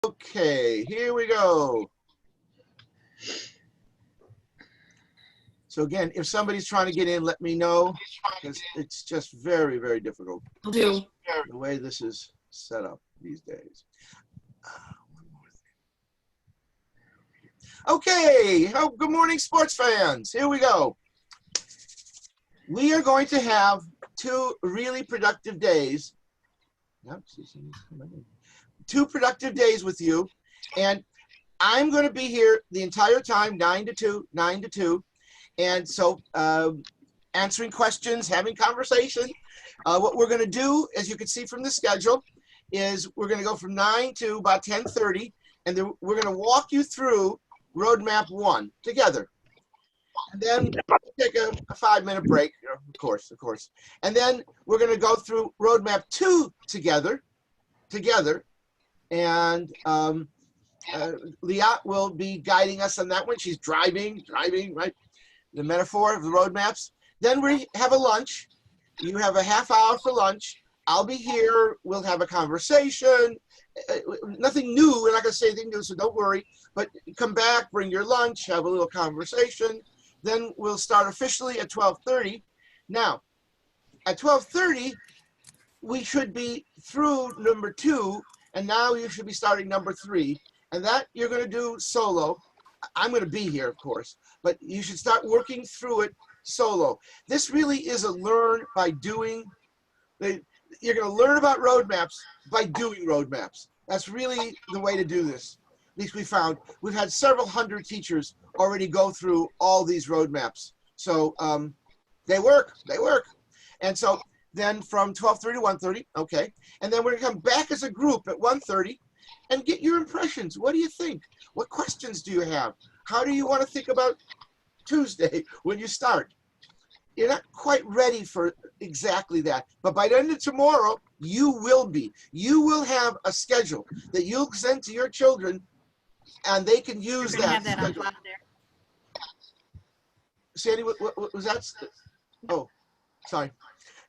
Okay, here we go. So again, if somebody's trying to get in, let me know, because it's just very, very difficult. Will do. The way this is set up these days. Okay, good morning, sports fans. Here we go. We are going to have 2 really productive days. Yep, 2 productive days with you, and I'm going to be here the entire time, 9 to 2, 9 to 2, and so answering questions, having conversation. What we're going to do, as you can see from the schedule, is we're going to go from 9 to about 10:30, and then we're going to walk you through Roadmap 1 together. And then we'll take a 5-minute break, of course. And then we're going to go through Roadmap 2 together. And Liat will be guiding us on that one. She's driving, right? The metaphor of the roadmaps. Then we have a lunch. You have a half hour for lunch. I'll be here. We'll have a conversation. Nothing new. We're not going to say anything new, so don't worry. But come back, bring your lunch, have a little conversation. Then we'll start officially at 12:30. Now, at 12:30, we should be through number 2, and now you should be starting number 3. And that you're going to do solo. I'm going to be here, of course, but you should start working through it solo. This really is a learn by doing. You're going to learn about roadmaps by doing roadmaps. That's really the way to do this. At least we found. We've had several hundred teachers already go through all these roadmaps. So they work. And so then from 12:30 to 1:30, okay. And then we're going to come back as a group at 1:30 and get your impressions. What do you think? What questions do you have? How do you want to think about Tuesday when you start? You're not quite ready for exactly that. But by the end of tomorrow, you will be. You will have a schedule that you'll send to your children, and they can use that. Have that on top there. Sandy, what was that? Oh, sorry.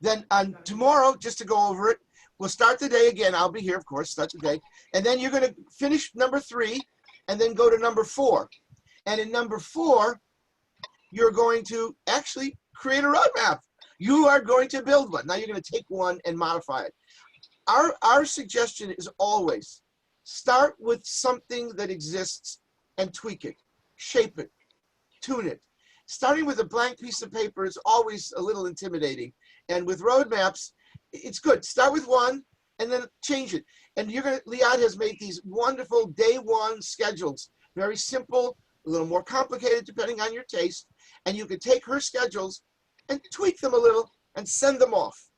Then on tomorrow, just to go over it, we'll start the day again. I'll be here, of course, start the day. And then you're going to finish number 3 and then go to number 4. And in number 4, you're going to actually create a roadmap. You are going to build one. Now you're going to take one and modify it. Our suggestion is always start with something that exists and tweak it, shape it, tune it. Starting with a blank piece of paper is always a little intimidating. And with roadmaps, it's good. Start with one and then change it. And Liat has made these wonderful day 1 schedules, very simple, a little more complicated depending on your taste. And you can take her schedules and tweak them a little and send them off.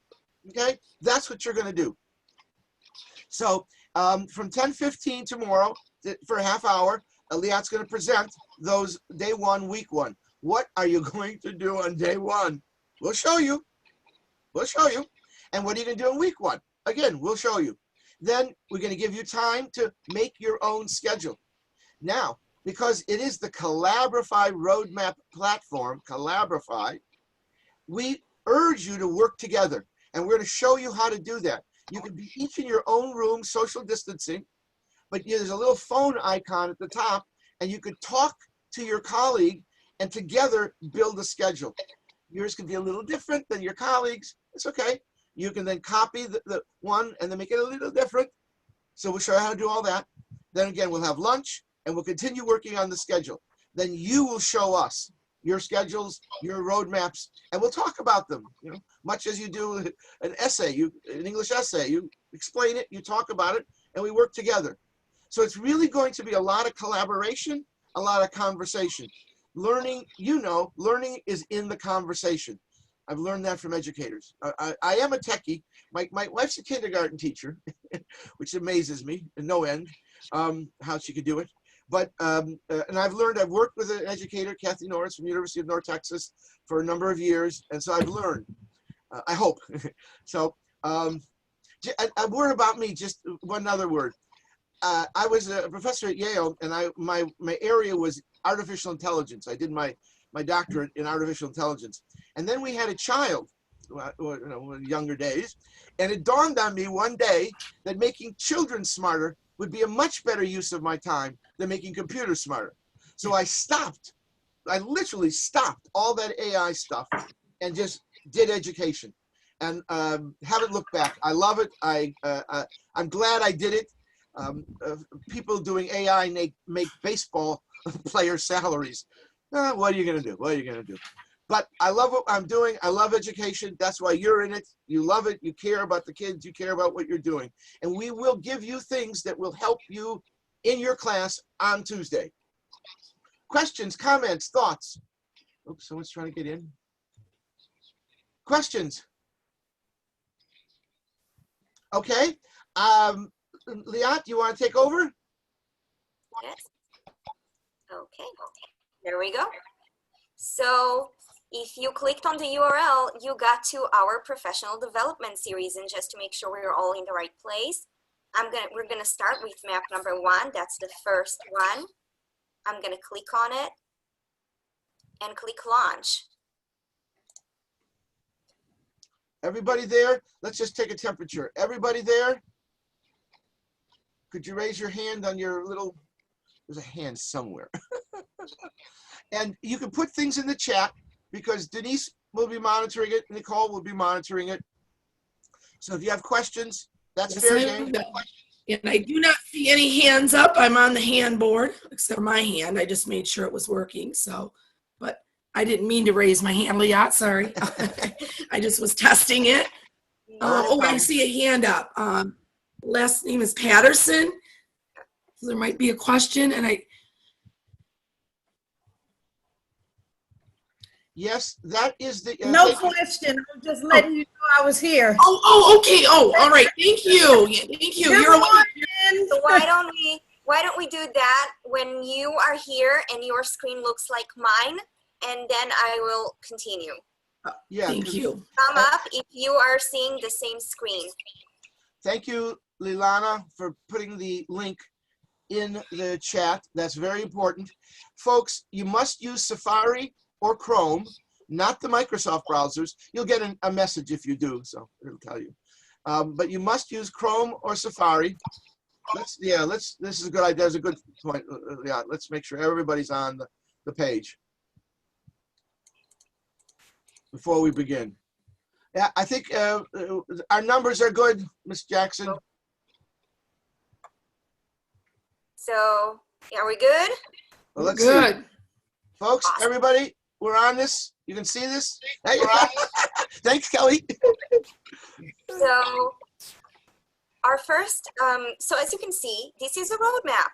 Okay? That's what you're going to do. So from 10:15 tomorrow for a half hour, Liat's going to present those day 1, week 1. What are you going to do on day 1? We'll show you. And what are you going to do in week 1? Again, we'll show you. Then we're going to give you time to make your own schedule. Now, because it is the Collaborafy Roadmap platform, Collaborafy, we urge you to work together. And we're going to show you how to do that. You can be each in your own room, social distancing, but there's a little phone icon at the top, and you could talk to your colleague and together build a schedule. Yours can be a little different than your colleagues. It's okay. You can then copy the one and then make it a little different. So we'll show you how to do all that. Then again, we'll have lunch and we'll continue working on the schedule. Then you will show us your schedules, your roadmaps, and we'll talk about them. You know, much as you do an essay, an English essay, you explain it, you talk about it, and we work together. So it's really going to be a lot of collaboration, a lot of conversation. Learning, learning is in the conversation. I've learned that from educators. I am a techie. My wife's a kindergarten teacher, which amazes me in no end, how she could do it. But, and I've worked with an educator, Kathy Norris from University of North Texas for a number of years. And so I've learned, I hope. So a word about me, just one other word. I was a professor at Yale, and my area was artificial intelligence. I did my doctorate in artificial intelligence. And then we had a child, younger days, and it dawned on me one day that making children smarter would be a much better use of my time than making computers smarter. So I stopped. I literally stopped all that AI stuff and just did education, and haven't looked back. I love it. I'm glad I did it. People doing AI make baseball player salaries. What are you going to do? What are you going to do? But I love what I'm doing. I love education. That's why you're in it. You love it. You care about the kids. You care about what you're doing. And we will give you things that will help you in your class on Tuesday. Questions, comments, thoughts? Oops, someone's trying to get in. Questions? Okay. Liat, do you want to take over? Yes. Okay. There we go. So if you clicked on the URL, you got to our professional development series. And just to make sure we're all in the right place, we're gonna start with map number 1. That's the first one. I'm gonna click on it and click launch. Everybody there? Let's just take a temperature. Everybody there? Could you raise your hand on your little, there's a hand somewhere. And you can put things in the chat because Denise will be monitoring it, Nicole will be monitoring it. So if you have questions, that's fair game. And I do not see any hands up. I'm on the hand board, except for my hand. I just made sure it was working. So, but I didn't mean to raise my hand, Liat. Sorry. I just was testing it. Oh, I see a hand up. Last name is Patterson. So there might be a question, and Yes, that is the. No question. I'm just letting you know I was here. Oh, okay. Oh, all right. Thank you. Yeah, thank you. You're welcome. So why don't we do that when you are here and your screen looks like mine, and then I will continue. Yeah. Thank you. Thumb up if you are seeing the same screen. Thank you, Lilana, for putting the link in the chat. That's very important. Folks, you must use Safari or Chrome, not the Microsoft browsers. You'll get a message if you do, so it'll tell you. But you must use Chrome or Safari. This is a good idea. That's a good point. Yeah, let's make sure everybody's on the page before we begin. Yeah, I think our numbers are good, Ms. Jackson. So, are we good? Well, let's Good. see. Folks, everybody, we're on this. You can see this? Hey, thanks, Kelly. So, our first, so as you can see, this is a roadmap.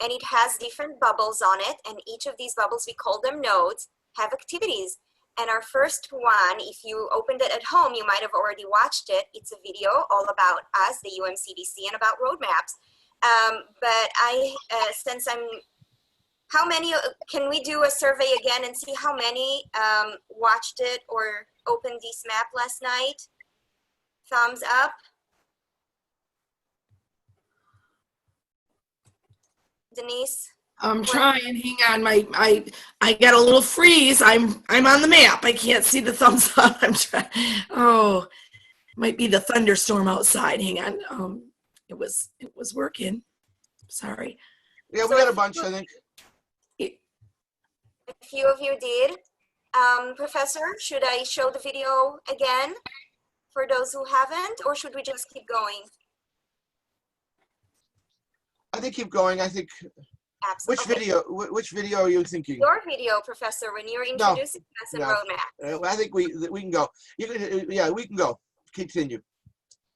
And it has different bubbles on it. And each of these bubbles, we call them nodes, have activities. And our first one, if you opened it at home, you might have already watched it. It's a video all about us, the UMCDC, and about roadmaps. But since how many, can we do a survey again and see how many watched it or opened this map last night? Thumbs up. Denise? I'm trying. Hang on. I got a little freeze. I'm on the map. I can't see the thumbs up. I'm trying. Oh, might be the thunderstorm outside. Hang on. It was working. Sorry. Yeah, we got a bunch, I think. A few of you did. Professor, should I show the video again for those who haven't, or should we just keep going? I think keep going. I think. Absolutely. Which video are you thinking? Your video, Professor, when you're introducing us in roadmap. I think we can go. We can go. Continue.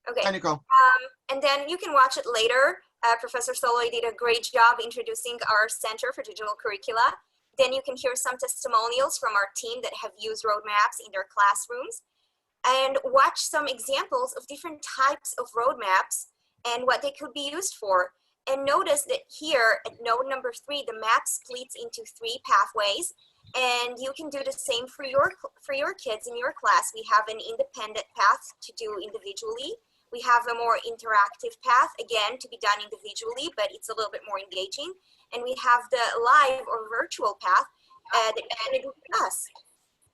Okay. Hi, Nicole. And then you can watch it later. Professor Soloy did a great job introducing our Center for Digital Curricula. Then you can hear some testimonials from our team that have used roadmaps in their classrooms, and watch some examples of different types of roadmaps and what they could be used for. And notice that here at node number 3, the map splits into 3 pathways, and you can do the same for your kids in your class. We have an independent path to do individually. We have a more interactive path, again, to be done individually, but it's a little bit more engaging. And we have the live or virtual path that you can do with us.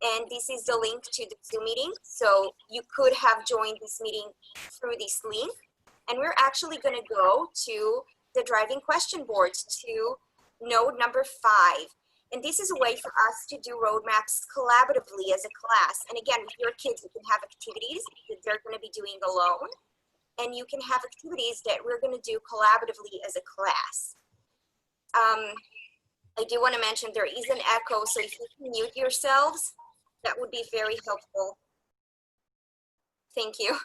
And this is the link to the Zoom meeting. So you could have joined this meeting through this link. And we're actually going to go to the driving question boards, to node number 5. And this is a way for us to do roadmaps collaboratively as a class. And again, with your kids, you can have activities that they're going to be doing alone. And you can have activities that we're going to do collaboratively as a class. I do want to mention there is an echo, so if you can mute yourselves, that would be very helpful. Thank you.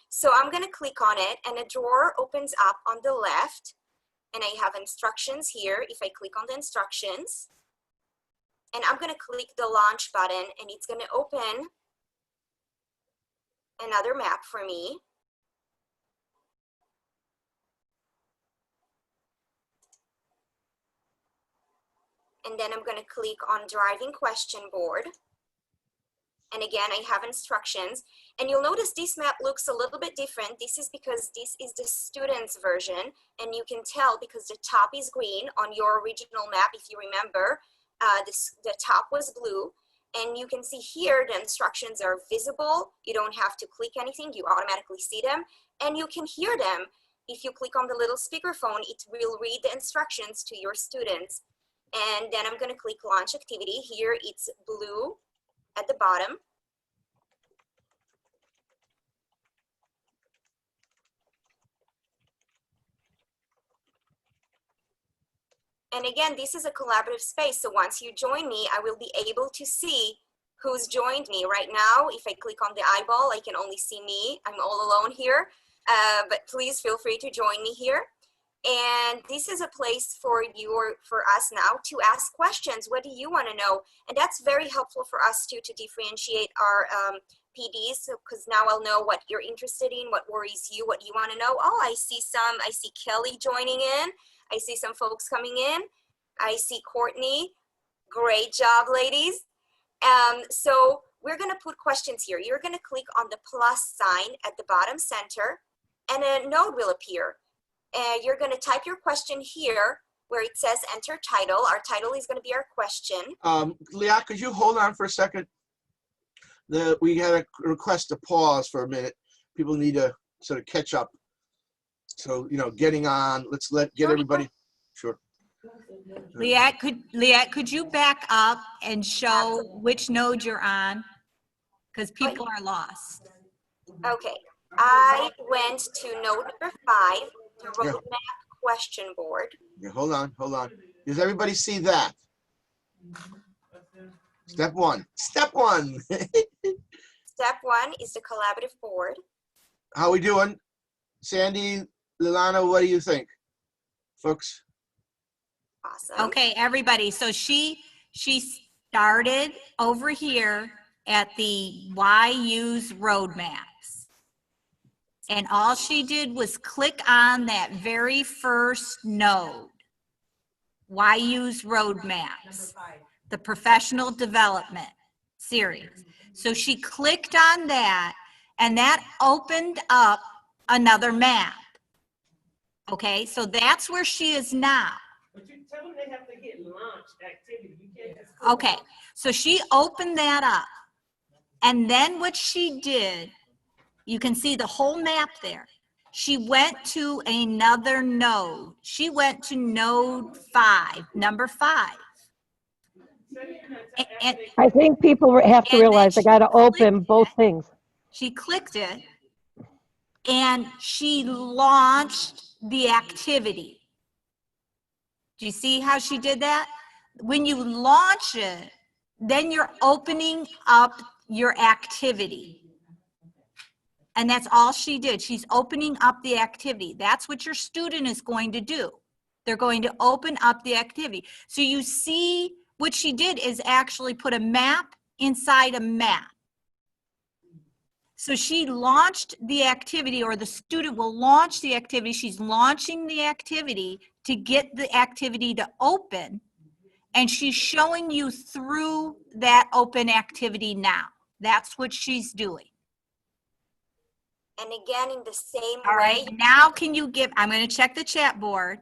So I'm going to click on it, and a drawer opens up on the left, and I have instructions here. If I click on the instructions, and I'm going to click the launch button, and it's going to open another map for me. And then I'm going to click on driving question board. And again, I have instructions. And you'll notice this map looks a little bit different. This is because this is the student's version. And you can tell because the top is green on your original map. If you remember, the top was blue. And you can see here the instructions are visible. You don't have to click anything. You automatically see them. And you can hear them. If you click on the little speakerphone, it will read the instructions to your students. And then I'm going to click launch activity. Here it's blue at the bottom. And again, this is a collaborative space. So once you join me, I will be able to see who's joined me. Right now, if I click on the eyeball, I can only see me. I'm all alone here. But please feel free to join me here. And this is a place for us now to ask questions. What do you want to know? And that's very helpful for us too, to differentiate our PDs, because now I'll know what you're interested in, what worries you, what you want to know. Oh, I see Kelly joining in. I see some folks coming in. I see Courtney. Great job, ladies. So we're going to put questions here. You're going to click on the plus sign at the bottom center, and a node will appear. And you're going to type your question here where it says enter title. Our title is going to be our question. Leah, could you hold on for a second? We had a request to pause for a minute. People need to sort of catch up. So, getting on, let's get everybody. Sure. Liette, could you back up and show which node you're on? Because people are lost. Okay. I went to node number 5. The roadmap question board. Yeah, hold on. Does everybody see that? Step 1. Step 1. Step 1 is the collaborative board. How we doing? Sandy, Lilana, what do you think? Folks? Awesome. Okay, everybody. So she started over here at the why use roadmaps. And all she did was click on that very first node. Why use roadmaps? The professional development series. So she clicked on that, and that opened up another map. Okay, so that's where she is now. But you tell them they have to hit launched activity. You can't just Okay, so she opened that up. And then what she did, you can see the whole map there. She went to another node. She went to node 5, number 5. And I think people have to realize they got to open both things. she clicked it and she launched the activity. Do you see how she did that? When you launch it, then you're opening up your activity. And that's all she did. She's opening up the activity. That's what your student is going to do. They're going to open up the activity. So you see what she did is actually put a map inside a map. So she launched the activity, or the student will launch the activity. She's launching the activity to get the activity to open. And she's showing you through that open activity now. That's what she's doing. And again, in the same All right, way. now can you give, I'm going to check the chat board.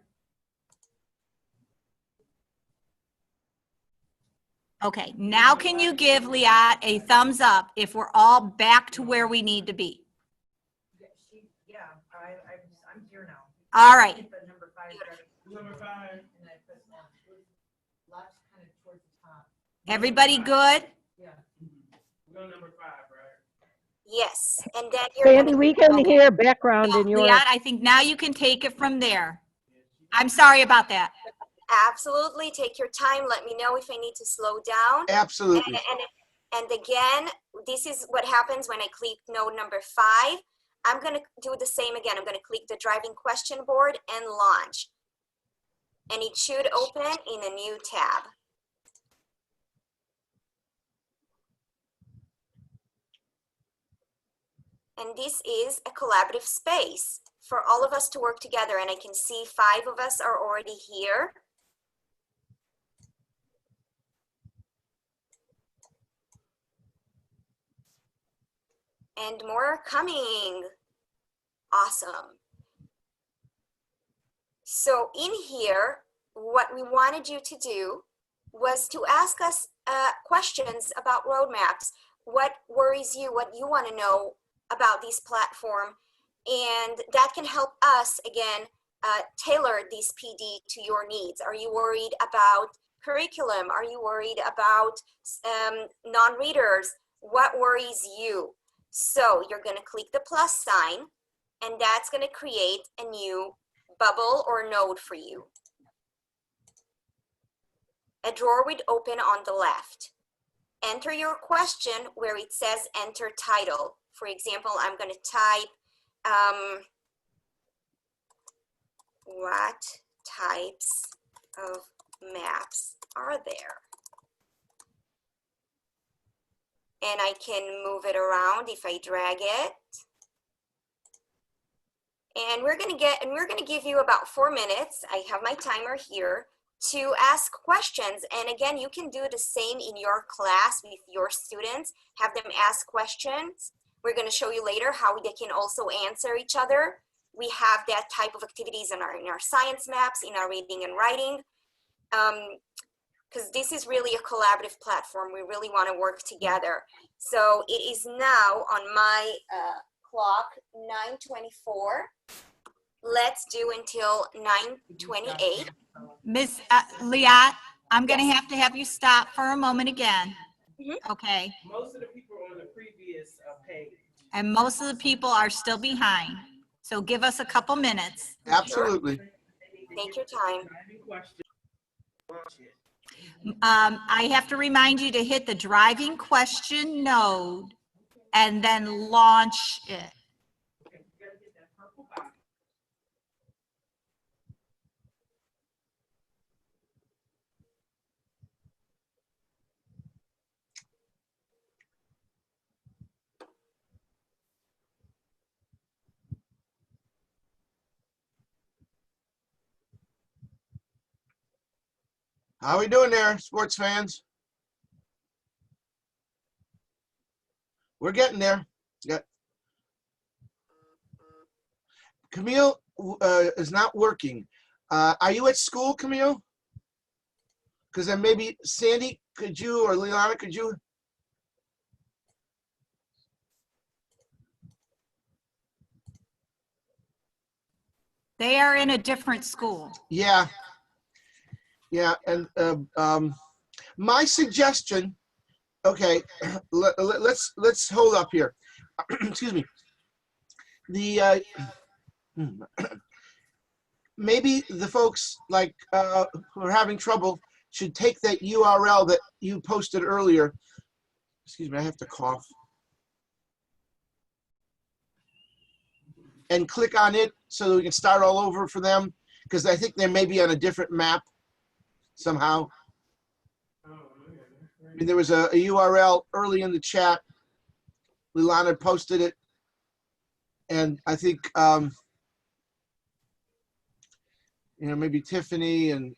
Okay, now can you give Liat a thumbs up if we're all back to where we need to be? Yeah, All right. Number 5. Everybody good? We're on number 5, right? Yes, and then you're Sandy, gonna, we can hear background in your, Leon, I think now you can take it from there. I'm sorry about that. absolutely take your time. Let me know if I need to slow down. Absolutely. And again, this is what happens when I click node number 5. I'm gonna do the same again. I'm gonna click the driving question board and launch. And it should open in a new tab. And this is a collaborative space for all of us to work together. And I can see 5 of us are already here. And more are coming. Awesome. So in here, what we wanted you to do was to ask us questions about roadmaps. What worries you, what you want to know about this platform, and that can help us, again, tailor this PD to your needs. Are you worried about curriculum? Are you worried about non-readers? What worries you? So you're going to click the plus sign, and that's going to create a new bubble or node for you. A drawer would open on the left. Enter your question where it says enter title. For example, I'm going to type, what types of maps are there? And I can move it around if I drag it. And we're going to give you about 4 minutes. I have my timer here to ask questions. And again, you can do the same in your class with your students. Have them ask questions. We're going to show you later how they can also answer each other. We have that type of activities in our science maps, in our reading and writing. Because this is really a collaborative platform. We really want to work together. So it is now on my clock, 9:24. Let's do until 9:28. Miss Liat, I'm going to have you stop for a moment again. Okay. Most of the people are on the previous page. And most of the people are still behind. So give us a couple minutes. Absolutely. Take your time. I have to remind you to hit the driving question node and then launch it. How we doing there, sports fans? We're getting there. Got Camille is not working. Are you at school, Camille? Because then maybe Sandy, could you, or Liana, could you? They are in a different school. Yeah. Yeah, and my suggestion, okay, let's hold up here. Excuse me. The maybe the folks like who are having trouble should take that URL that you posted earlier. Excuse me, I have to cough. And click on it so that we can start all over for them, because I think they may be on a different map somehow. I mean, there was a URL early in the chat. Lilana posted it. And I think, you know, maybe Tiffany and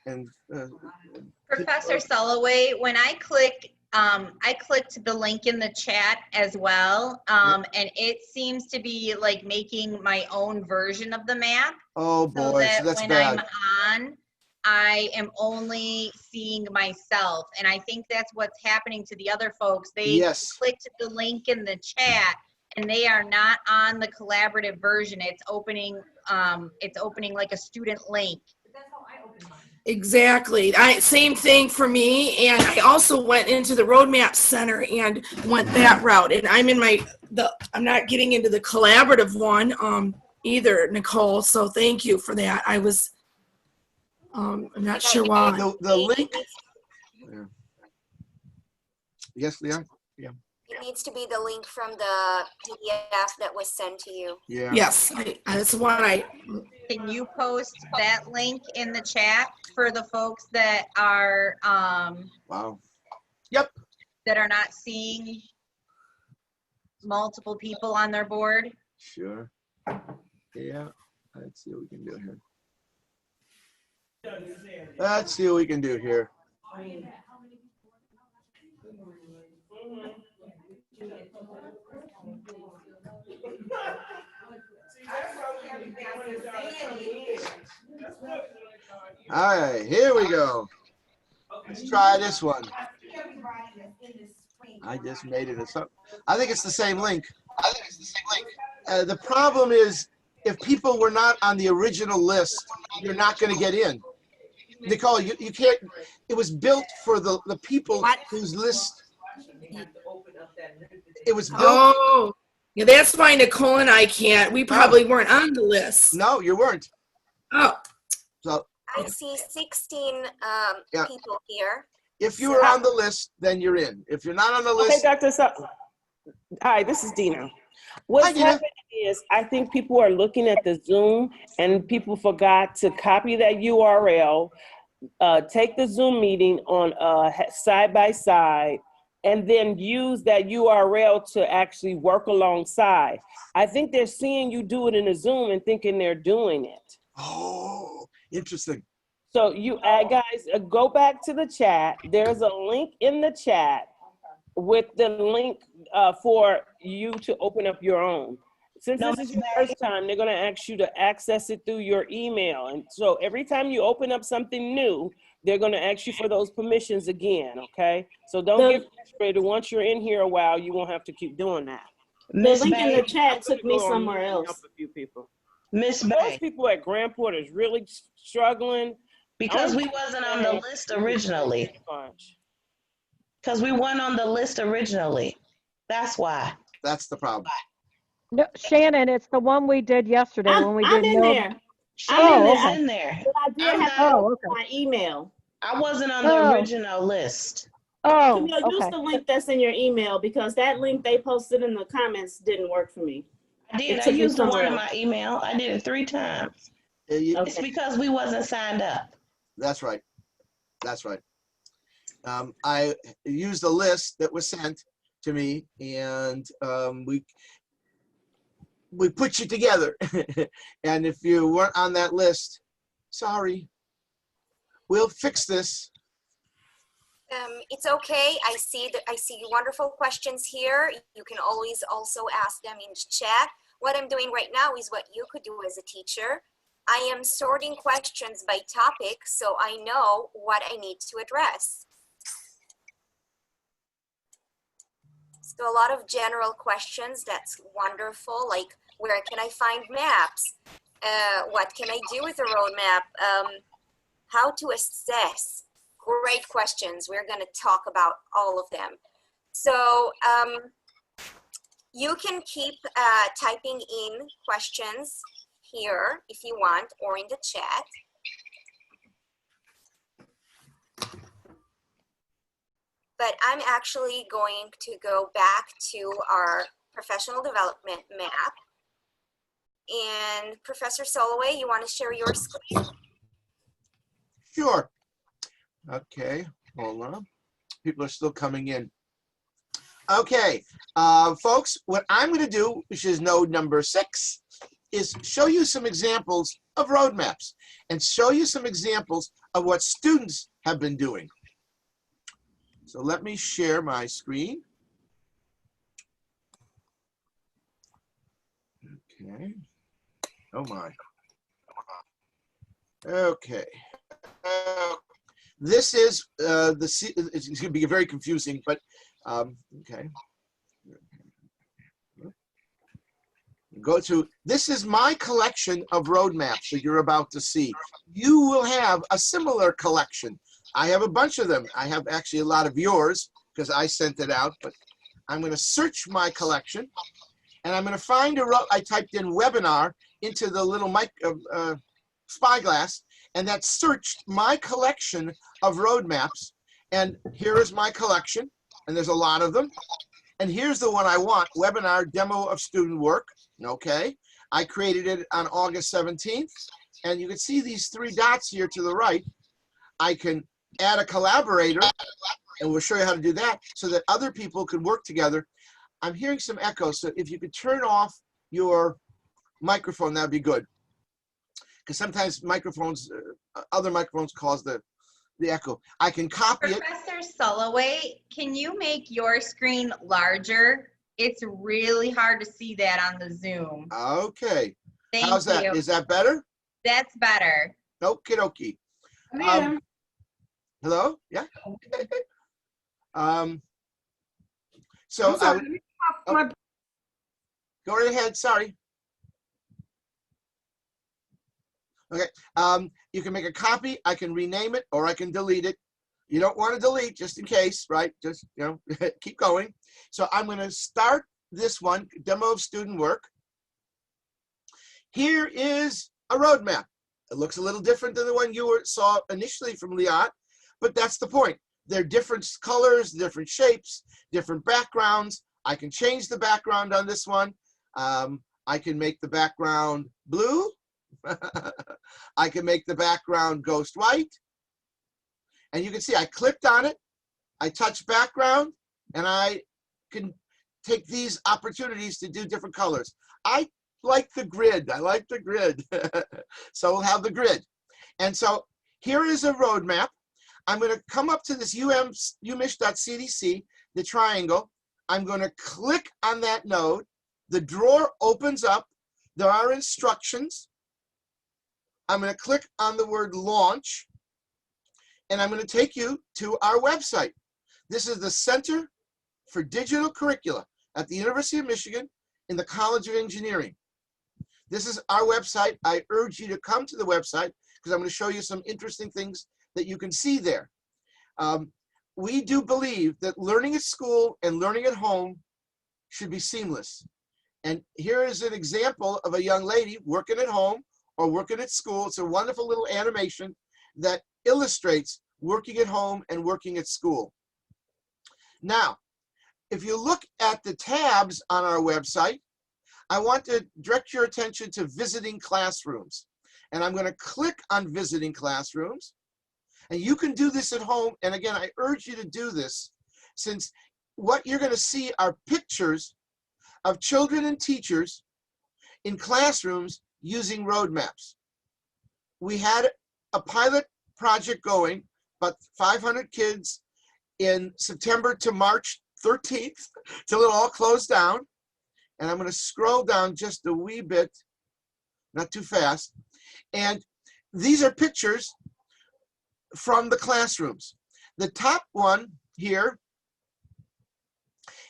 Professor Soloway, when I clicked the link in the chat as well, and it seems to be like making my own version of the map. Oh boy, so that that's when bad. I'm on, I am only seeing myself, and I think that's what's happening to the other folks. They clicked the link in the chat, and they are not on the collaborative version. It's opening it's opening like a student link. Exactly. Same thing for me. And I also went into the Roadmap Center and went that route. And I'm in I'm not getting into the collaborative one either, Nicole. So thank you for that. I was, I'm not sure why. The link. Yes, Leon? Yeah. It needs to be the link from the PDF that was sent to you. Yeah. Yes, that's the one Can you post that link in the chat for the folks that are Wow. Yep. that are not seeing multiple people on their board? Sure. Yeah. Let's see what we can do here. Let's see what we can do here. All right, here we go. Let's try this one. I just made it. I think it's the same link. The problem is, if people were not on the original list, you're not going to get in. Nicole, you can't. It was built for the people whose list. It was built. Oh, yeah, that's why Nicole and I can't. We probably weren't on the list. No, you weren't. Oh. So I see 16 people here. if you were on the list, then you're in. If you're not on the list. Okay, Dr. Hi, this is Dina. What's happening is I think people are looking at the Zoom and people forgot to copy that URL, take the Zoom meeting on side by side, and then use that URL to actually work alongside. I think they're seeing you do it in a Zoom and thinking they're doing it. Oh, interesting. So you guys, go back to the chat. There's a link in the chat with the link for you to open up your own. Since this is your first time, they're gonna ask you to access it through your email. And so every time you open up something new, they're gonna ask you for those permissions again, okay? So don't get frustrated. Once you're in here a while, you won't have to keep doing that. The link in the chat took me somewhere else. Help a few people. Miss Those Bay, people at Grandport is really struggling. because we wasn't on the list originally. Because we weren't on the list originally. That's why. That's the problem. No, Shannon, it's the one we did yesterday when we I'm did in no. there. Oh, I'm okay. in there. But I did I'm have not- to oh, open okay. my email. I wasn't on the original list. Oh, Camille, use okay. the link that's in your email because that link they posted in the comments didn't work for me. I did. It I took me used the one somewhere in else. my email. I did it 3 times. It's because we wasn't signed up. That's right. That's right. I used a list that was sent to me, and we put you together. And if you weren't on that list, sorry. We'll fix this. It's okay. I see wonderful questions here. You can always also ask them in chat. What I'm doing right now is what you could do as a teacher. I am sorting questions by topic so I know what I need to address. So a lot of general questions, that's wonderful, like where can I find maps? What can I do with a roadmap? How to assess? Great questions. We're going to talk about all of them. So you can keep typing in questions here if you want, or in the chat. But I'm actually going to go back to our professional development map. And Professor Soloway, you want to share your screen? Sure. Okay, hold on. People are still coming in. Okay, folks, what I'm going to do, which is node number 6, is show you some examples of roadmaps and show you some examples of what students have been doing. So let me share my screen. Okay. Oh my. Okay. This is it's going to be very confusing, but okay. Go to, this is my collection of roadmaps that you're about to see. You will have a similar collection. I have a bunch of them. I have actually a lot of yours because I sent it out, but I'm going to search my collection and I'm going to find I typed in webinar into the little spyglass, and that searched my collection of roadmaps. And here is my collection, and there's a lot of them. And here's the one I want, webinar demo of student work. Okay, I created it on August 17th, and you can see these 3 dots here to the right. I can add a collaborator, and we'll show you how to do that so that other people can work together. I'm hearing some echo, so if you could turn off your microphone, that'd be good. Because sometimes microphones, other microphones cause the echo. I can copy it. Professor Sulloway, can you make your screen larger? It's really hard to see that on the Zoom. Okay. Thank How's that? you. Is that better? That's better. Okie dokie. Hello? Yeah? So go right ahead. Sorry. Okay. You can make a copy. I can rename it or I can delete it. You don't want to delete just in case, right? Just, you know, keep going. So I'm going to start this one, demo of student work. Here is a roadmap. It looks a little different than the one you saw initially from Liat, but that's the point. They're different colors, different shapes, different backgrounds. I can change the background on this one. I can make the background blue. I can make the background ghost white. And you can see I clicked on it, I touch background, and I can take these opportunities to do different colors. I like the grid. I like the grid. So we'll have the grid. And so here is a roadmap. I'm going to come up to this umich.cdc, the triangle. I'm going to click on that node. The drawer opens up. There are instructions. I'm going to click on the word launch, and I'm going to take you to our website. This is the Center for Digital Curricula at the University of Michigan in the College of Engineering. This is our website. I urge you to come to the website because I'm going to show you some interesting things that you can see there. We do believe that learning at school and learning at home should be seamless. And here is an example of a young lady working at home or working at school. It's a wonderful little animation that illustrates working at home and working at school. Now, if you look at the tabs on our website, I want to direct your attention to visiting classrooms. And I'm going to click on visiting classrooms. And you can do this at home. And again, I urge you to do this, since what you're going to see are pictures of children and teachers in classrooms using roadmaps. We had a pilot project going, about 500 kids in September to March 13th, till it all closed down. And I'm going to scroll down just a wee bit, not too fast. And these are pictures from the classrooms. The top one here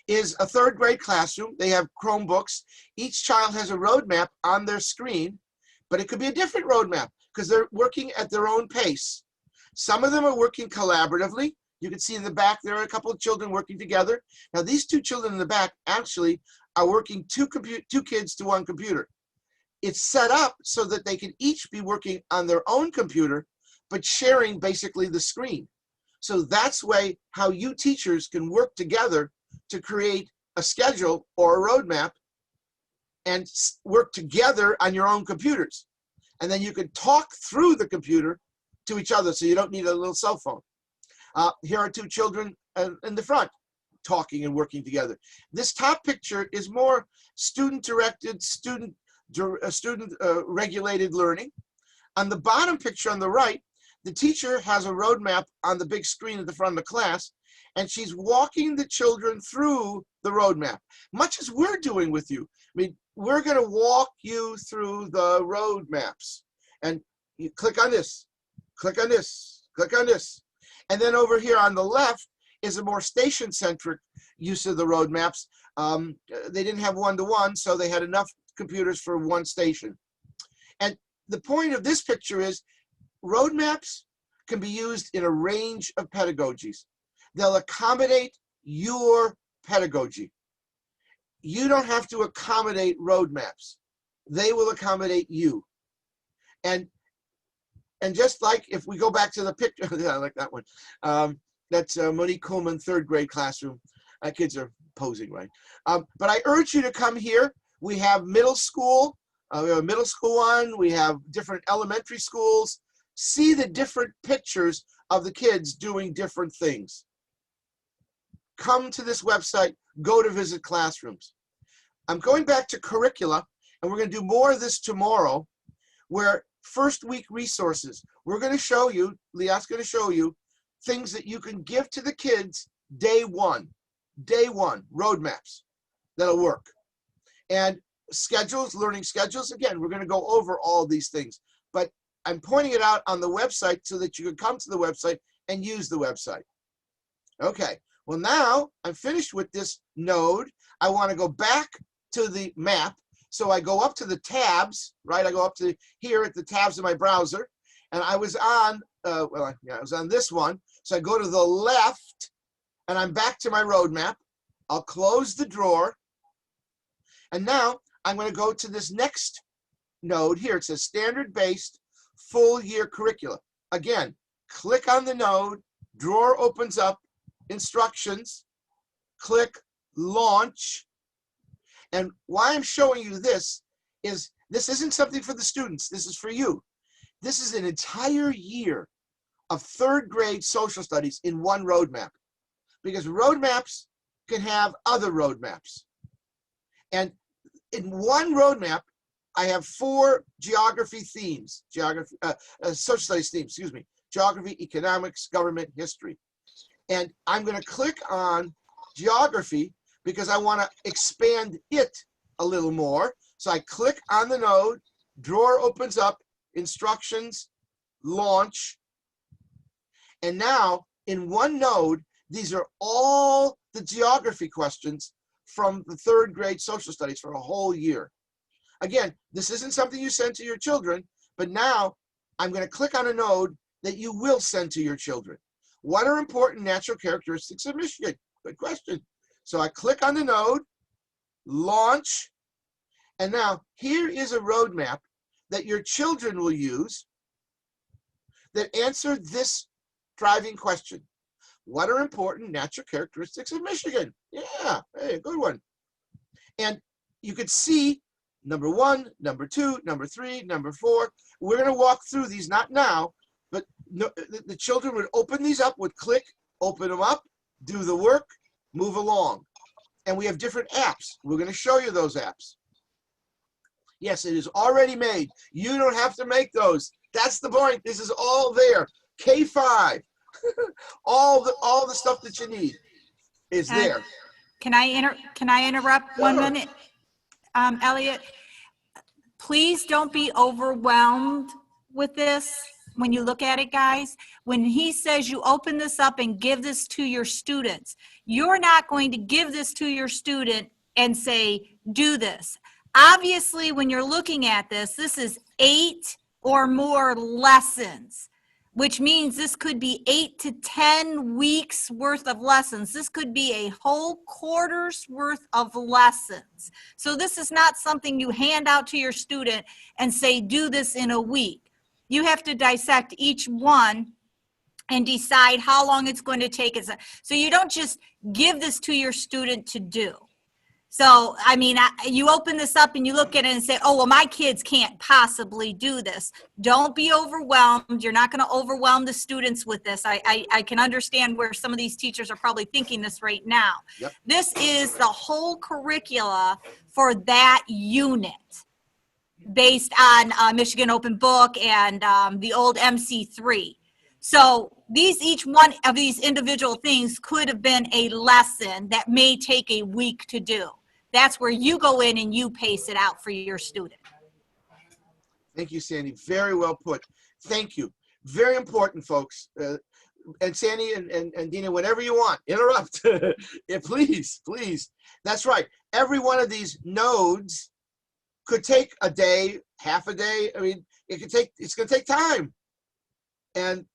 is a 3rd grade classroom. They have Chromebooks. Each child has a roadmap on their screen, but it could be a different roadmap because they're working at their own pace. Some of them are working collaboratively. You can see in the back there are a couple of children working together. Now these 2 children in the back actually are working 2 kids to 1 computer. It's set up so that they can each be working on their own computer, but sharing basically the screen. So that's how you teachers can work together to create a schedule or a roadmap and work together on your own computers. And then you can talk through the computer to each other, so you don't need a little cell phone. Here are 2 children in the front talking and working together. This top picture is more student-directed, student-regulated learning. On the bottom picture on the right, the teacher has a roadmap on the big screen at the front of the class, and she's walking the children through the roadmap, much as we're doing with you. I mean, we're going to walk you through the roadmaps. And you click on this, click on this, click on this. And then over here on the left is a more station-centric use of the roadmaps. They didn't have one-to-one, so they had enough computers for one station. And the point of this picture is roadmaps can be used in a range of pedagogies. They'll accommodate your pedagogy. You don't have to accommodate roadmaps. They will accommodate you. And just like if we go back to the picture, I like that one. That's Monique Kuhlman, 3rd grade classroom. Kids are posing, right? But I urge you to come here. We have middle school. We have a middle school one. We have different elementary schools. See the different pictures of the kids doing different things. Come to this website. Go to visit classrooms. I'm going back to curricula, and we're going to do more of this tomorrow, where first week resources. We're going to show you, Leah's going to show you, things that you can give to the kids day one, roadmaps that'll work. And schedules, learning schedules, again, we're going to go over all these things. But I'm pointing it out on the website so that you can come to the website and use the website. Okay, well now I'm finished with this node. I want to go back to the map. So I go up to the tabs, right? I go up to here at the tabs of my browser, and I was on, I was on this one. So I go to the left, and I'm back to my roadmap. I'll close the drawer, and now I'm going to go to this next node here. It says standard-based full year curricula. Again, click on the node, drawer opens up, instructions, click launch. And why I'm showing you this is this isn't something for the students. This is for you. This is an entire year of 3rd grade social studies in one roadmap, because roadmaps can have other roadmaps. And in one roadmap, I have 4 geography themes, social studies themes, excuse me, geography, economics, government, history. And I'm going to click on geography because I want to expand it a little more. So I click on the node, drawer opens up, instructions, launch. And now in one node, these are all the geography questions from the 3rd grade social studies for a whole year. Again, this isn't something you send to your children, but now I'm going to click on a node that you will send to your children. What are important natural characteristics of Michigan? Good question. So I click on the node, launch, and now here is a roadmap that your children will use that answer this driving question. What are important natural characteristics of Michigan? Yeah, hey, good one. And you could see number 1, number 2, number 3, number 4. We're going to walk through these, not now, but the children would open these up, would click, open them up, do the work, move along. And we have different apps. We're going to show you those apps. Yes, it is already made. You don't have to make those. That's the point. This is all there. K5. all the stuff that you need is there. Can I interrupt 1 minute? Elliot, please don't be overwhelmed with this when you look at it, guys. When he says you open this up and give this to your students, you're not going to give this to your student and say, do this. Obviously, when you're looking at this, this is 8 or more lessons, which means this could be 8 to 10 weeks worth of lessons. This could be a whole quarter's worth of lessons. So this is not something you hand out to your student and say, do this in a week. You have to dissect each one and decide how long it's going to take. So you don't just give this to your student to do. So, I mean, you open this up and you look at it and say, oh, well, my kids can't possibly do this. Don't be overwhelmed. You're not going to overwhelm the students with this. I can understand where some of these teachers are probably thinking this right now. Yep. This is the whole curricula for that unit based on Michigan Open Book and the old MC3. So each one of these individual things could have been a lesson that may take a week to do. That's where you go in and you pace it out for your student. Thank you, Sandy. Very well put. Thank you. Very important, folks. And Sandy and Dina, whenever you want, interrupt. Yeah, please, please. That's right. Every one of these nodes could take a day, half a day. I mean, it's going to take time. And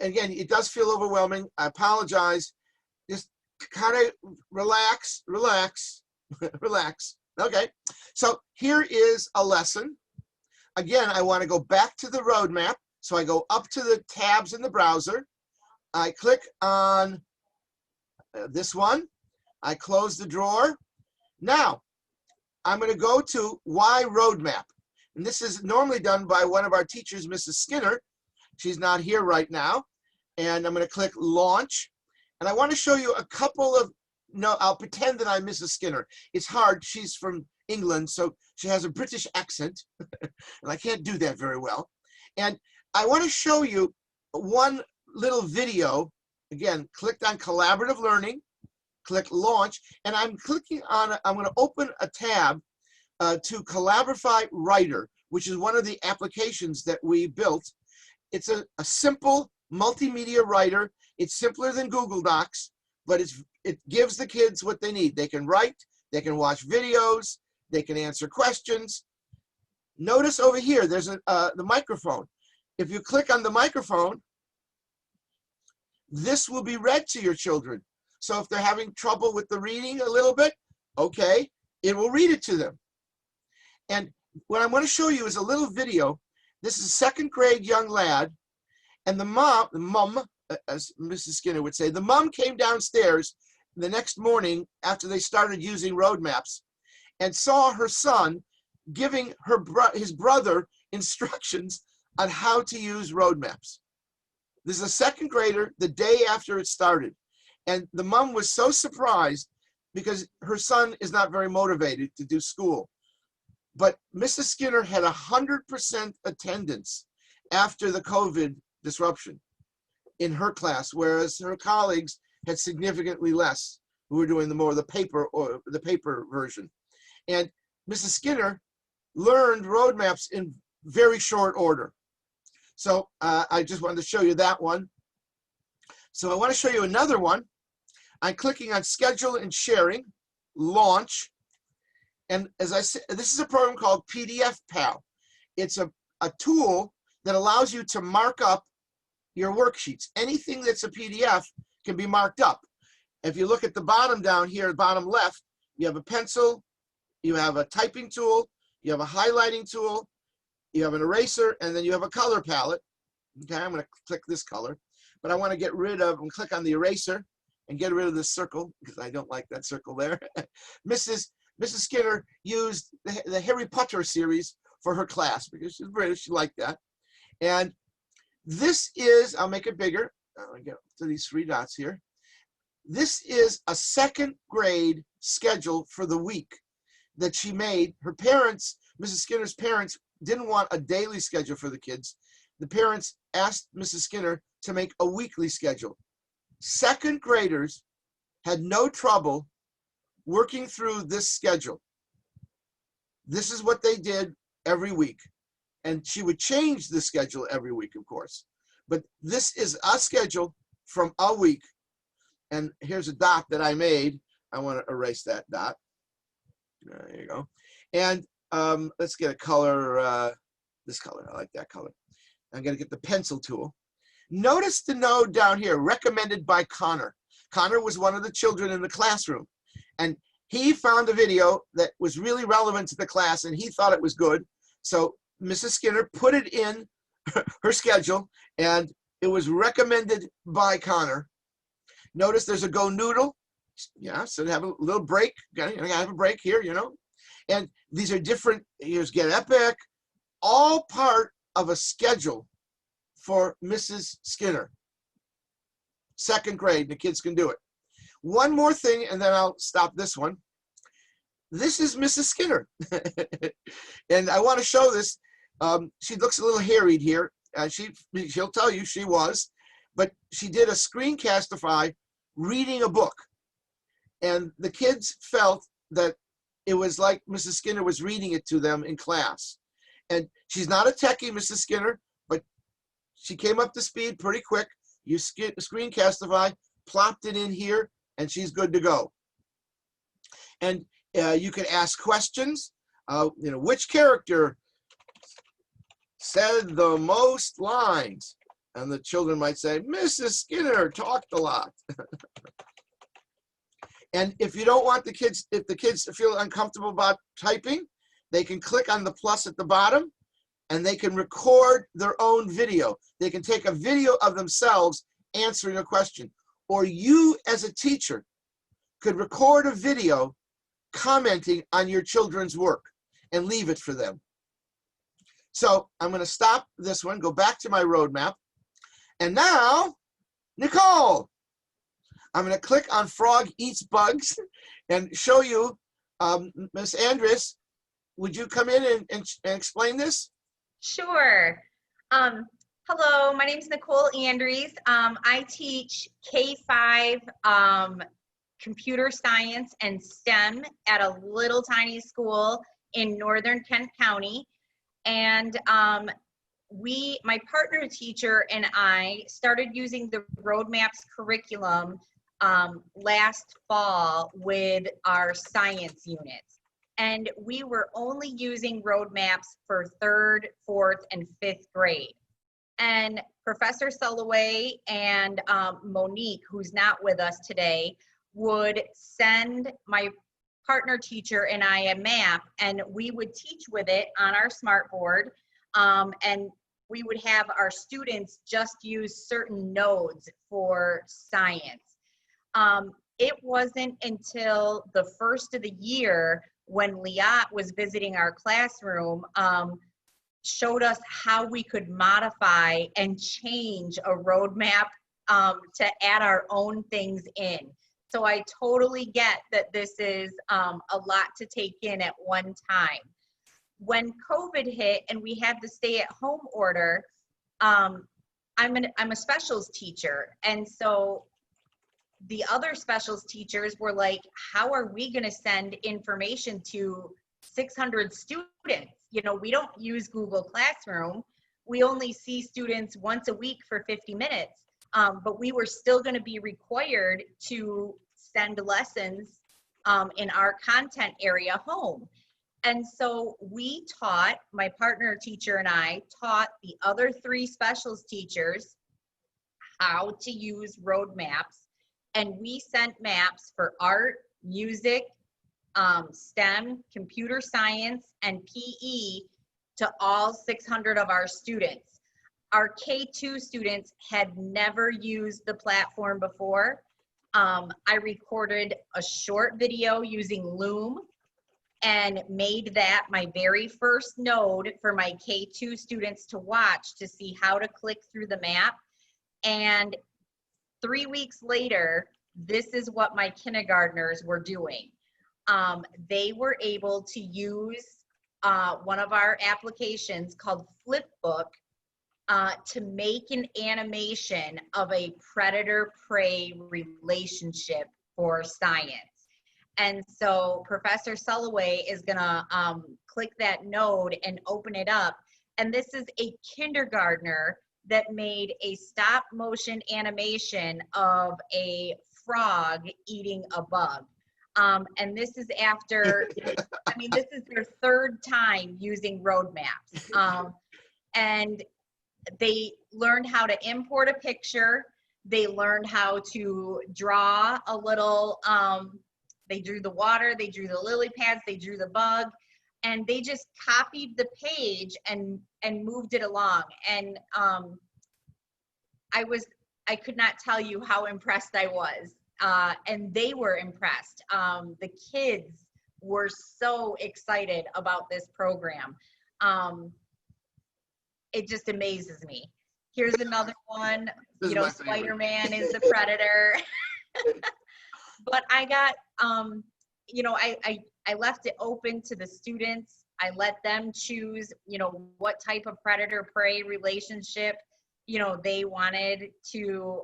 again, it does feel overwhelming. I apologize. Just kind of relax. Relax. Okay. So here is a lesson. Again, I want to go back to the roadmap. So I go up to the tabs in the browser. I click on this one. I close the drawer. Now, I'm going to go to Why Roadmap. And this is normally done by one of our teachers, Mrs. Skinner. She's not here right now. And I'm going to click Launch. And I want to show you a couple of, no, I'll pretend that I'm Mrs. Skinner. It's hard. She's from England, so she has a British accent. And I can't do that very well. And I want to show you one little video. Again, clicked on Collaborative Learning. Click Launch, and I'm clicking on, I'm going to open a tab to Collaborafy Writer, which is one of the applications that we built. It's a simple multimedia writer. It's simpler than Google Docs, but it gives the kids what they need. They can write, they can watch videos, they can answer questions. Notice over here, there's the microphone. If you click on the microphone, this will be read to your children. So if they're having trouble with the reading a little bit, okay, it will read it to them. And what I'm going to show you is a little video. This is a second grade young lad, and the mom, as Mrs. Skinner would say, the mom came downstairs the next morning after they started using roadmaps and saw her son giving his brother instructions on how to use roadmaps. This is a second grader the day after it started. And the mom was so surprised because her son is not very motivated to do school. But Mrs. Skinner had 100% attendance after the COVID disruption in her class, whereas her colleagues had significantly less who were doing the paper version. And Mrs. Skinner learned roadmaps in very short order. So I just wanted to show you that one. So I want to show you another one. I'm clicking on Schedule and Sharing, Launch. And as I said, this is a program called PDF Pal. It's a tool that allows you to mark up your worksheets. Anything that's a PDF can be marked up. If you look at the bottom down here, bottom left, you have a pencil, you have a typing tool, you have a highlighting tool, you have an eraser, and then you have a color palette. Okay, I'm going to click this color, but I want to get rid of and click on the eraser and get rid of this circle because I don't like that circle there. Mrs. Skinner used the Harry Potter series for her class because she's British, she liked that. And this is, I'll make it bigger. I'll get to these three dots here. This is a second grade schedule for the week that she made. Her parents, Mrs. Skinner's parents, didn't want a daily schedule for the kids. The parents asked Mrs. Skinner to make a weekly schedule. Second graders had no trouble working through this schedule. This is what they did every week. And she would change the schedule every week, of course. But this is a schedule from a week. And here's a dot that I made. I want to erase that dot. There you go. And let's get a color, this color. I like that color. I'm going to get the pencil tool. Notice the node down here, recommended by Connor. Connor was one of the children in the classroom. And he found a video that was really relevant to the class, and he thought it was good. So Mrs. Skinner put it in her schedule, and it was recommended by Connor. Notice there's a Go Noodle. Yeah, so have a little break. Gotta have a break here, you know. And these are different. Here's Get Epic, all part of a schedule for Mrs. Skinner. Second grade, the kids can do it. One more thing, and then I'll stop this one. This is Mrs. Skinner. And I want to show this. She looks a little harried here. She'll tell you she was, but she did a screencastify reading a book. And the kids felt that it was like Mrs. Skinner was reading it to them in class. And she's not a techie, Mrs. Skinner, but she came up to speed pretty quick. You screencastify, plopped it in here, and she's good to go. And you can ask questions. You know, which character said the most lines? And the children might say, Mrs. Skinner talked a lot. And if you don't want the kids, if the kids feel uncomfortable about typing, they can click on the plus at the bottom and they can record their own video. They can take a video of themselves answering a question. Or you as a teacher could record a video commenting on your children's work and leave it for them. So I'm going to stop this one, go back to my roadmap. And now, Nicole, I'm going to click on Frog Eats Bugs and show you, Ms. Andrus, would you come in and explain this? Sure. Hello, my name is Nicole Andrus. I teach K-5 computer science and STEM at a little tiny school in northern Kent County. And my partner teacher and I started using the Roadmaps curriculum last fall with our science units. And we were only using Roadmaps for 3rd, 4th, and 5th grade. And Professor Sulliway and Monique, who's not with us today, would send my partner teacher and I a map, and we would teach with it on our smartboard. And we would have our students just use certain nodes for science. It wasn't until the first of the year when Liat was visiting our classroom, showed us how we could modify and change a roadmap to add our own things in. So I totally get that this is a lot to take in at one time. When COVID hit and we had the stay-at-home order, I'm a specials teacher, and so the other specials teachers were like, how are we going to send information to 600 students? You know, we don't use Google Classroom. We only see students once a week for 50 minutes, but we were still going to be required to send lessons in our content area home. And so we taught, my partner teacher and I taught the other 3 specials teachers how to use Roadmaps. And we sent maps for art, music, STEM, computer science, and PE to all 600 of our students. Our K2 students had never used the platform before. I recorded a short video using Loom and made that my very first node for my K2 students to watch to see how to click through the map. And 3 weeks later, this is what my kindergartners were doing. They were able to use one of our applications called Flipbook to make an animation of a predator-prey relationship for science. And so Professor Sulliway is gonna click that node and open it up. And this is a kindergartner that made a stop motion animation of a frog eating a bug. And this is after, I mean, this is their 3rd time using Roadmaps. And they learned how to import a picture. They learned how to draw a little, they drew the water, they drew the lily pads, they drew the bug, and they just copied the page and moved it along. And I could not tell you how impressed I was. And they were impressed. The kids were so excited about this program. It just amazes me. Here's another one. You know, Spider-Man is the predator. But I got, you know, I left it open to the students. I let them choose, you know, what type of predator-prey relationship, you know, they wanted to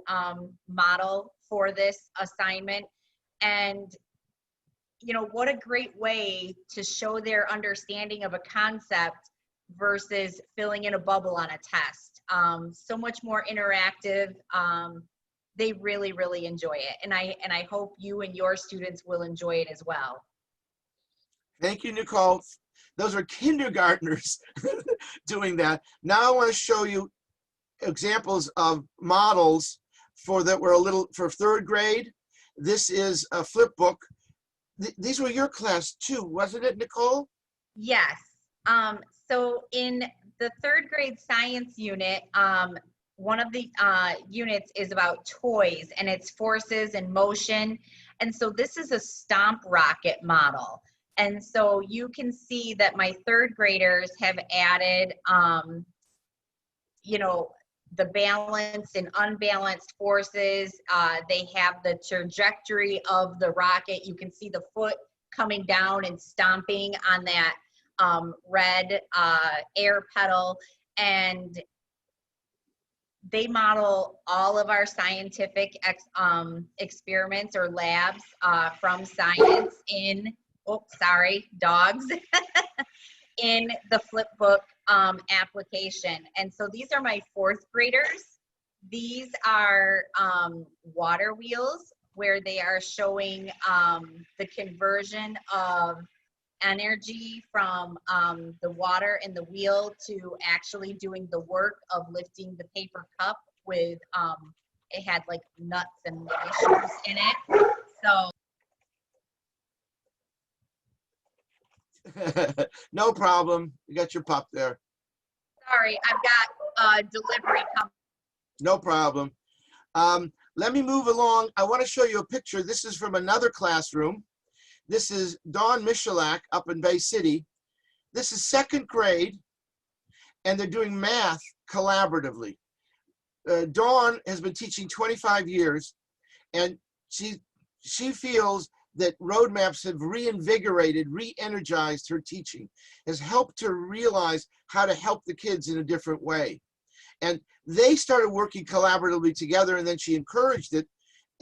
model for this assignment. And, you know, what a great way to show their understanding of a concept versus filling in a bubble on a test. So much more interactive. They really, really enjoy it. And I hope you and your students will enjoy it as well. Thank you, Nicole. Those are kindergartners doing that. Now I want to show you examples of models for that were a little for third grade. This is a Flipbook. These were your class too, wasn't it, Nicole? Yes. So in the third grade science unit, one of the units is about toys and its forces and motion. And so this is a Stomp rocket model. And so you can see that my third graders have added, you know, the balance and unbalanced forces. They have the trajectory of the rocket. You can see the foot coming down and stomping on that red air pedal. And they model all of our scientific experiments or labs from science in, dogs, in the Flipbook application. And so these are my fourth graders. These are water wheels where they are showing the conversion of energy from the water in the wheel to actually doing the work of lifting the paper cup with, it had like nuts and mushrooms in it. So. No problem. You got your pup there. Sorry, I've got delivery coming. No problem. Let me move along. I want to show you a picture. This is from another classroom. This is Dawn Michalak up in Bay City. This is second grade, and they're doing math collaboratively. Dawn has been teaching 25 years, and she feels that roadmaps have reinvigorated, re-energized her teaching, has helped her realize how to help the kids in a different way. And they started working collaboratively together, and then she encouraged it.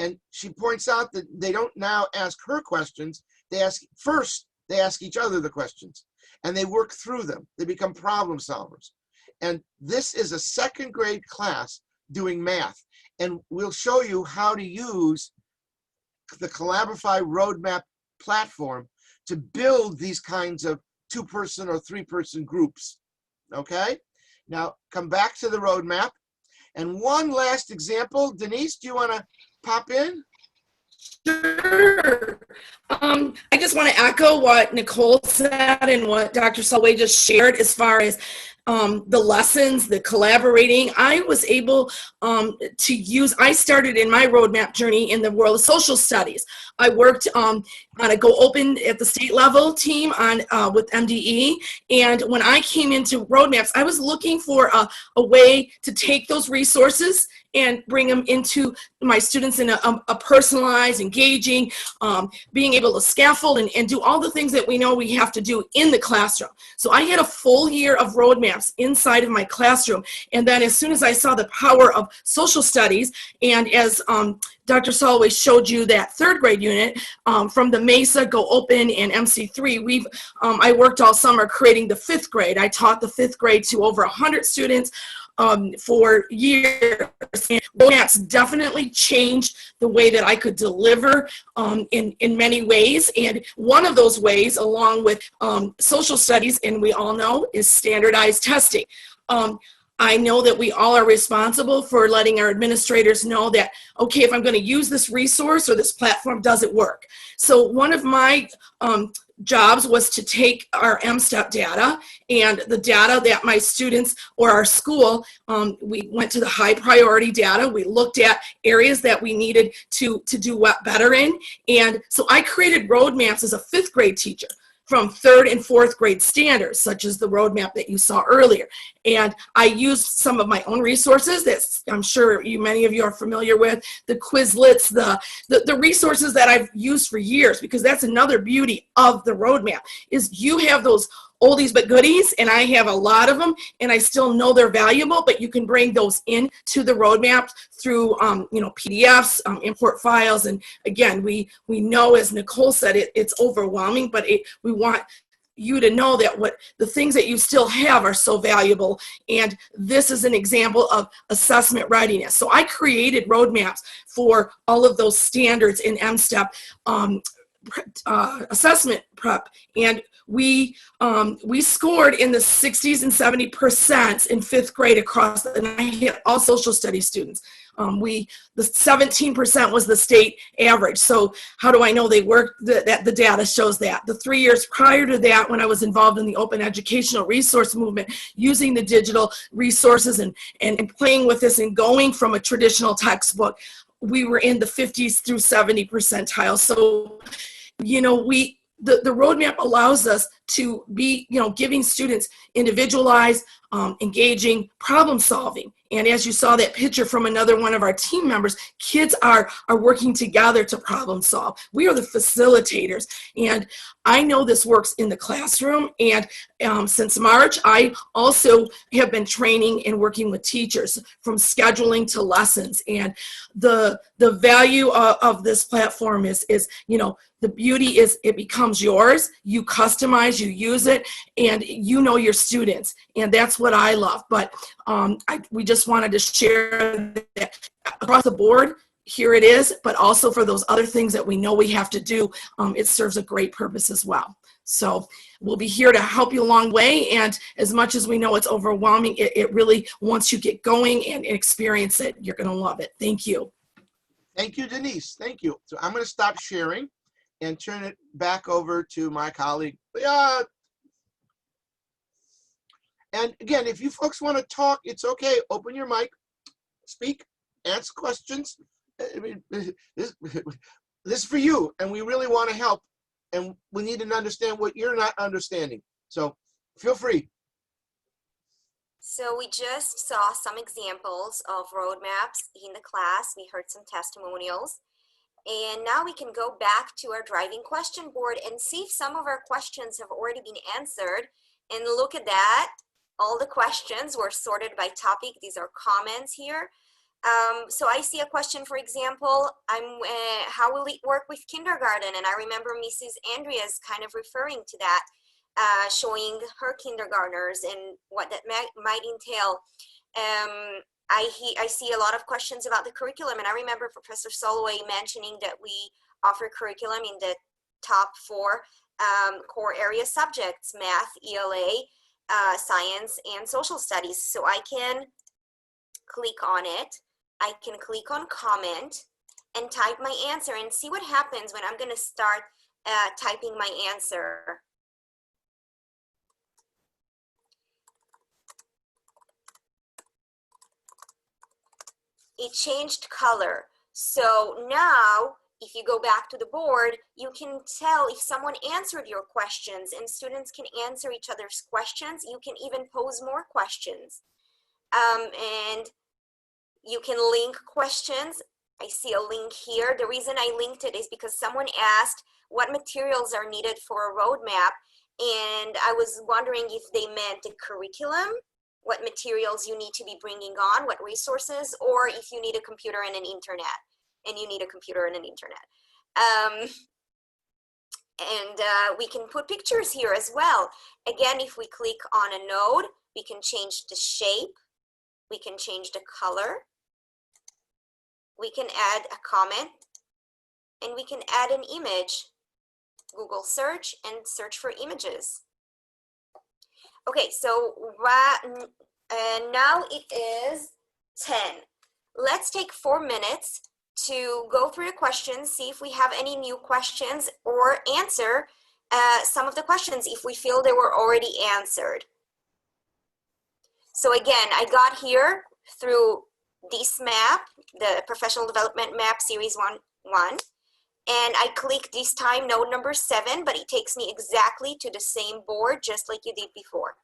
And she points out that they don't now ask her questions. They ask each other the questions, and they work through them. They become problem solvers. And this is a second grade class doing math. And we'll show you how to use the Collaborify Roadmap platform to build these kinds of 2-person or 3-person groups. Okay? Now come back to the roadmap. And one last example. Denise, do you want to pop in? Sure. I just want to echo what Nicole said and what Dr. Selway just shared as far as the lessons, the collaborating. I was able to use, I started in my roadmap journey in the world of social studies. I worked on a Go Open at the state level team on with MDE. And when I came into roadmaps, I was looking for a way to take those resources and bring them into my students in a personalized, engaging, being able to scaffold and do all the things that we know we have to do in the classroom. So I had a full year of roadmaps inside of my classroom. And then as soon as I saw the power of social studies, and as Dr. Solway showed you that third grade unit from the MESA, Go Open, and MC3, I worked all summer creating the fifth grade. I taught the fifth grade to over 100 students for years. And roadmaps definitely changed the way that I could deliver in many ways. And one of those ways, along with social studies, and we all know, is standardized testing. I know that we all are responsible for letting our administrators know that, okay, if I'm going to use this resource or this platform, does it work? So one of my jobs was to take our M-STEP data and the data that my students or our school, we went to the high priority data. We looked at areas that we needed to do what better in. And so I created roadmaps as a fifth grade teacher from third and fourth grade standards, such as the roadmap that you saw earlier. And I used some of my own resources that I'm sure many of you are familiar with, the Quizlets, the resources that I've used for years, because that's another beauty of the roadmap, is you have those oldies but goodies, and I have a lot of them, and I still know they're valuable, but you can bring those into the roadmap through PDFs, import files, and again, we know, as Nicole said, it's overwhelming, but we want you to know that the things that you still have are so valuable. And this is an example of assessment readiness. So I created roadmaps for all of those standards in M-STEP assessment prep, and we scored in the 60s and 70% in 5th grade across, and I hit all social studies students. The 17% was the state average. So how do I know they worked? The data shows that. The 3 years prior to that, when I was involved in the open educational resource movement, using the digital resources and playing with this and going from a traditional textbook, we were in the 50s through 70 percentile. So, you know, the roadmap allows us to be, you know, giving students individualized, engaging problem solving. And as you saw that picture from another one of our team members, kids are working together to problem solve. We are the facilitators. And I know this works in the classroom. And since March, I also have been training and working with teachers from scheduling to lessons. And the value of this platform is, you know, the beauty is it becomes yours. You customize, you use it, and you know your students. And that's what I love. But we just wanted to share that across the board, here it is, but also for those other things that we know we have to do, it serves a great purpose as well. So we'll be here to help you along the way. And as much as we know it's overwhelming, it really, once you get going and experience it, you're going to love it. Thank you. Thank you, Denise. Thank you. So I'm going to stop sharing and turn it back over to my colleague. And again, if you folks want to talk, it's okay. Open your mic, speak, answer questions. I mean, this is for you, and we really want to help. And we need to understand what you're not understanding. So feel free. So we just saw some examples of roadmaps in the class. We heard some testimonials. And now we can go back to our driving question board and see if some of our questions have already been answered. And look at that. All the questions were sorted by topic. These are comments here. So I see a question, for example, how will it work with kindergarten? And I remember Mrs. Andrea's kind of referring to that, showing her kindergartners and what that might entail. I see a lot of questions about the curriculum, and I remember Professor Soloway mentioning that we offer curriculum in the top 4 core area subjects: math, ELA, science, and social studies. So I can click on it. I can click on comment and type my answer and see what happens when I'm going to start typing my answer. It changed color. So now, if you go back to the board, you can tell if someone answered your questions, and students can answer each other's questions. You can even pose more questions. And you can link questions. I see a link here. The reason I linked it is because someone asked what materials are needed for a roadmap, and I was wondering if they meant the curriculum, what materials you need to be bringing on, what resources, or if you need a computer and an internet, and you need a computer and an internet. We can put pictures here as well. Again, if we click on a node, we can change the shape, we can change the color, we can add a comment, and we can add an image. Google search and search for images. Okay, so now it is 10. Let's take 4 minutes to go through the questions, see if we have any new questions, or answer some of the questions if we feel they were already answered. So again, I got here through this map, the Professional Development Map Series 1, and I click this time node number 7, but it takes me exactly to the same board, just like you did before.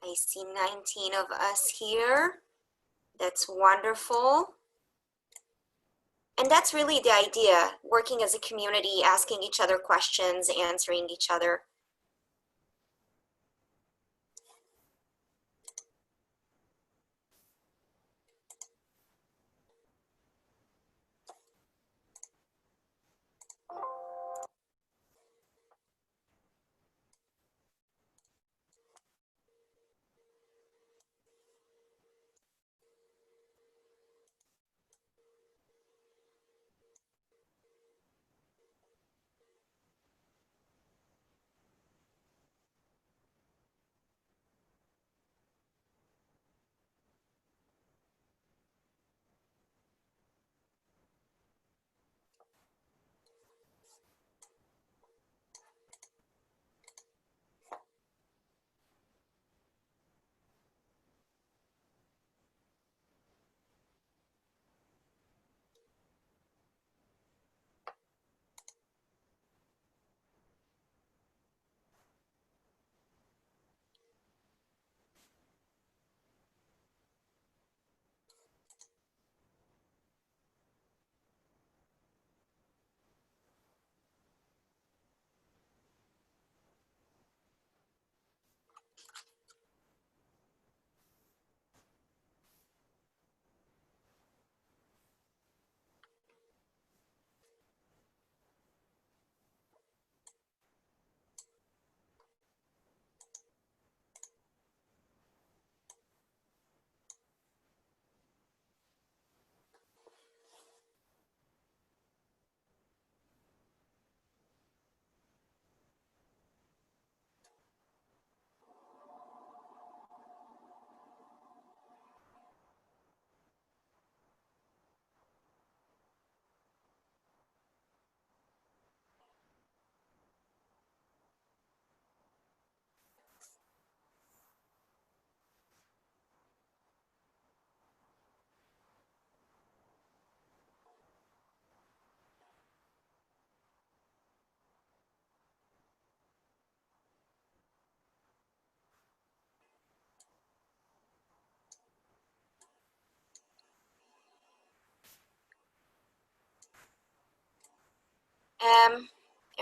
I see 19 of us here. That's wonderful. And that's really the idea, working as a community, asking each other questions, answering each other.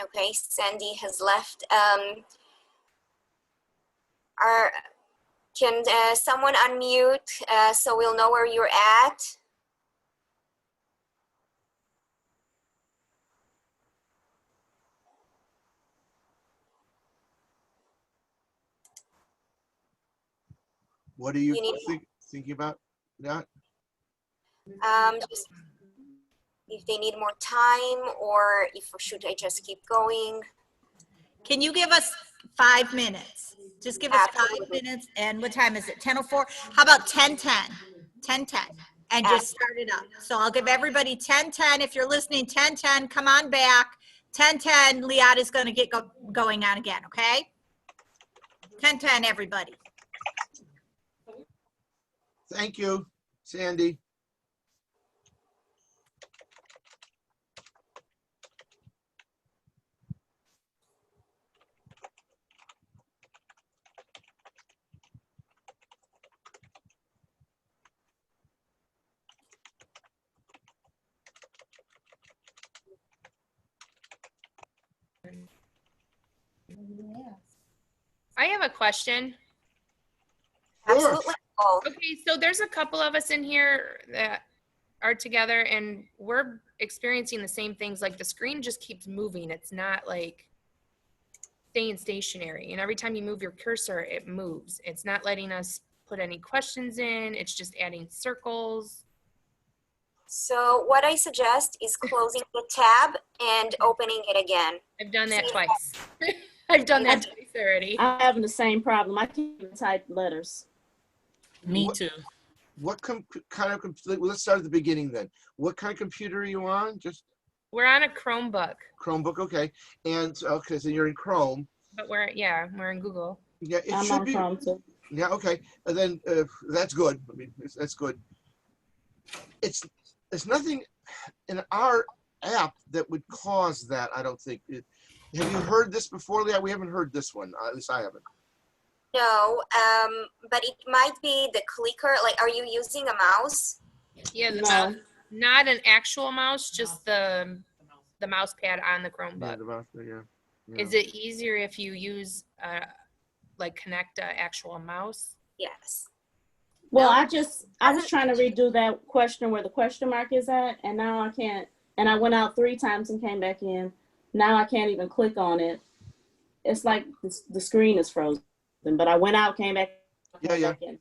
Okay, Sandy has left. Can someone unmute so we'll know where you're at? What are you, You need, thinking about that? just if they need more time, or if should I just keep going? Can you give us 5 minutes? Just give us 5 Absolutely. minutes. And what time is it? 10:04? How about 10:10? 10:10. And just start it up. So I'll give everybody 10:10. If you're listening, 10:10, come on back. 10:10, Liat is going to get going on again, okay? 10:10, everybody. Thank you, Sandy. I have a question. Absolutely. Oh, Okay, so there's a couple of us in here that are together and we're experiencing the same things. Like the screen just keeps moving. It's not like staying stationary. And every time you move your cursor, it moves. It's not letting us put any questions in. It's just adding circles. so what I suggest is closing the tab and opening it again. I've done that twice. I've done that twice already. I'm having the same problem. I can't even type letters. Me What- too. What kind of, let's start at the beginning then. What kind of computer are you on? Just We're on a Chromebook, Chromebook, okay. And, okay, so you're in Chrome. but we're in Google. Yeah, it I'm should on be. Chrome too. Yeah, okay. And then that's good. I mean, that's good. It's nothing in our app that would cause that, I don't think. Have you heard this before, Leah? We haven't heard this one. At least I haven't. No, but it might be the clicker. Like, are you using a mouse? Yeah, No. not an actual mouse, just the mouse pad on the Yeah, Chromebook. the mouse, yeah. Is it easier if you use like connect an actual mouse? Yes. Well, No. I was trying to redo that question where the question mark is at, and now I can't. And I went out 3 times and came back in. Now I can't even click on it. It's like the screen is frozen. But I went out, came back, Yeah, yeah. back in.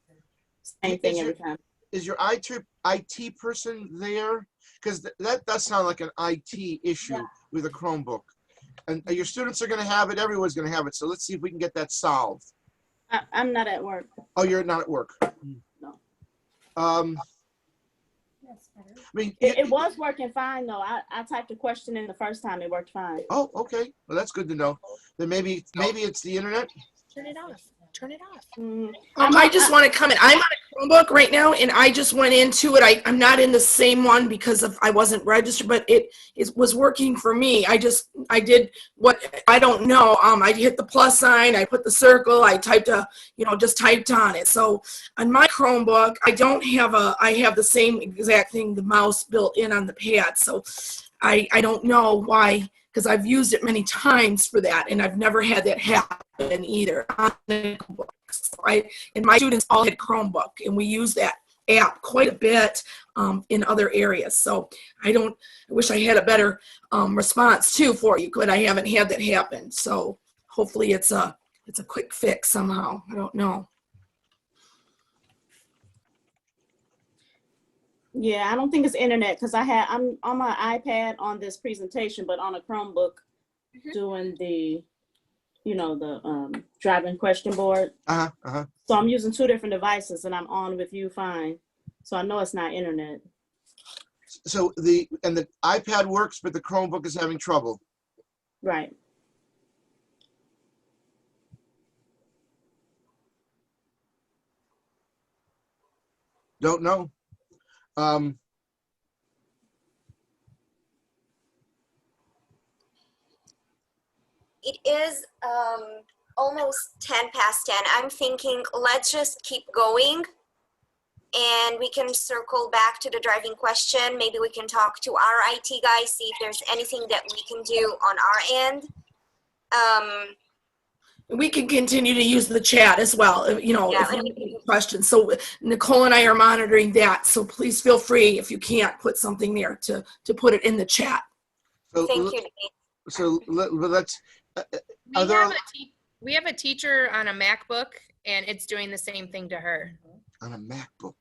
Same thing every time. Is your IT person there? Because that does sound like an IT issue with a Chromebook. And your students are going to have it. Everyone's going to have it. So let's see if we can get that solved. I'm not at work. Oh, you're not at work. No. I mean, It was working fine though. I typed a question in the first time. It worked fine. oh, okay. Well, that's good to know. Then maybe it's the internet. Turn it off. Turn it off. I just want to comment. I'm on a Chromebook right now, and I just went into it. I'm not in the same one because I wasn't registered, but it was working for me. I did what I don't know. I hit the plus sign. I put the circle. I typed just typed on it. So on my Chromebook, I have the same exact thing, the mouse built in on the pad. So I don't know why, because I've used it many times for that, and I've never had that happen either on the Chromebook. So and my students all had Chromebook, and we use that app quite a bit in other areas. So I wish I had a better response too for you, but I haven't had that happen. So hopefully it's a quick fix somehow. I don't know. Yeah, I don't think it's internet because I'm on my iPad on this presentation, but on a Chromebook doing the driving question board. So I'm using 2 different devices and I'm on with you fine. So I know it's not internet. So the iPad works, but the Chromebook is having trouble. Right. Don't know. It is almost 10 past 10. I'm thinking let's just keep going and we can circle back to the driving question. Maybe we can talk to our IT guys, see if there's anything that we can do on our end. We can continue to use the chat as well, if you have any questions. So Nicole and I are monitoring that. So please feel free, if you can't, put something there to put it in the chat. So, Thank you, Dave. So let's. We have a teacher on a MacBook, and it's doing the same thing to her. On a MacBook.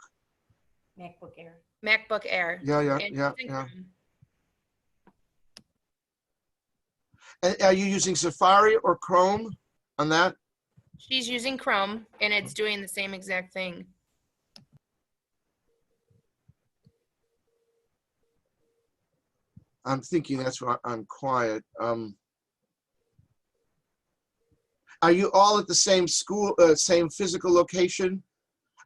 MacBook Air. MacBook Air. Yeah. And are you using Safari or Chrome on that? She's using Chrome, and it's doing the same exact thing. I'm thinking that's why I'm quiet. Are you all at the same school, same physical location?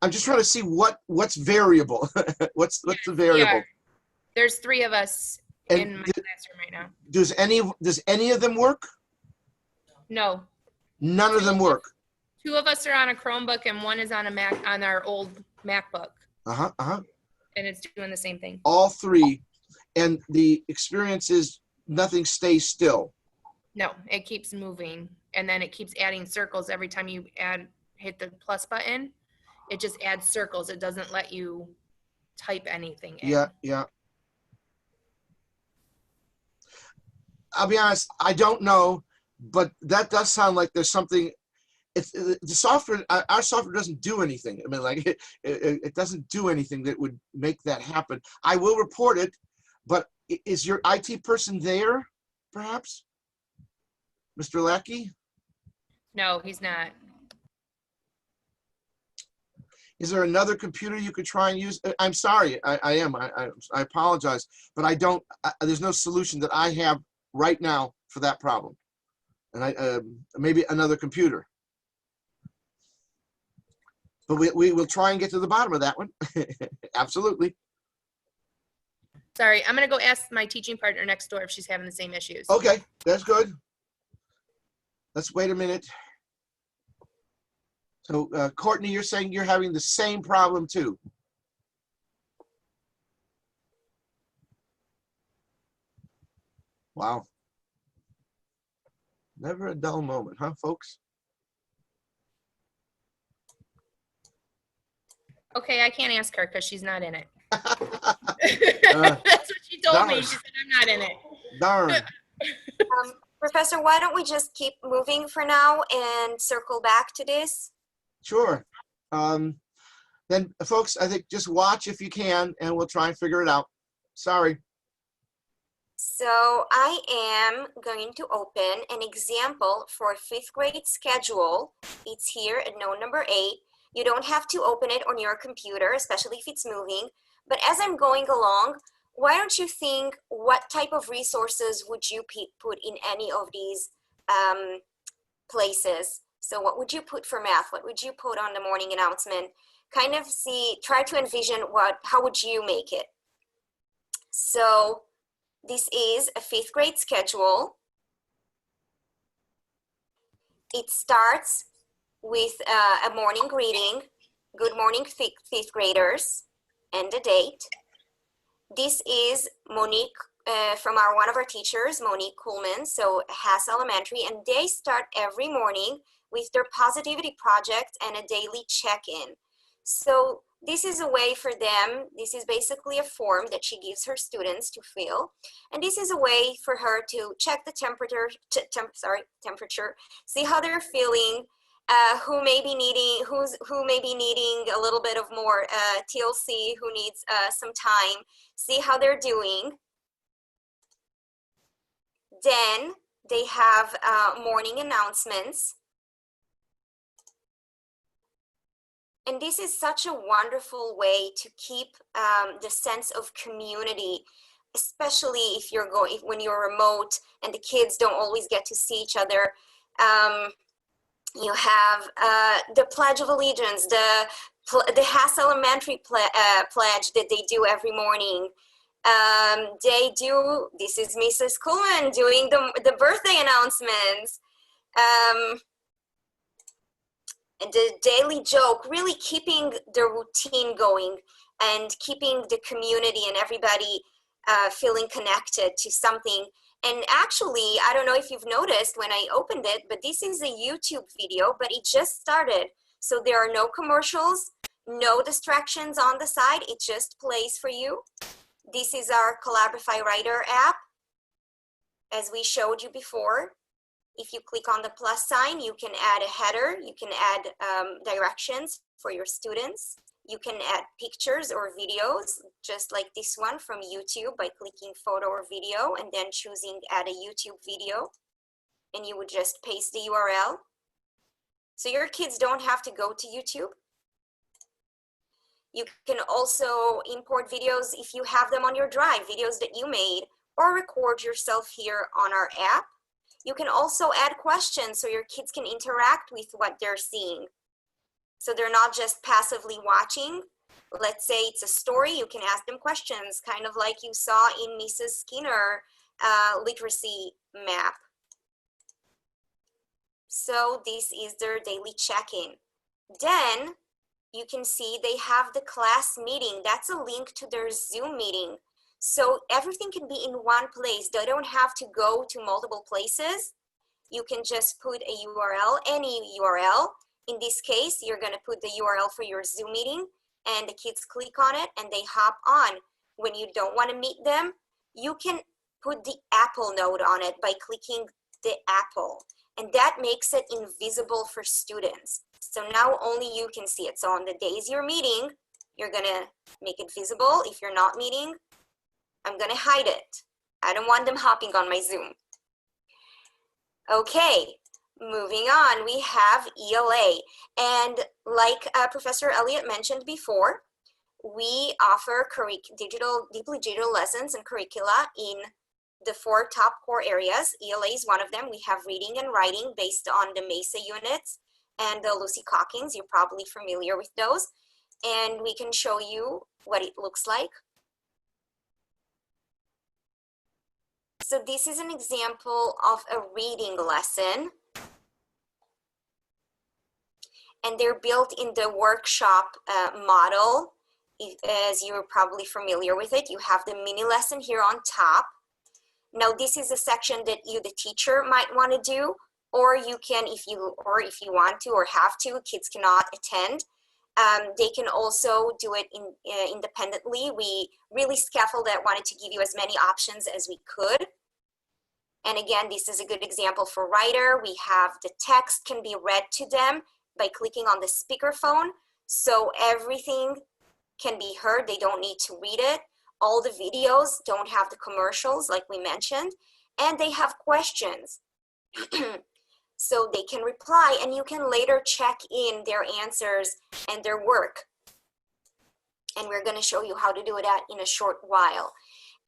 I'm just trying to see what's variable. what's the variable? There's 3 of us in my classroom right now. Does any of them work? No. None of them work. 2 of us are on a Chromebook, and 1 is on a Mac, on our old MacBook. And it's doing the same thing. All 3, and the experience is nothing stays still. No, it keeps moving, and then it keeps adding circles every time you hit the plus button. It just adds circles. It doesn't let you type anything in. Yeah. I'll be honest, I don't know, but that does sound like there's something. The software, our software doesn't do anything. I mean, like it doesn't do anything that would make that happen. I will report it, but is your IT person there, perhaps? Mr. Lackey? No, he's not. Is there another computer you could try and use? I'm sorry, I apologize, but I don't, there's no solution that I have right now for that problem. And maybe another computer. But we will try and get to the bottom of that one. Absolutely. Sorry, I'm gonna go ask my teaching partner next door if she's having the same issues. Okay, that's good. Let's wait a minute. So Courtney, you're saying you're having the same problem too. Wow. Never a dull moment, huh, folks? Okay, I can't ask her because she's not in it. Uh, That's what she told me. darn. She said, I'm not in it. Darn. Professor, why don't we just keep moving for now and circle back to this? Sure. Then, folks, I think just watch if you can, and we'll try and figure it out. Sorry. So I am going to open an example for a 5th grade schedule. It's here at note number 8. You don't have to open it on your computer, especially if it's moving. But as I'm going along, why don't you think, what type of resources would you put in any of these places? So what would you put for math? What would you put on the morning announcement? Kind of try to envision how would you make it? So this is a 5th grade schedule. It starts with a morning greeting. Good morning, 5th graders, and the date. This is Monique from one of our teachers, Monique Kuhlman, so Haas Elementary, and they start every morning with their positivity project and a daily check-in. So this is a way for them, this is basically a form that she gives her students to fill, and this is a way for her to check the temperature, see how they're feeling, who may be needing a little bit of more TLC, who needs some time, see how they're doing. Then they have morning announcements. And this is such a wonderful way to keep the sense of community, especially if when you're remote and the kids don't always get to see each other. You have the Pledge of Allegiance, the Haas Elementary pledge that they do every morning. This is Mrs. Kuhlman doing the birthday announcements. The daily joke, really keeping the routine going and keeping the community and everybody feeling connected to something. And actually, I don't know if you've noticed when I opened it, but this is a YouTube video, but it just started. So there are no commercials, no distractions on the side. It just plays for you. This is our Collaborify Writer app, as we showed you before. If you click on the plus sign, you can add a header, you can add directions for your students. You can add pictures or videos, just like this one from YouTube, by clicking photo or video and then choosing add a YouTube video. And you would just paste the URL. So your kids don't have to go to YouTube. You can also import videos if you have them on your drive, videos that you made, or record yourself here on our app. You can also add questions so your kids can interact with what they're seeing. So they're not just passively watching. Let's say it's a story, you can ask them questions, kind of like you saw in Mrs. Skinner literacy map. So this is their daily check-in. Then you can see they have the class meeting. That's a link to their Zoom meeting. So everything can be in one place. They don't have to go to multiple places. You can just put a URL, any URL. In this case, you're gonna put the URL for your Zoom meeting and the kids click on it and they hop on. When you don't wanna meet them, you can put the Apple note on it by clicking the Apple. And that makes it invisible for students. So now only you can see it. So on the days you're meeting, you're gonna make it visible. If you're not meeting, I'm gonna hide it. I don't want them hopping on my Zoom. Okay, moving on, we have ELA. And like Professor Elliott mentioned before, we offer deeply digital lessons and curricula in the 4 top core areas. ELA is one of them. We have reading and writing based on the MESA units and the Lucy Calkins. You're probably familiar with those. And we can show you what it looks like. So this is an example of a reading lesson. and they're built in the workshop model. As you're probably familiar with it, you have the mini lesson here on top. Now this is a section that you, the teacher, might want to do, or you can, if you want to or have to, kids cannot attend. They can also do it independently. We really scaffolded that, wanted to give you as many options as we could. And again, this is a good example for writer. We have the text can be read to them by clicking on the speakerphone. So everything can be heard. They don't need to read it. All the videos don't have the commercials like we mentioned. And they have questions. So they can reply, and you can later check in their answers and their work. And we're going to show you how to do that in a short while.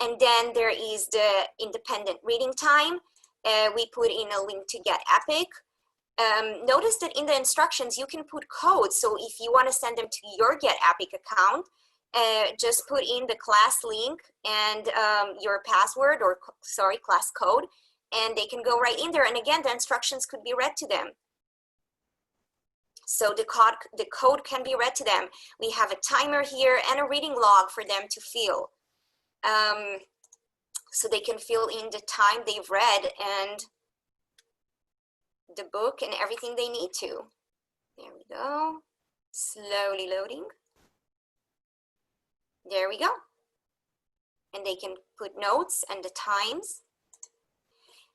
And then there is the independent reading time. We put in a link to Get Epic. Notice that in the instructions, you can put codes. So if you want to send them to your Get Epic account, just put in the class link and your password, or sorry, class code, and they can go right in there. And again, the instructions could be read to them. So the code can be read to them. We have a timer here and a reading log for them to fill. So they can fill in the time they've read and the book and everything they need to. There we go. Slowly loading. There we go. And they can put notes and the times.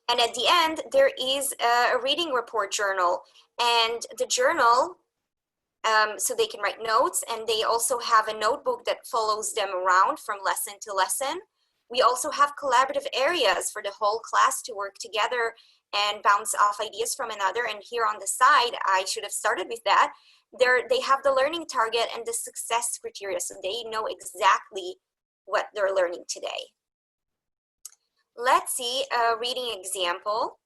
And at the end, there is a reading report journal. And the journal, so they can write notes, and they also have a notebook that follows them around from lesson to lesson. We also have collaborative areas for the whole class to work together and bounce off ideas from another. And here on the side, I should have started with that. They have the learning target and the success criteria, so they know exactly what they're learning today. Let's see a reading example.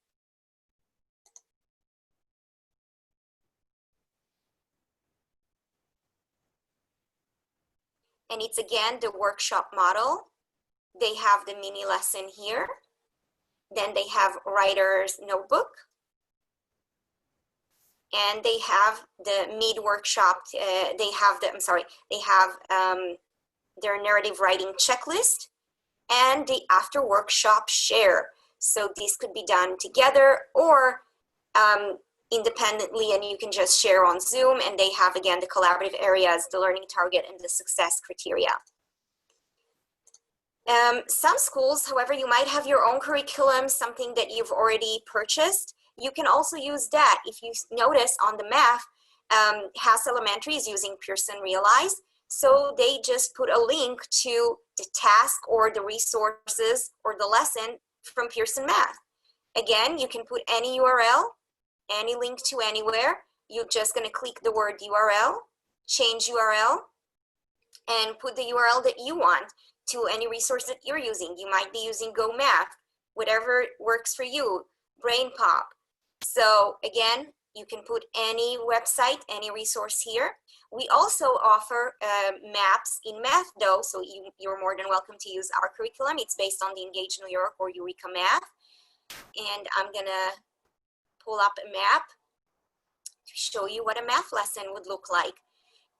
And it's again the workshop model. They have the mini lesson here. Then they have writer's notebook. And they have the mid-workshop, they have their narrative writing checklist and the after workshop share. So this could be done together or independently, and you can just share on Zoom, and they have, again, the collaborative areas, the learning target, and the success criteria. Some schools, however, you might have your own curriculum, something that you've already purchased. You can also use that. If you notice on the math, Haas Elementary is using Pearson Realize. So they just put a link to the task or the resources or the lesson from Pearson Math. Again, you can put any URL, any link to anywhere. You're just going to click the word URL, change URL, and put the URL that you want to any resource that you're using. You might be using Go Math, whatever works for you, BrainPop. So again, you can put any website, any resource here. We also offer maps in math though, so you're more than welcome to use our curriculum. It's based on the Engage New York or Eureka Math. And I'm gonna pull up a map to show you what a math lesson would look like.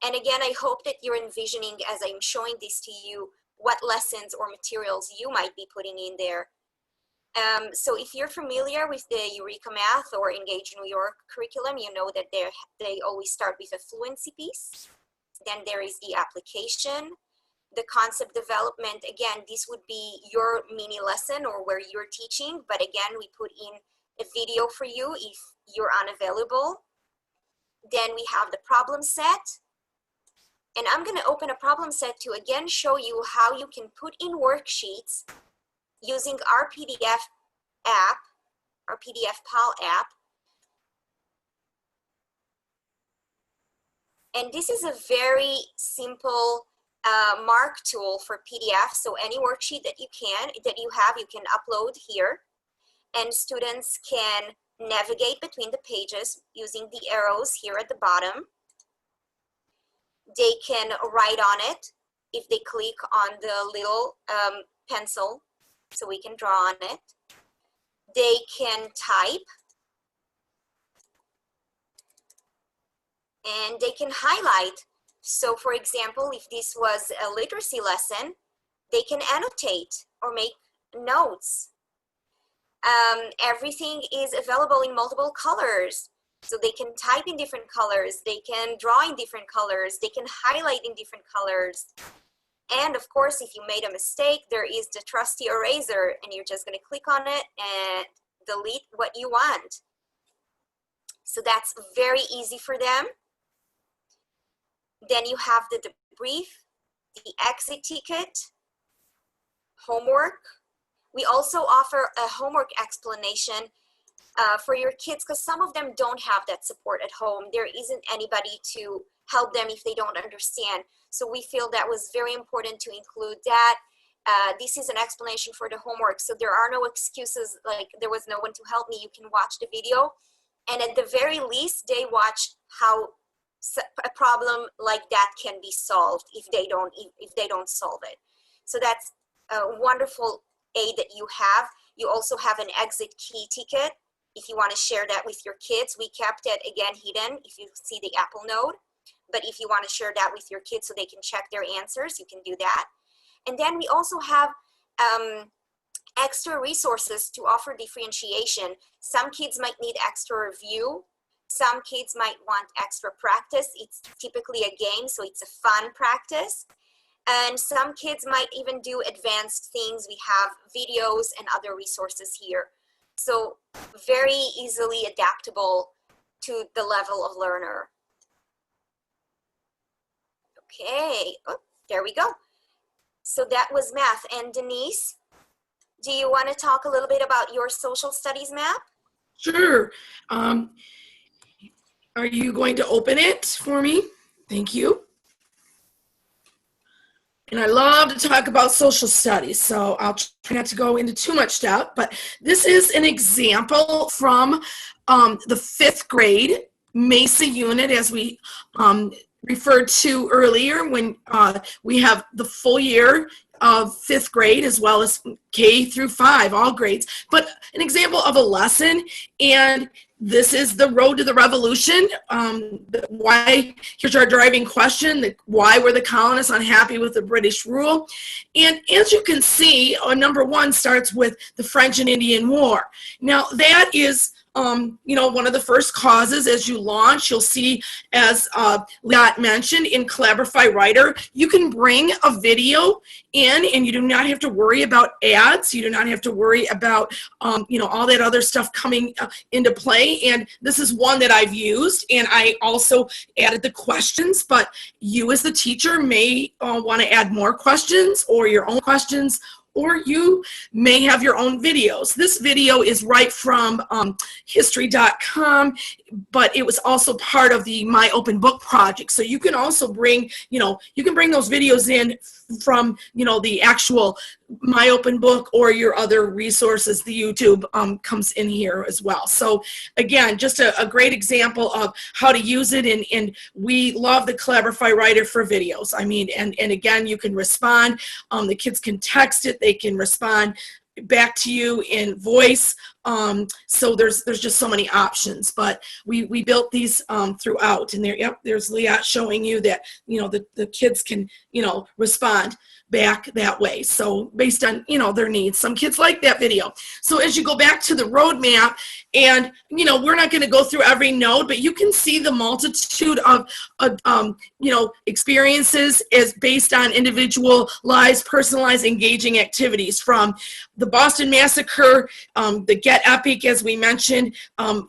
And again, I hope that you're envisioning as I'm showing this to you what lessons or materials you might be putting in there. So if you're familiar with the Eureka Math or Engage New York curriculum, you know that they always start with a fluency piece. Then there is the application, the concept development. Again, this would be your mini lesson or where you're teaching, but again, we put in a video for you if you're unavailable. Then we have the problem set. And I'm going to open a problem set to again show you how you can put in worksheets using our PDF app, our PDF PAL app. And this is a very simple mark tool for PDF. So any worksheet that you have, you can upload here. And students can navigate between the pages using the arrows here at the bottom. They can write on it if they click on the little pencil, so we can draw on it. They can type. and they can highlight. So for example, if this was a literacy lesson, they can annotate or make notes. Everything is available in multiple colors. So they can type in different colors, they can draw in different colors, they can highlight in different colors. And of course, if you made a mistake, there is the trusty eraser, and you're just going to click on it and delete what you want. So that's very easy for them. Then you have the debrief, the exit ticket, homework. We also offer a homework explanation for your kids, because some of them don't have that support at home. There isn't anybody to help them if they don't understand. So we feel that was very important to include that. This is an explanation for the homework. So there are no excuses like there was no one to help me. You can watch the video. And at the very least, they watch how a problem like that can be solved if they don't solve it. So that's a wonderful aid that you have. You also have an exit key ticket. If you want to share that with your kids, we kept it again hidden if you see the Apple node. But if you want to share that with your kids so they can check their answers, you can do that. And then we also have extra resources to offer differentiation. Some kids might need extra review. Some kids might want extra practice. It's typically a game, so it's a fun practice. And some kids might even do advanced things. We have videos and other resources here. So very easily adaptable to the level of learner. Okay, oh, there we go. So that was math. And Denise, do you want to talk a little bit about your social studies map? Sure. Are you going to open it for me? Thank you. And I love to talk about social studies, so I'll try not to go into too much depth, but this is an example from the 5th grade MESA unit, as we referred to earlier, when we have the full year of 5th grade as well as K through 5, all grades. But an example of a lesson, and this is the road to the revolution. Why? Here's our driving question. Why were the colonists unhappy with the British rule? And as you can see, number 1 starts with the French and Indian War. Now that is one of the first causes as you launch. You'll see, as Liat mentioned, in Collaborafy Writer, you can bring a video in and you do not have to worry about ads. You do not have to worry about, all that other stuff coming into play. And this is one that I've used, and I also added the questions, but you as the teacher may want to add more questions or your own questions, or you may have your own videos. This video is right from history.com, but it was also part of the My Open Book project. So you can also bring, you can bring those videos in from, the actual My Open Book or your other resources. The YouTube comes in here as well. So again, just a great example of how to use it, and we love the Collaborify Writer for videos. I mean, and again, you can respond. The kids can text it. They can respond back to you in voice. So there's just so many options, but we built these throughout, and there's Liat showing you that, the kids can, respond back that way. So based on, their needs, some kids like that video. So as you go back to the roadmap, and, we're not going to go through every node, but you can see the multitude of, experiences is based on individualized, personalized, engaging activities, from the Boston Massacre, the Get Epic, as we mentioned.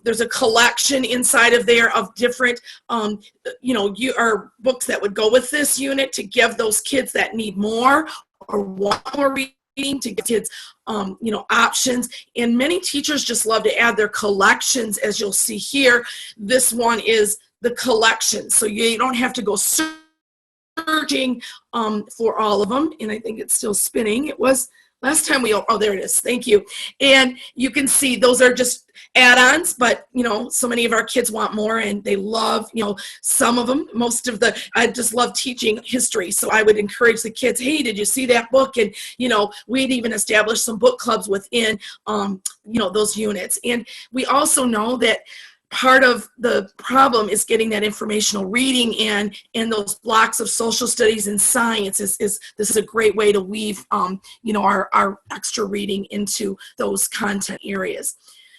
There's a collection inside of there of different, are books that would go with this unit to give those kids that need more or want more reading, to give kids, options. And many teachers just love to add their collections, as you'll see here. This one is the collection, so you don't have to go searching for all of them. And I think it's still spinning. It was last time oh, there it is. Thank you. And you can see those are just add-ons, but, so many of our kids want more, and they love, some of them. I just love teaching history. So I would encourage the kids, hey, did you see that book? And, we'd even establish some book clubs within, those units. And we also know that part of the problem is getting that informational reading and those blocks of social studies and science is this is a great way to weave our extra reading into those content areas.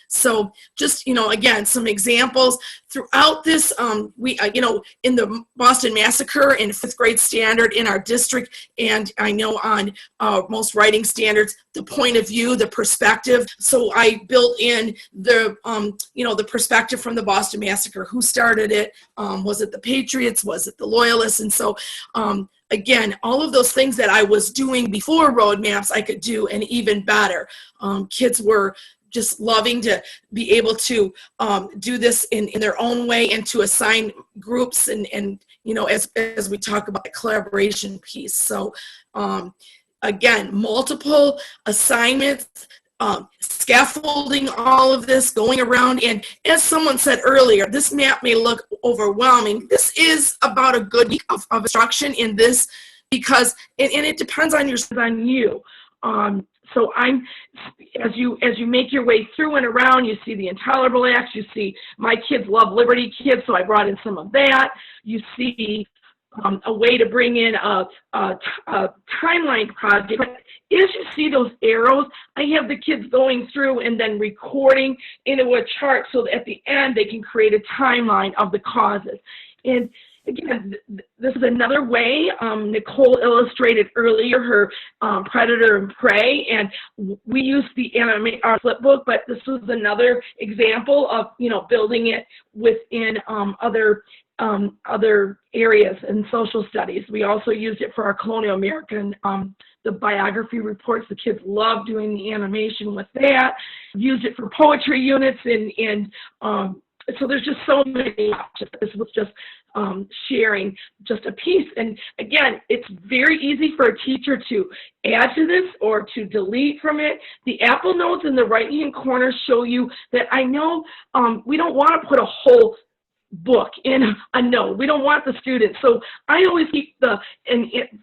So just, again, some examples throughout this, we, in the Boston Massacre in 5th grade standard in our district, and I know on most writing standards, the point of view, the perspective. So I built in the, the perspective from the Boston Massacre. Who started it? Was it the Patriots? Was it the Loyalists? And so, again, all of those things that I was doing before roadmaps, I could do and even better. Kids were just loving to be able to do this in their own way and to assign groups and as we talk about the collaboration piece. So again, multiple assignments, scaffolding all of this, going around, and as someone said earlier, this map may look overwhelming. This is about a good week of instruction in this because, and it depends on you. So as you make your way through and around, you see the Intolerable Acts, you see My Kids Love Liberty Kids, so I brought in some of that. You see a way to bring in a timeline project. But as you see those arrows, I have the kids going through and then recording into a chart so that at the end they can create a timeline of the causes. And again, this is another way. Nicole illustrated earlier her Predator and Prey, and we used the our Flipbook, but this was another example of building it within other areas in social studies. We also used it for our Colonial American the biography reports. The kids love doing the animation with that. Used it for poetry units and so there's just so many options. This was just sharing just a piece. And again, it's very easy for a teacher to add to this or to delete from it. The Apple notes in the right-hand corner show you that I know we don't want to put a whole book in a note. We don't want the students. So I always keep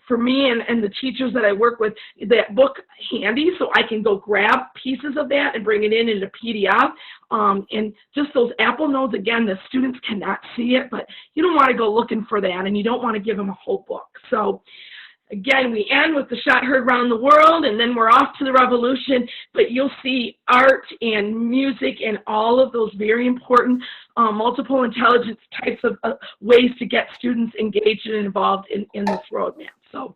for me and the teachers that I work with, that book handy so I can go grab pieces of that and bring it in a PDF. And just those Apple notes, again, the students cannot see it, but you don't want to go looking for that and you don't want to give them a whole book. So again, we end with the shot heard around the world, and then we're off to the revolution, but you'll see art and music and all of those very important multiple intelligence types of ways to get students engaged and involved in this roadmap. So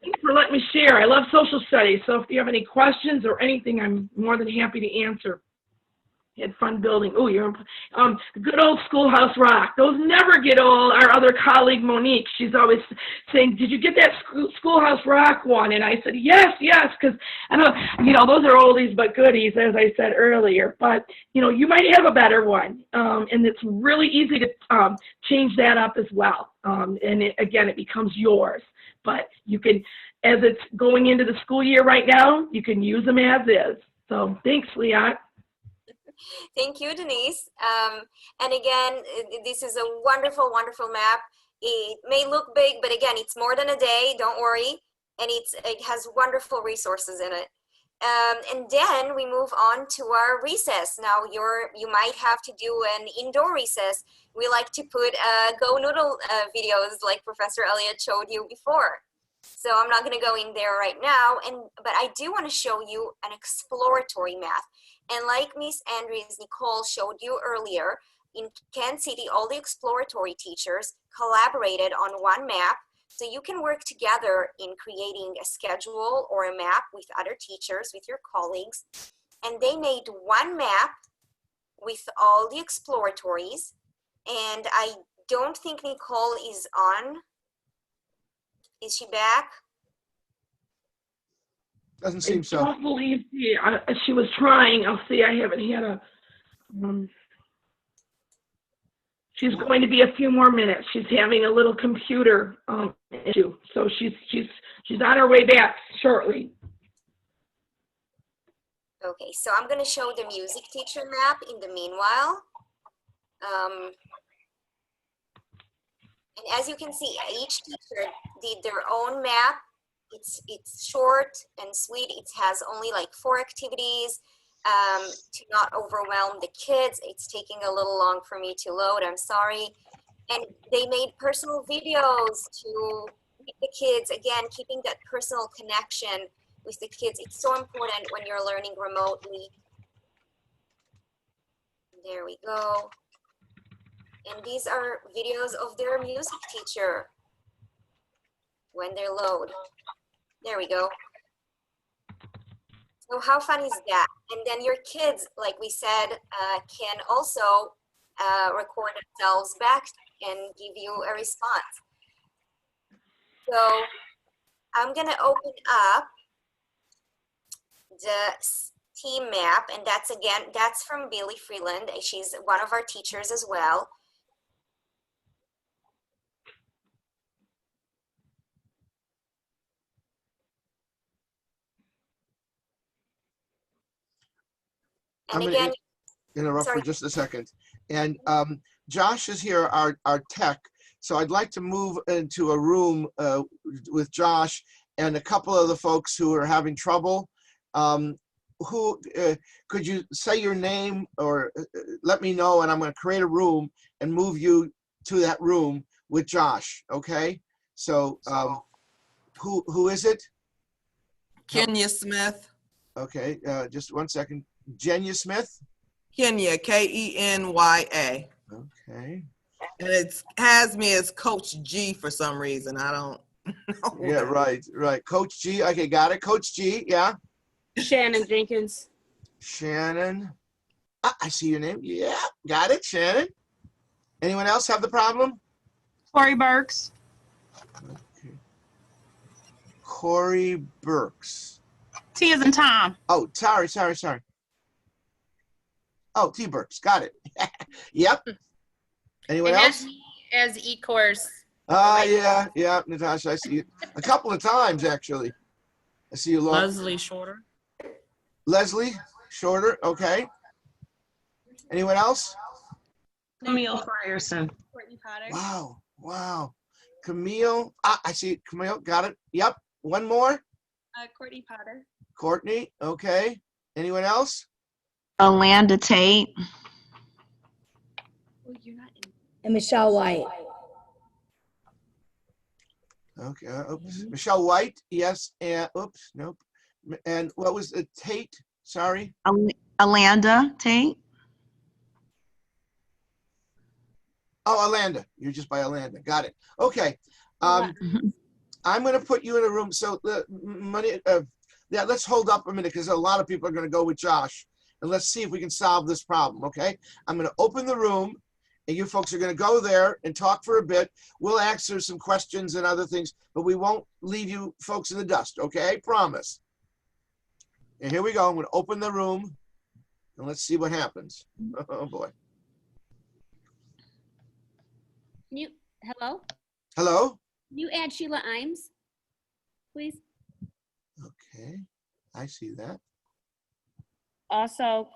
thanks for letting me share. I love social studies, so if you have any questions or anything, I'm more than happy to answer. Had fun building. Oh, you're the good old Schoolhouse Rock. Those never get old. Our other colleague Monique, she's always saying, "Did you get that Schoolhouse Rock one?" And I said, "Yes, because I know, those are oldies but goodies, as I said earlier. But you might have a better one, and it's really easy to change that up as well. And again, it becomes yours. But you can, as it's going into the school year right now, you can use them as is. So thanks, Leah. Thank you, Denise. And again, this is a wonderful, wonderful map. It may look big, but again, it's more than a day, don't worry. And it has wonderful resources in it. And then we move on to our recess. Now you might have to do an indoor recess. We like to put Go Noodle videos like Professor Elliott showed you before. So I'm not going to go in there right now, but I do want to show you an exploratory math. And like Miss Andrews Nicole showed you earlier, in Kansas City, all the exploratory teachers collaborated on one map. So you can work together in creating a schedule or a map with other teachers, with your colleagues. And they made one map with all the exploratories. And I don't think Nicole is on. Is she back? Doesn't seem so. I don't believe she was trying. I'll see. I haven't had a. She's going to be a few more minutes. She's having a little computer issue, so she's on her way back shortly. Okay, so I'm going to show the music teacher map in the meanwhile. And as you can see, each teacher did their own map. It's short and sweet. It has only like 4 activities. to not overwhelm the kids. It's taking a little long for me to load, I'm sorry. And they made personal videos to meet the kids, again, keeping that personal connection with the kids. It's so important when you're learning remotely. There we go. And these are videos of their music teacher when they load. There we go. So how fun is that? And then your kids, like we said, can also record themselves back and give you a response. So I'm gonna open up the team map, and that's from Billy Freeland. She's one of our teachers as well. And again, interrupt for just a second. And Josh is here, our tech. So I'd like to move into a room with Josh and a couple of the folks who are having trouble. Who could you say your name or let me know, and I'm going to create a room and move you to that room with Josh. Okay. So who is it? Kenya Smith. Okay. Just one second. Jenya Smith? Kenya, Kenya. Okay. And it has me as Coach G for some reason. I don't know. Yeah, right. Coach G. Okay, got it. Coach G, yeah. Shannon Jenkins. Shannon. I see your name. Yeah, got it, Shannon. Anyone else have the problem? Corey Burks. Okay. Corey Burks. T as in Tom. Oh, sorry. Oh, T Burks. Got it. Yep. Anyone else? As e-course. Yeah, Natasha, I see you a couple of times, actually. I see you. Leslie Shorter. Leslie Shorter, okay. Anyone else? Camille Frierson. Courtney Potter. Wow. Camille, I see Camille, got it. Yep, one more. Courtney Potter. Courtney, okay. Anyone else? Alanda Tate. Oh, you're not in. And Michelle White. Okay, oops. Michelle White, yes, and oops, nope. And what was the Tate? Sorry. Alanda Tate. Oh, Alanda. You're just by Alanda. Got it. Okay. I'm going to put you in a room. So the money. Yeah, let's hold up a minute because a lot of people are going to go with Josh, and let's see if we can solve this problem. Okay. I'm going to open the room, and you folks are going to go there and talk for a bit. We'll answer some questions and other things, but we won't leave you folks in the dust. Okay. Promise. And here we go. I'm going to open the room, and let's see what happens. Oh boy. Hello? Hello? Can you add Sheila Imes, please? Okay, I see that. Also,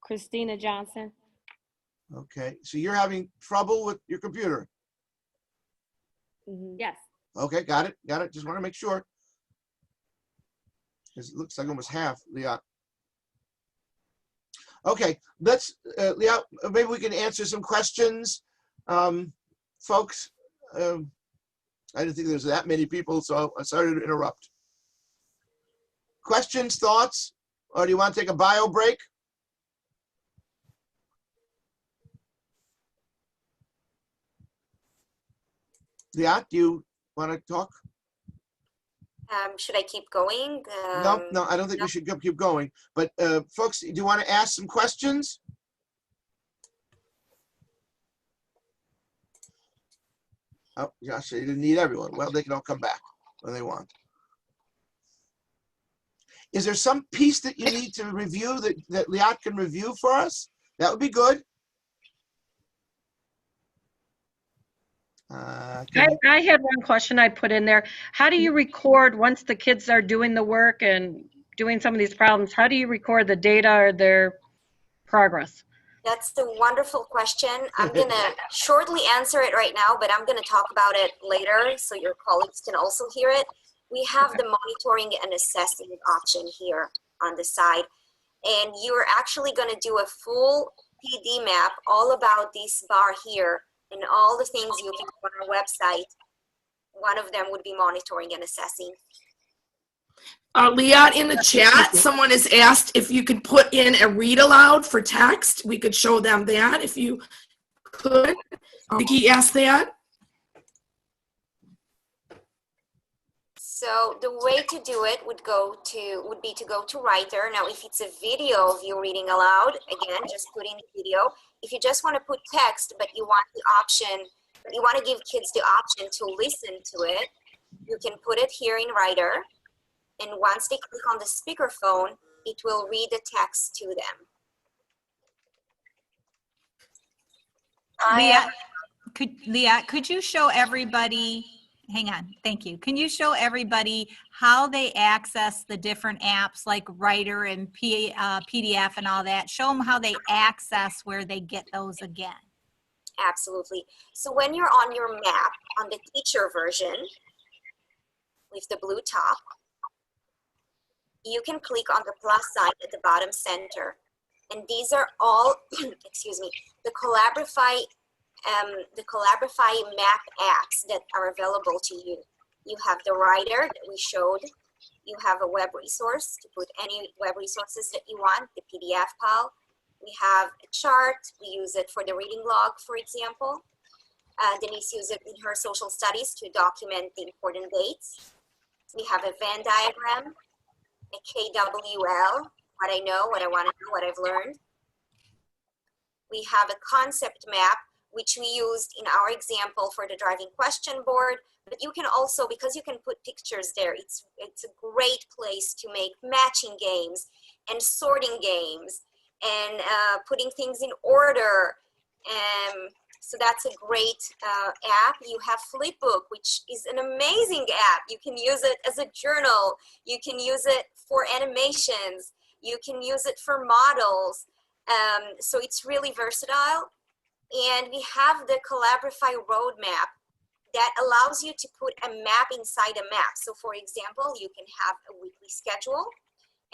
Christina Johnson. Okay, so you're having trouble with your computer? Yes. Okay, got it. Just want to make sure. Because it looks like almost half, Leah. Okay, let's, Leah, maybe we can answer some questions. Folks, I didn't think there was that many people, so I started to interrupt. Questions, thoughts, or do you want to take a bio break? Yeah, do you want to talk? Should I keep going? No, I don't think we should keep going. But folks, do you want to ask some questions? Oh, Josh, you didn't need everyone. Well, they can all come back when they want. Is there some piece that you need to review that Liat can review for us? That would be good. I had one question I put in there. How do you record once the kids are doing the work and doing some of these problems? How do you record the data or their progress? That's a wonderful question. I'm going to shortly answer it right now, but I'm going to talk about it later so your colleagues can also hear it. We have the monitoring and assessing option here on the side. And you're actually going to do a full PD map all about this bar here and all the things you can do on our website. One of them would be monitoring and assessing. Leah, in the chat, someone has asked if you could put in a read aloud for text. We could show them that if you could. Vicky asked that. So the way to do it would be to go to Writer. Now, if it's a video of you reading aloud, again, just put in video. If you just want to put text, but you want the option, you want to give kids the option to listen to it, you can put it here in Writer. And once they click on the speakerphone, it will read the text to them. Leah, could you show everybody, hang on, thank you. Can you show everybody how they access the different apps like Writer and PDF and all that? Show them how they access where they get those again. Absolutely. So when you're on your map, on the teacher version, with the blue top, you can click on the plus sign at the bottom center. And these are all, excuse me, the Collaborify Map Apps that are available to you. You have the Writer that we showed. You have a web resource to put any web resources that you want, the PDF file. We have a chart. We use it for the reading log, for example. Denise uses it in her social studies to document the important dates. We have a Venn diagram, a KWL, what I know, what I want to know, what I've learned. We have a concept map, which we used in our example for the driving question board, but you can also, because you can put pictures there, it's a great place to make matching games and sorting games and putting things in order. So that's a great app. You have Flipbook, which is an amazing app. You can use it as a journal. You can use it for animations. You can use it for models. So it's really versatile. And we have the Collaborafy Roadmap that allows you to put a map inside a map. So for example, you can have a weekly schedule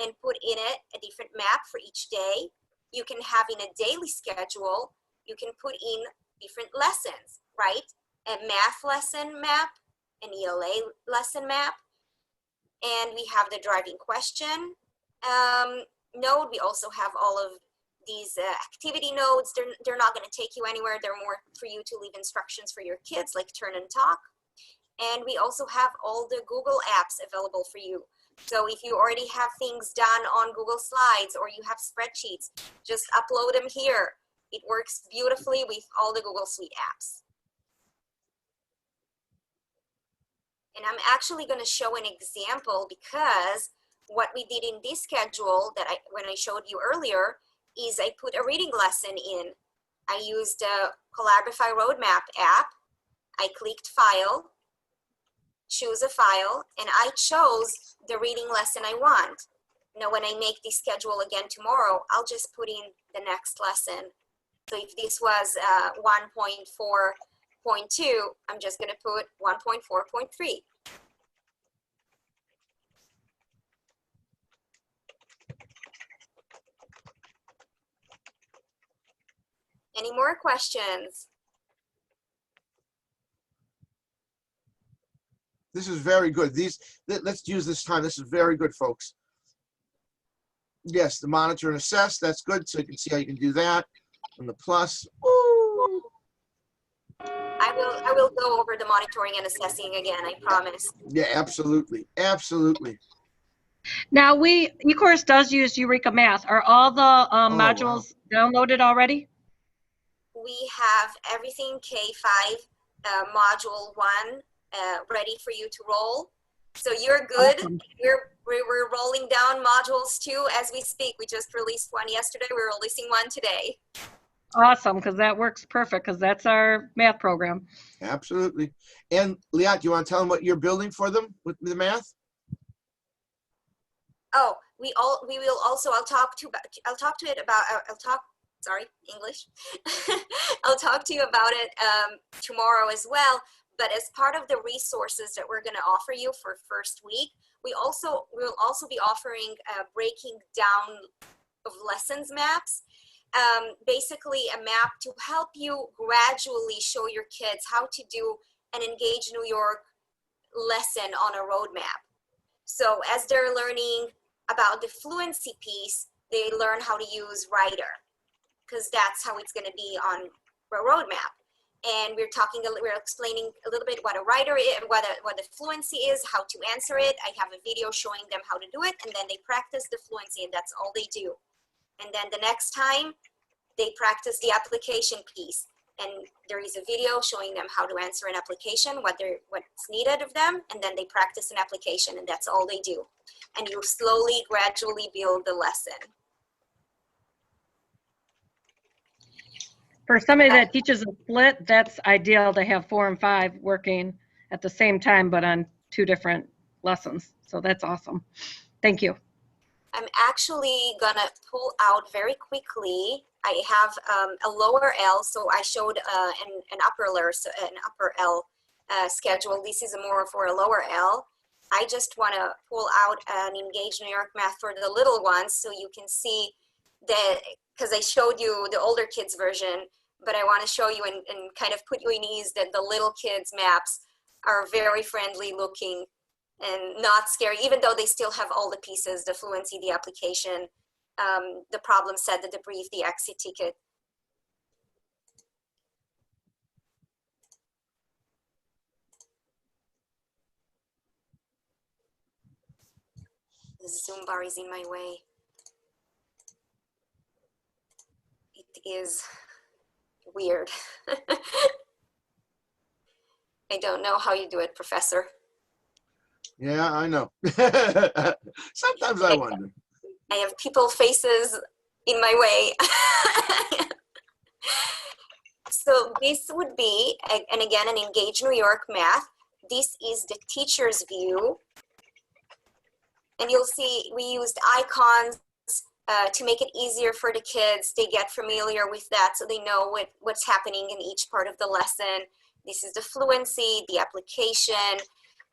and put in it a different map for each day. You can have in a daily schedule, you can put in different lessons, right? A math lesson map, an ELA lesson map, and we have the driving question node. We also have all of these activity nodes. They're not going to take you anywhere. They're more for you to leave instructions for your kids, like turn and talk. And we also have all the Google apps available for you. So if you already have things done on Google Slides or you have spreadsheets, just upload them here. It works beautifully with all the Google Suite apps. And I'm actually going to show an example, because what we did in this schedule that when I showed you earlier is I put a reading lesson in. I used the Collaborify Roadmap app. I clicked File, choose a file, and I chose the reading lesson I want. Now when I make this schedule again tomorrow, I'll just put in the next lesson. So if this was 1.4.2, I'm just going to put 1.4.3. Any more questions? This is very good. Let's use this time. This is very good, folks. Yes, the monitor and assess, that's good. So you can see how you can do that. And the plus. Woo. I will go over the monitoring and assessing again, I promise. Yeah, absolutely. Absolutely. Now, eCourse does use Eureka Math. Are all the modules downloaded already? We have everything K5 module 1 ready for you to roll. So you're good. Awesome. We're rolling down modules 2 as we speak. We just released one yesterday. We're releasing one today. Awesome, because that works perfect, because that's our math program. Absolutely. And Liat, do you want to tell them what you're building for them with the math? Oh, I'll talk to you about it tomorrow as well. But as part of the resources that we're going to offer you for first week, we'll also be offering breaking down of lessons maps. Basically a map to help you gradually show your kids how to do an Engage New York lesson on a roadmap. So as they're learning about the fluency piece, they learn how to use Writer, because that's how it's going to be on a roadmap. And we're explaining a little bit what a writer is, what the fluency is, how to answer it. I have a video showing them how to do it, and then they practice the fluency, and that's all they do. And then the next time, they practice the application piece. And there is a video showing them how to answer an application, what's needed of them, and then they practice an application, and that's all they do. And you slowly, gradually build the lesson. For somebody that teaches a split, that's ideal to have 4 and 5 working at the same time, but on 2 different lessons. So that's awesome. Thank you. I'm actually gonna pull out very quickly. I have a lower L, so I showed an upper L schedule. This is more for a lower L. I just wanna pull out an Engage New York math for the little ones so you can see that, because I showed you the older kids version, but I wanna show you and kind of put you in ease that the little kids maps are very friendly looking and not scary, even though they still have all the pieces, the fluency, the application, the problem set, the debrief, the exit ticket. The Zoom bar is in my way. It is weird. I don't know how you do it, Professor. Yeah, I know. Sometimes I wonder. I have people faces in my way. So this would be, and again, an Engage New York math. This is the teacher's view. And you'll see we used icons to make it easier for the kids. They get familiar with that so they know what's happening in each part of the lesson. This is the fluency, the application,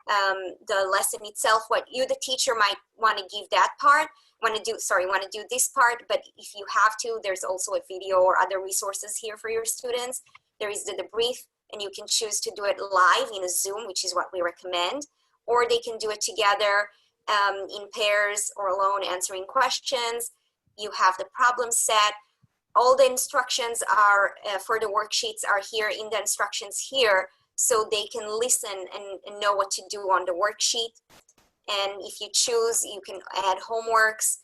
the lesson itself, what you, the teacher, might want to give that part, want to do this part, but if you have to, there's also a video or other resources here for your students. There is the debrief, and you can choose to do it live in a Zoom, which is what we recommend, or they can do it together in pairs or alone answering questions. You have the problem set. All the instructions are for the worksheets are here in the instructions here, so they can listen and know what to do on the worksheet. And if you choose, you can add homeworks.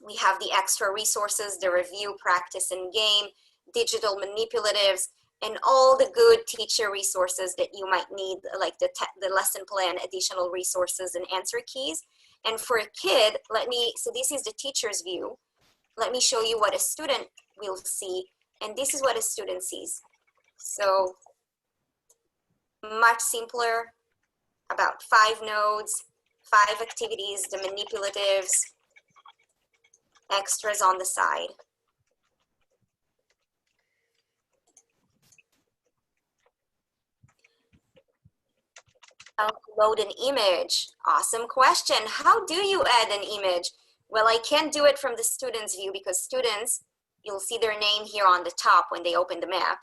We have the extra resources, the review, practice, and game, digital manipulatives, and all the good teacher resources that you might need, like the lesson plan, additional resources, and answer keys. And for a kid, so this is the teacher's view. Let me show you what a student will see. And this is what a student sees. So much simpler, about 5 nodes, 5 activities, the manipulatives, extras on the side. Upload an image. Awesome question. How do you add an image? Well, I can't do it from the student's view because students, you'll see their name here on the top when they open the map.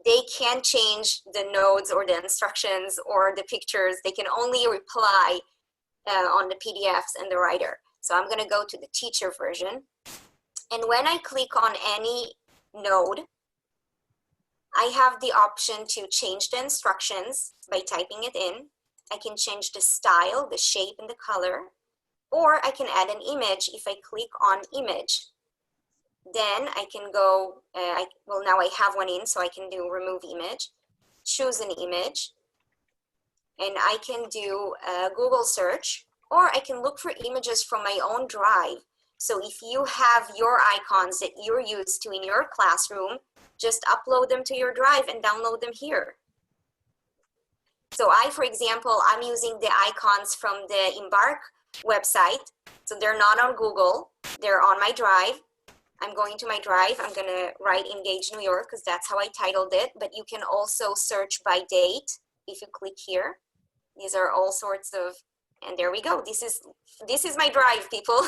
They can't change the nodes or the instructions or the pictures. They can only reply on the PDFs and the writer. So I'm going to go to the teacher version. And when I click on any node, I have the option to change the instructions by typing it in. I can change the style, the shape, and the color. Or I can add an image if I click on image. Then I can go, well, now I have one in, so I can do remove image, choose an image, and I can do a Google search, or I can look for images from my own drive. So if you have your icons that you're used to in your classroom, just upload them to your drive and download them here. So for example, I'm using the icons from the Embark website. So they're not on Google, they're on my drive. I'm going to my drive. I'm going to write Engage New York because that's how I titled it. But you can also search by date if you click here. These are all sorts of And there we go. This is my drive, people.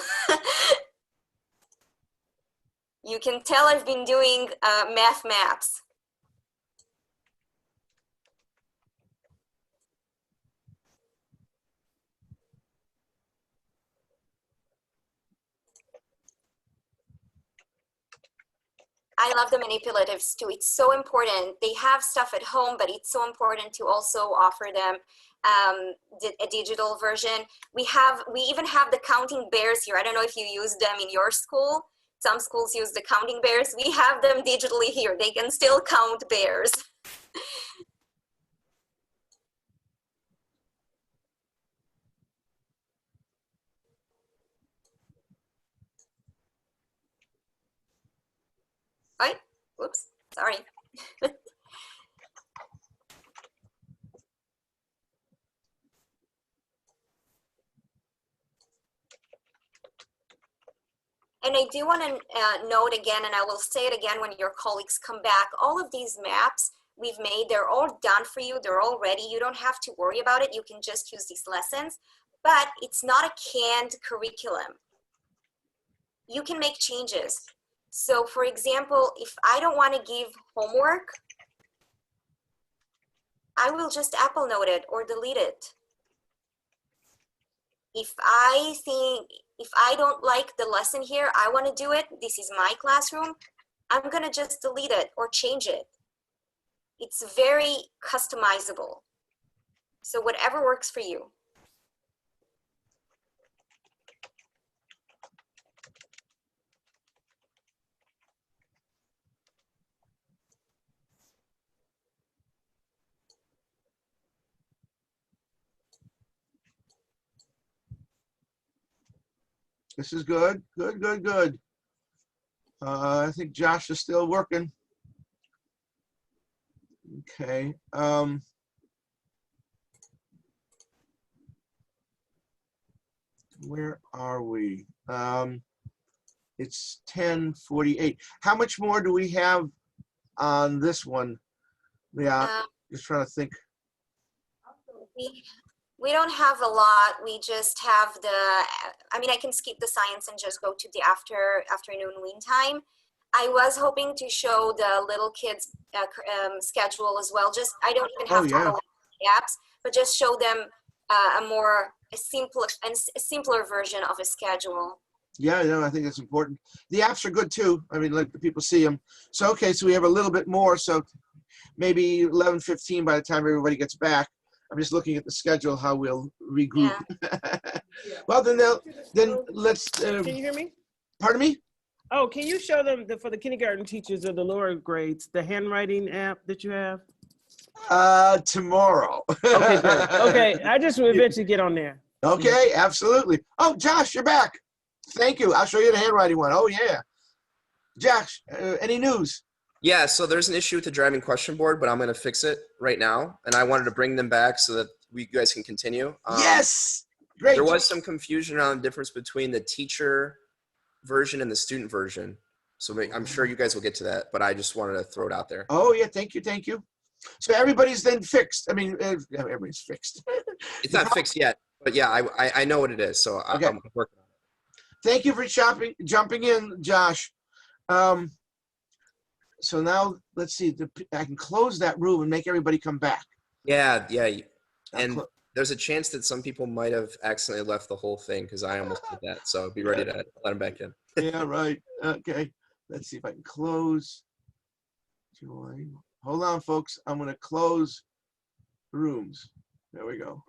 You can tell I've been doing math maps. I love the manipulatives too. It's so important. They have stuff at home, but it's so important to also offer them a digital version. We even have the counting bears here. I don't know if you use them in your school. Some schools use the counting bears. We have them digitally here. They can still count bears. Right? Whoops, sorry. And I do want to note again, and I will say it again when your colleagues come back, all of these maps we've made, they're all done for you. They're all ready. You don't have to worry about it. You can just use these lessons. But it's not a canned curriculum. You can make changes. So for example, if I don't want to give homework, I will just Apple Note it or delete it. If I don't like the lesson here, I want to do it, this is my classroom, I'm going to just delete it or change it. It's very customizable. So whatever works for you. This is good, good. I think Josh is still working. Okay. Where are we? It's 10:48. How much more do we have on this one? Yeah, just trying to think. We don't have a lot. We just have I mean, I can skip the science and just go to the afternoon wean time. I was hoping to show the little kids schedule as well. Just, I don't even have to go the apps, but just show them a simpler version of a schedule. Yeah, I think that's important. The apps are good too. I mean, let the people see them. So, okay, so we have a little bit more. So maybe 11:15 by the time everybody gets back. I'm just looking at the schedule, how we'll regroup. Yeah. Well, then let's. Can you hear me? Pardon me? Oh, can you show them for the kindergarten teachers or the lower grades, the handwriting app that you have? Tomorrow. Okay, good. Okay, I just will eventually get on there. Okay, absolutely. Oh, Josh, you're back. Thank you. I'll show you the handwriting one. Oh, yeah. Josh, any news? Yeah, so there's an issue with the driving question board, but I'm going to fix it right now. And I wanted to bring them back so that you guys can continue. Yes! Great. There was some confusion around the difference between the teacher version and the student version. So I'm sure you guys will get to that, but I just wanted to throw it out there. Oh, yeah, thank you. So everybody's then fixed. I mean, everybody's fixed. It's not fixed yet, but yeah, I know what it is, so okay. I'm working on it. Thank you for jumping in, Josh. So now let's see. I can close that room and make everybody come back. Yeah. And there's a chance that some people might have accidentally left the whole thing because I almost did that. So be ready to let them back in. Yeah, right. Okay. Let's see if I can close. Join. Hold on, folks. I'm going to close rooms. There we go.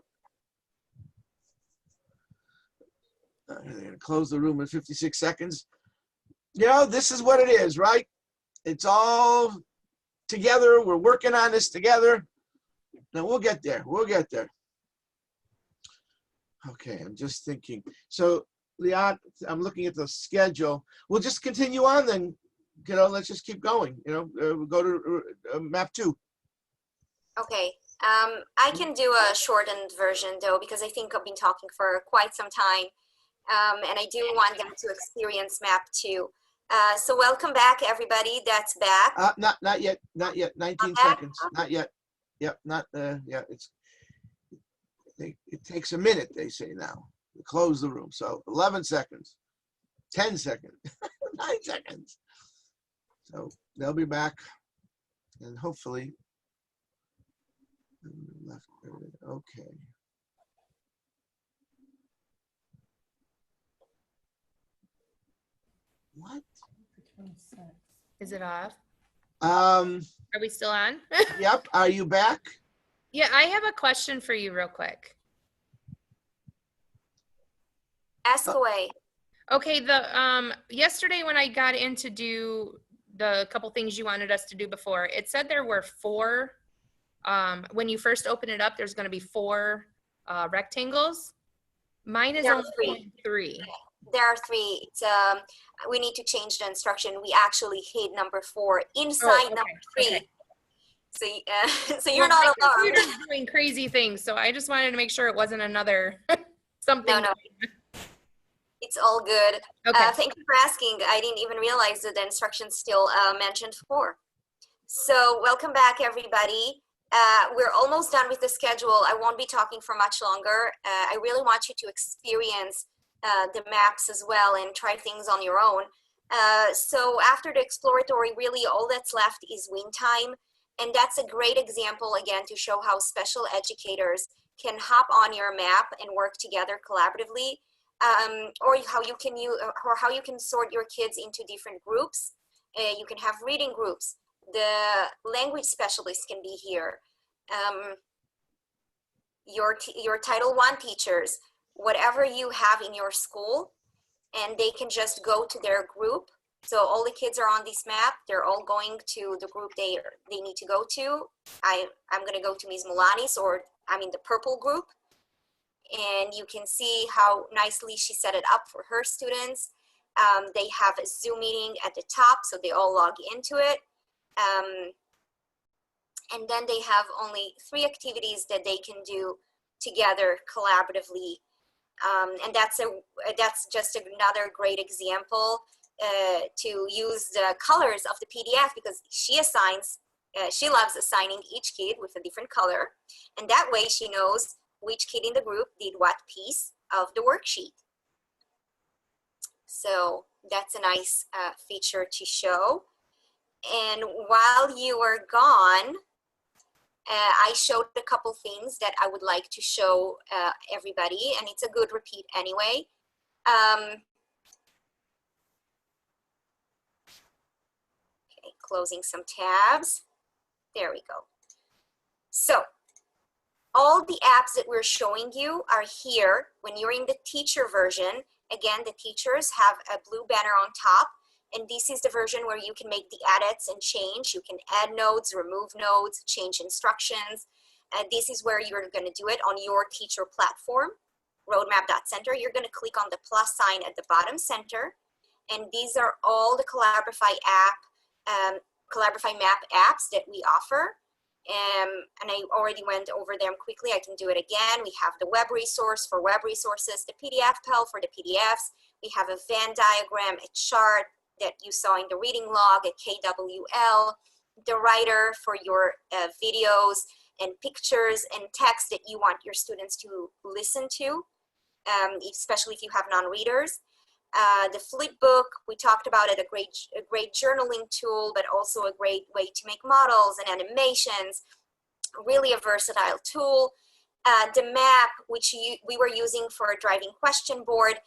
I'm going to close the room in 56 seconds. This is what it is, right? It's all together. We're working on this together. Now we'll get there. Okay, I'm just thinking. So, Liat, I'm looking at the schedule. We'll just continue on then. Let's just keep going. We'll go to map 2. Okay. I can do a shortened version though, because I think I've been talking for quite some time. And I do want them to experience map 2. So welcome back, everybody. That's back. Not yet. 19 seconds. Not yet. Yep. Not. Yeah. It's. it takes a minute, they say now, to close the room. So 11 seconds, 10 seconds, 9 seconds. So they'll be back, and hopefully, okay. What? Is it off? Are we still on? Yep. Are you back? Yeah, I have a question for you real quick. Ask away. Okay, yesterday when I got in to do the couple things you wanted us to do before, it said there were 4, when you first open it up, there's gonna be 4 rectangles. Mine is There are only 3. There are 3. It's, we need to change the instruction. We actually hit number 4 inside number 3. Okay. So, so you're not my alarmed. computer's doing crazy things, so I just wanted to make sure it wasn't another something. No. It's all good. Okay. Thank you for asking. I didn't even realize that the instructions still mentioned 4. So welcome back, everybody. We're almost done with the schedule. I won't be talking for much longer. I really want you to experience the maps as well and try things on your own. So after the exploratory, really all that's left is win time. And that's a great example, again, to show how special educators can hop on your map and work together collaboratively, or how you can sort your kids into different groups. You can have reading groups. The language specialists can be here. Your Title I teachers, whatever you have in your school, and they can just go to their group. So all the kids are on this map. They're all going to the group they need to go to. I'm going to go to Ms. Mulani's, or I'm in the purple group. And you can see how nicely she set it up for her students. They have a Zoom meeting at the top, so they all log into it. And then they have only 3 activities that they can do together collaboratively. And that's just another great example to use the colors of the PDF, because she loves assigning each kid with a different color. And that way she knows which kid in the group did what piece of the worksheet. So that's a nice feature to show. And while you were gone, I showed a couple things that I would like to show everybody, and it's a good repeat anyway. Okay, closing some tabs. There we go. So all the apps that we're showing you are here when you're in the teacher version. Again, the teachers have a blue banner on top, and this is the version where you can make the edits and change. You can add nodes, remove nodes, change instructions. This is where you're going to do it on your teacher platform, roadmap.center. You're going to click on the plus sign at the bottom center, and these are all the Collaborify Map apps that we offer. And I already went over them quickly. I can do it again. We have the web resource for web resources, the PDF Pal for the PDFs. We have a Venn diagram, a chart that you saw in the reading log, a KWL, the writer for your videos and pictures and text that you want your students to listen to, especially if you have non-readers. The Flipbook, we talked about it, a great journaling tool, but also a great way to make models and animations, really a versatile tool. The map, which we were using for a driving question board,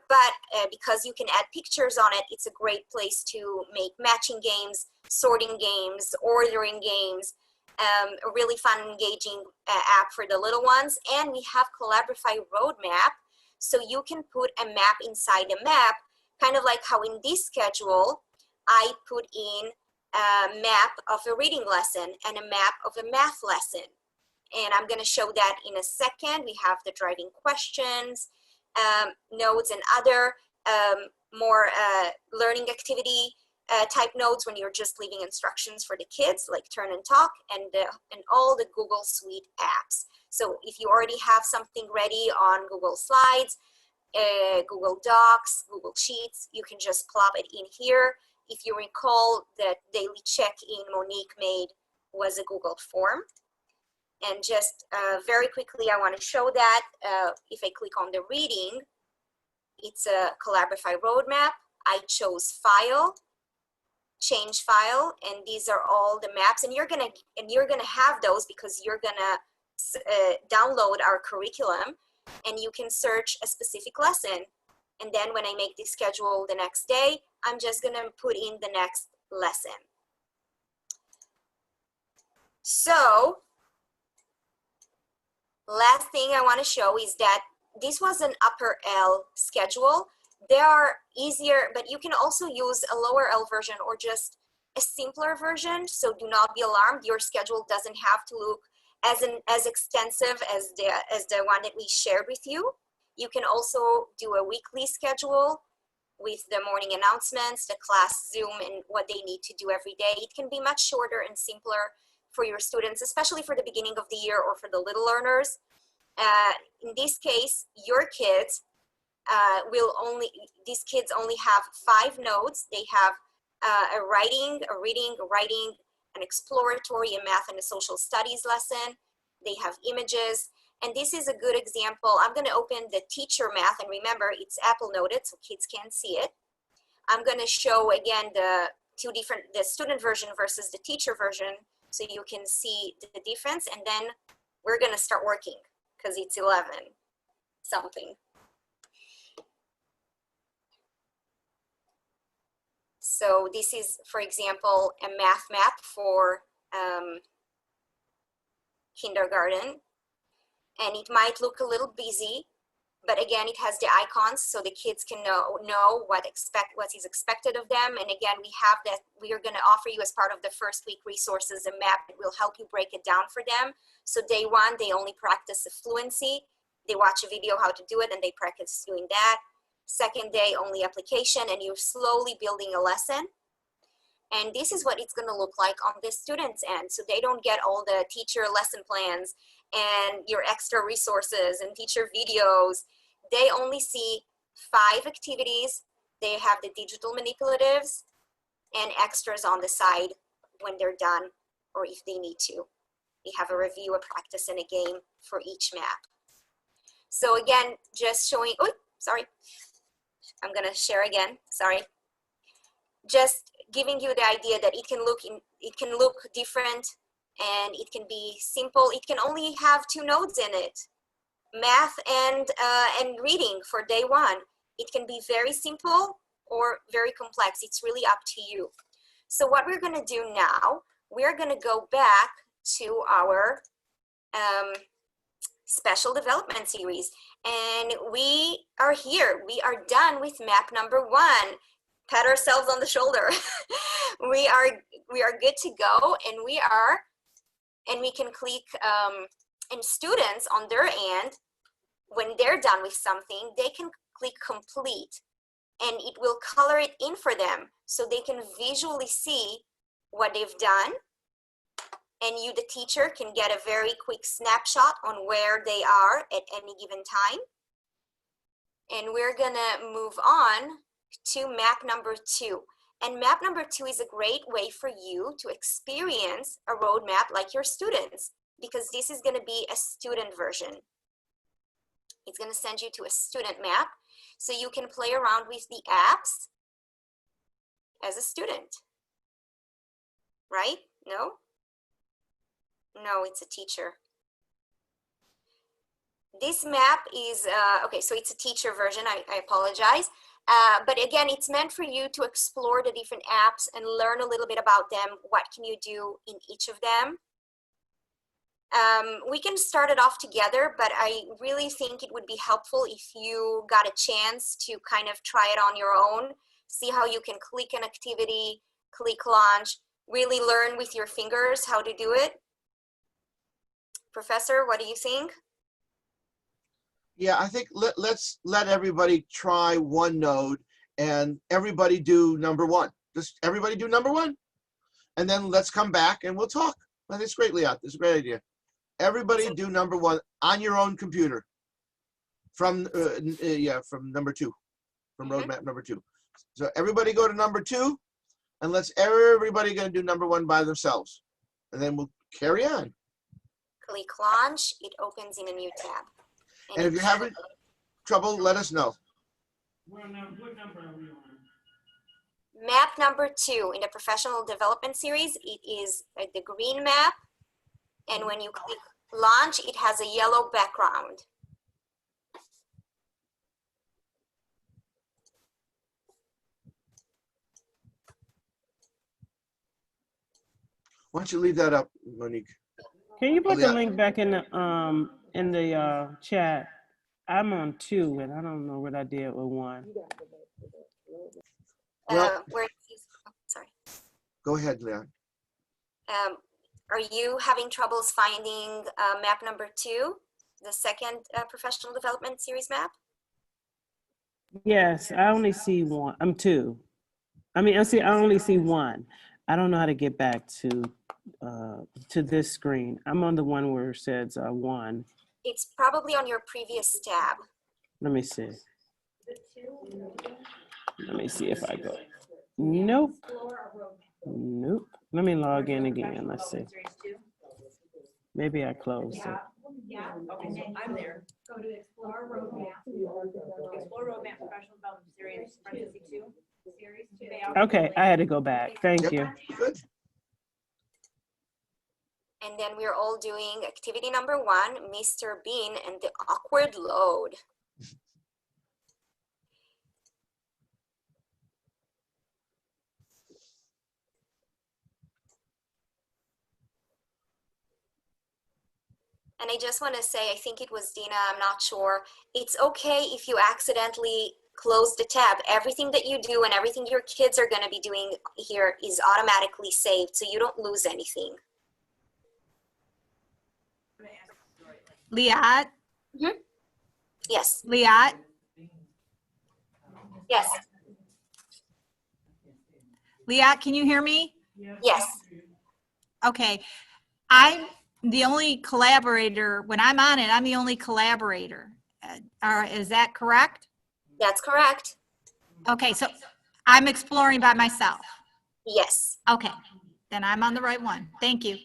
but because you can add pictures on it, it's a great place to make matching games, sorting games, ordering games, a really fun, engaging app for the little ones. And we have Collaborify Roadmap, so you can put a map inside a map, kind of like how in this schedule, I put in a map of a reading lesson and a map of a math lesson. And I'm going to show that in a second. We have the driving questions, nodes, and other more learning activity type nodes when you're just leaving instructions for the kids, like Turn and Talk, and all the Google Suite apps. So if you already have something ready on Google Slides, Google Docs, Google Sheets, you can just plop it in here. If you recall, that daily check-in Monique made was a Google form. And just very quickly, I want to show that if I click on the reading, it's a Collaborify Roadmap. I chose File, Change File, and these are all the maps. And you're gonna have those because you're gonna download our curriculum, and you can search a specific lesson. And then when I make the schedule the next day, I'm just gonna put in the next lesson. So, last thing I want to show is that this was an upper L schedule. They are easier, but you can also use a lower L version or just a simpler version. So do not be alarmed. Your schedule doesn't have to look as extensive as the one that we shared with you. You can also do a weekly schedule with the morning announcements, the class Zoom, and what they need to do every day. It can be much shorter and simpler for your students, especially for the beginning of the year or for the little learners. In this case, your kids these kids only have 5 nodes. They have a writing, a reading, a writing, an exploratory, a math, and a social studies lesson. They have images. And this is a good example. I'm going to open the teacher math, and remember, it's Apple noted, so kids can't see it. I'm going to show again the student version versus the teacher version, so you can see the difference. And then we're going to start working because it's 11 something. So this is, for example, a math map for kindergarten. And it might look a little busy, but again, it has the icons so the kids can know what is expected of them. And again, we are going to offer you as part of the first week resources a map that will help you break it down for them. So day 1, they only practice the fluency. They watch a video how to do it and they practice doing that. Second day, only application, and you're slowly building a lesson. And this is what it's going to look like on the student's end. So they don't get all the teacher lesson plans and your extra resources and teacher videos. They only see 5 activities. They have the digital manipulatives and extras on the side when they're done or if they need to. They have a review, a practice, and a game for each map. So again, just showing, oh, sorry. I'm going to share again, sorry. Just giving you the idea that it can look different and it can be simple. It can only have 2 nodes in it, math and reading for day 1. It can be very simple or very complex. It's really up to you. So what we're going to do now, we're going to go back to our special development series. And we are here. We are done with map number 1. Pat ourselves on the shoulder. we are good to go, and we can click and students on their end, when they're done with something, they can click complete, and it will color it in for them so they can visually see what they've done. And you, the teacher, can get a very quick snapshot on where they are at any given time. And we're gonna move on to map number 2. And map number 2 is a great way for you to experience a roadmap like your students, because this is gonna be a student version. It's gonna send you to a student map, so you can play around with the apps as a student, right? No? No, it's a teacher. This map is, okay, so it's a teacher version, I apologize. But again, it's meant for you to explore the different apps and learn a little bit about them. What can you do in each of them? We can start it off together, but I really think it would be helpful if you got a chance to kind of try it on your own, see how you can click an activity, click launch, really learn with your fingers how to do it. Professor, what do you think? Yeah, I think let's let everybody try one node and everybody do number 1. Just everybody do number 1. And then let's come back and we'll talk. Well, that's great, Liat. That's a great idea. Everybody do number 1 on your own computer from number 2, from roadmap number 2. So everybody go to number 2, and let's everybody gonna do number 1 by themselves. And then we'll carry on. Click launch, it opens in a new tab. And if you're having trouble, let us know. What number are we on? Map number 2 in the professional development series, it is the green map. And when you click launch, it has a yellow background. Why don't you leave that up, Monique? Can you put Yeah. the link back in the chat? I'm on 2 and I don't know what I did with 1. Where sorry. Go ahead, Leon. Are you having troubles finding map number 2, the second professional development series map? Yes, I only see 1. I'm 2. I only see 1. I don't know how to get back to this screen. I'm on the one where it says 1. It's probably on your previous tab. Let me see. Let me see if I go. Nope. Nope. Let me log in again. Let's see. Maybe I closed it. Yeah, okay, so I'm there. Go to Explore Roadmap. Explore Roadmap Professional Development Series, parenthesis 2, series 2. Okay, I had to go back. Thank you. Good. And then we're all doing activity number 1, Mr. Bean and the awkward load. And I just want to say, I think it was Dina, I'm not sure. It's okay if you accidentally close the tab. Everything that you do and everything your kids are going to be doing here is automatically saved, so you don't lose anything. Liat? Mm-hmm. Yes. Liat? Yes. Liat, can you hear me? Yes. Okay. I'm the only collaborator. When I'm on it, I'm the only collaborator. Is that correct? That's correct. Okay, so I'm exploring by myself. Yes. Okay, then I'm on the right one. Thank you.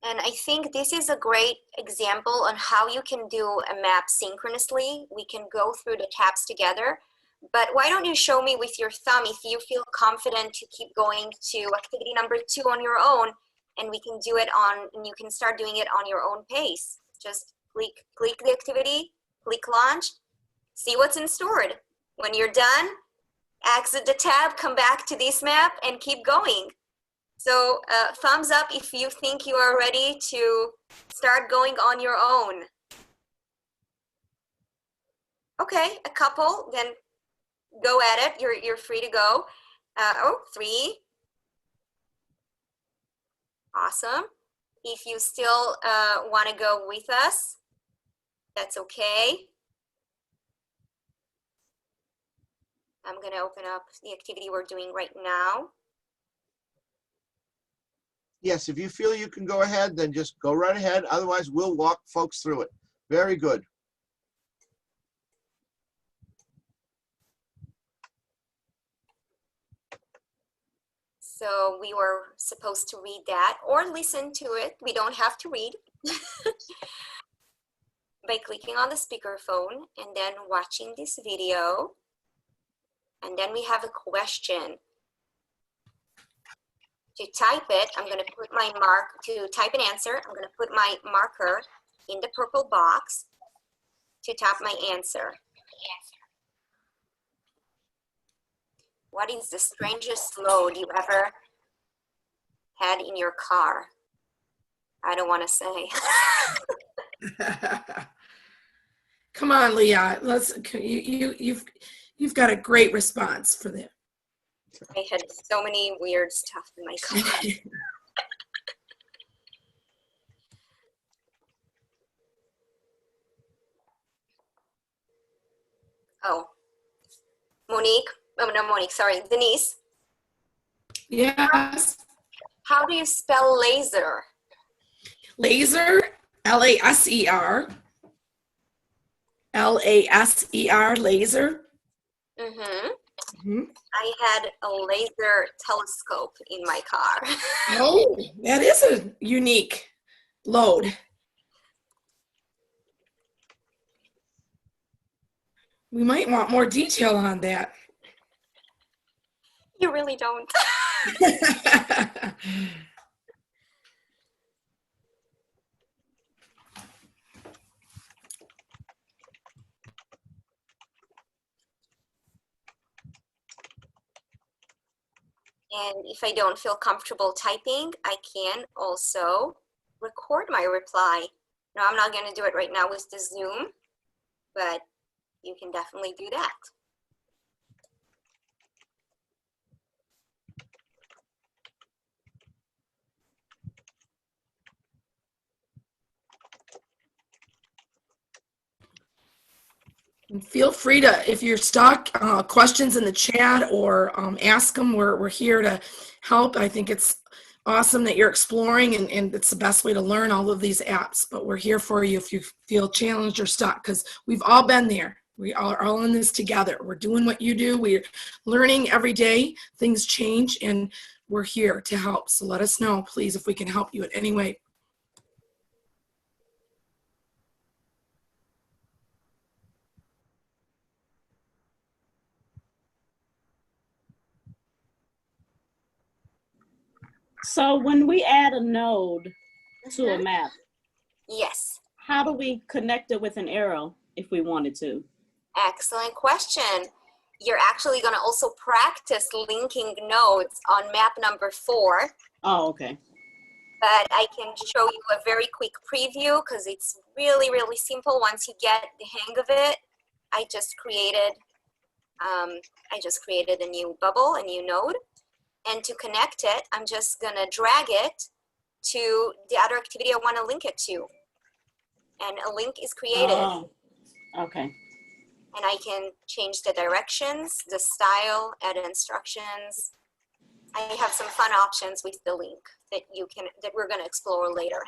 And I think this is a great example on how you can do a map synchronously. We can go through the tabs together, but why don't you show me with your thumb if you feel confident to keep going to activity number 2 on your own, and we can do it on, and you can start doing it on your own pace. Just click the activity, click launch, see what's in stored. When you're done, exit the tab, come back to this map and keep going. So thumbs up if you think you are ready to start going on your own. Okay, a couple, then go at it. You're free to go. 3. Awesome. If you still want to go with us, that's okay. I'm going to open up the activity we're doing right now. Yes, if you feel you can go ahead, then just go right ahead. Otherwise, we'll walk folks through it. Very good. So we were supposed to read that or listen to it. We don't have to read. By clicking on the speakerphone and then watching this video. And then we have a question. To type it, I'm going to put my to type an answer, I'm going to put my marker in the purple box to type my answer. What is the strangest load you ever had in your car? I don't want to say. Come on, Leah. You've got a great response for that. I had so many weird stuff in my car. Oh, Monique. Oh, no, Monique. Sorry, Denise. Yes. How do you spell laser? Laser, L-A-S-E-R. L-A-S-E-R, laser. Mm-hmm. Mm-hmm. I had a laser telescope in my car. Oh, that is a unique load. We might want more detail on that. You really don't. And if I don't feel comfortable typing, I can also record my reply. Now, I'm not going to do it right now with the Zoom, but you can definitely do that. And feel free to, if you're stuck, questions in the chat or ask them. We're here to help. I think it's awesome that you're exploring, and it's the best way to learn all of these apps. But we're here for you if you feel challenged or stuck, because we've all been there. We are all in this together. We're doing what you do. We're learning every day. Things change, and we're here to help. So let us know, please, if we can help you in any way. So when we add a node to a map, yes, how do we connect it with an arrow if we wanted to? Excellent question. You're actually going to also practice linking nodes on map number 4. Oh, okay. But I can show you a very quick preview because it's really, really simple. Once you get the hang of it, I just created a new bubble, a new node. And to connect it, I'm just going to drag it to the other activity I want to link it to. And a link is created. Oh, okay. And I can change the directions, the style, add instructions. I have some fun options with the link that we're going to explore later.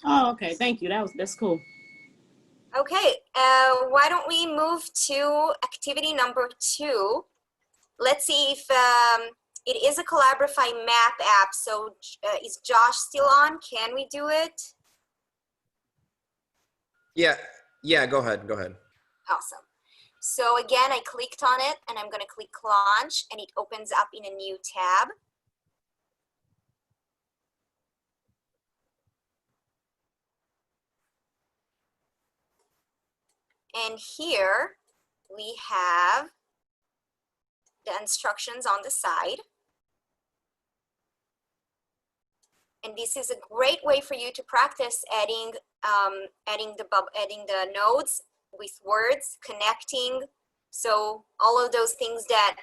Oh, okay. Thank you. That's cool. Okay. Why don't we move to activity number 2? Let's see if it is a Collaborify Map app. So is Josh still on? Can we do it? Yeah, go ahead. Awesome. So again, I clicked on it and I'm going to click launch and it opens up in a new tab. And here we have the instructions on the side. And this is a great way for you to practice adding the nodes with words, connecting. So all of those things that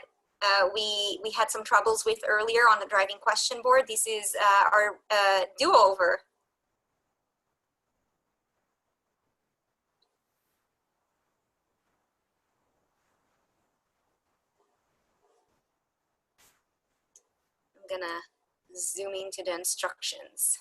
we had some troubles with earlier on the driving question board, this is our do-over. I'm gonna zoom into the instructions.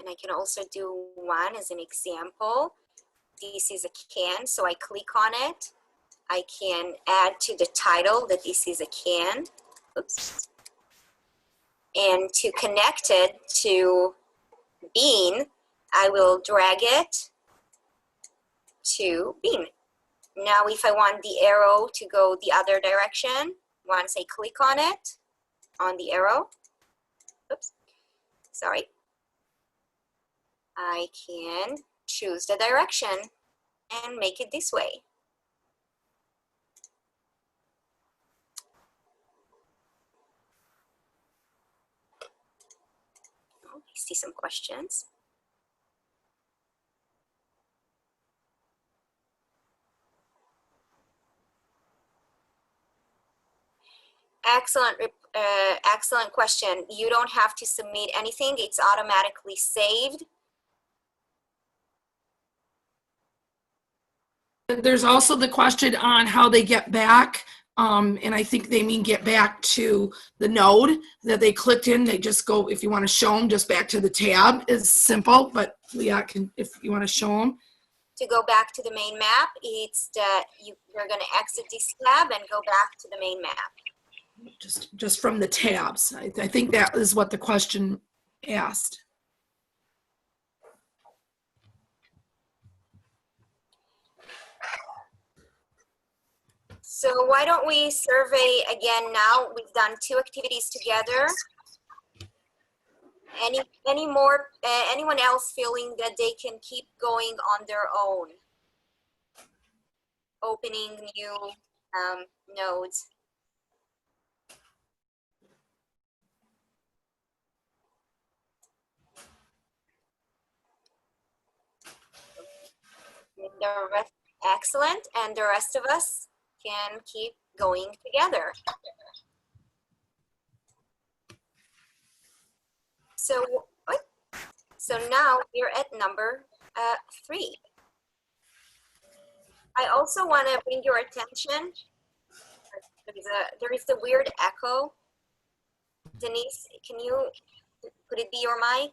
And I can also do one as an example. This is a can, so I click on it. I can add to the title that this is a can. Oops. And to connect it to bean, I will drag it to bean. Now if I want the arrow to go the other direction, once I click on it, on the arrow, oops, sorry, I can choose the direction and make it this way. Oh, I see some questions. Excellent question. You don't have to submit anything. It's automatically saved. There's also the question on how they get back. And I think they mean get back to the node that they clicked in. They just go, if you want to show them, just back to the tab is simple, but Leah can, if you want to show them. To go back to the main map, it's that you're going to exit this tab and go back to the main map. Just from the tabs. I think that is what the question asked. So why don't we survey again now? We've done 2 activities together. Anyone else feeling that they can keep going on their own? Opening new nodes. Excellent, and the rest of us can keep going together. So now we're at number 3. I also want to bring your attention. There is a weird echo. Denise, could it be your mic?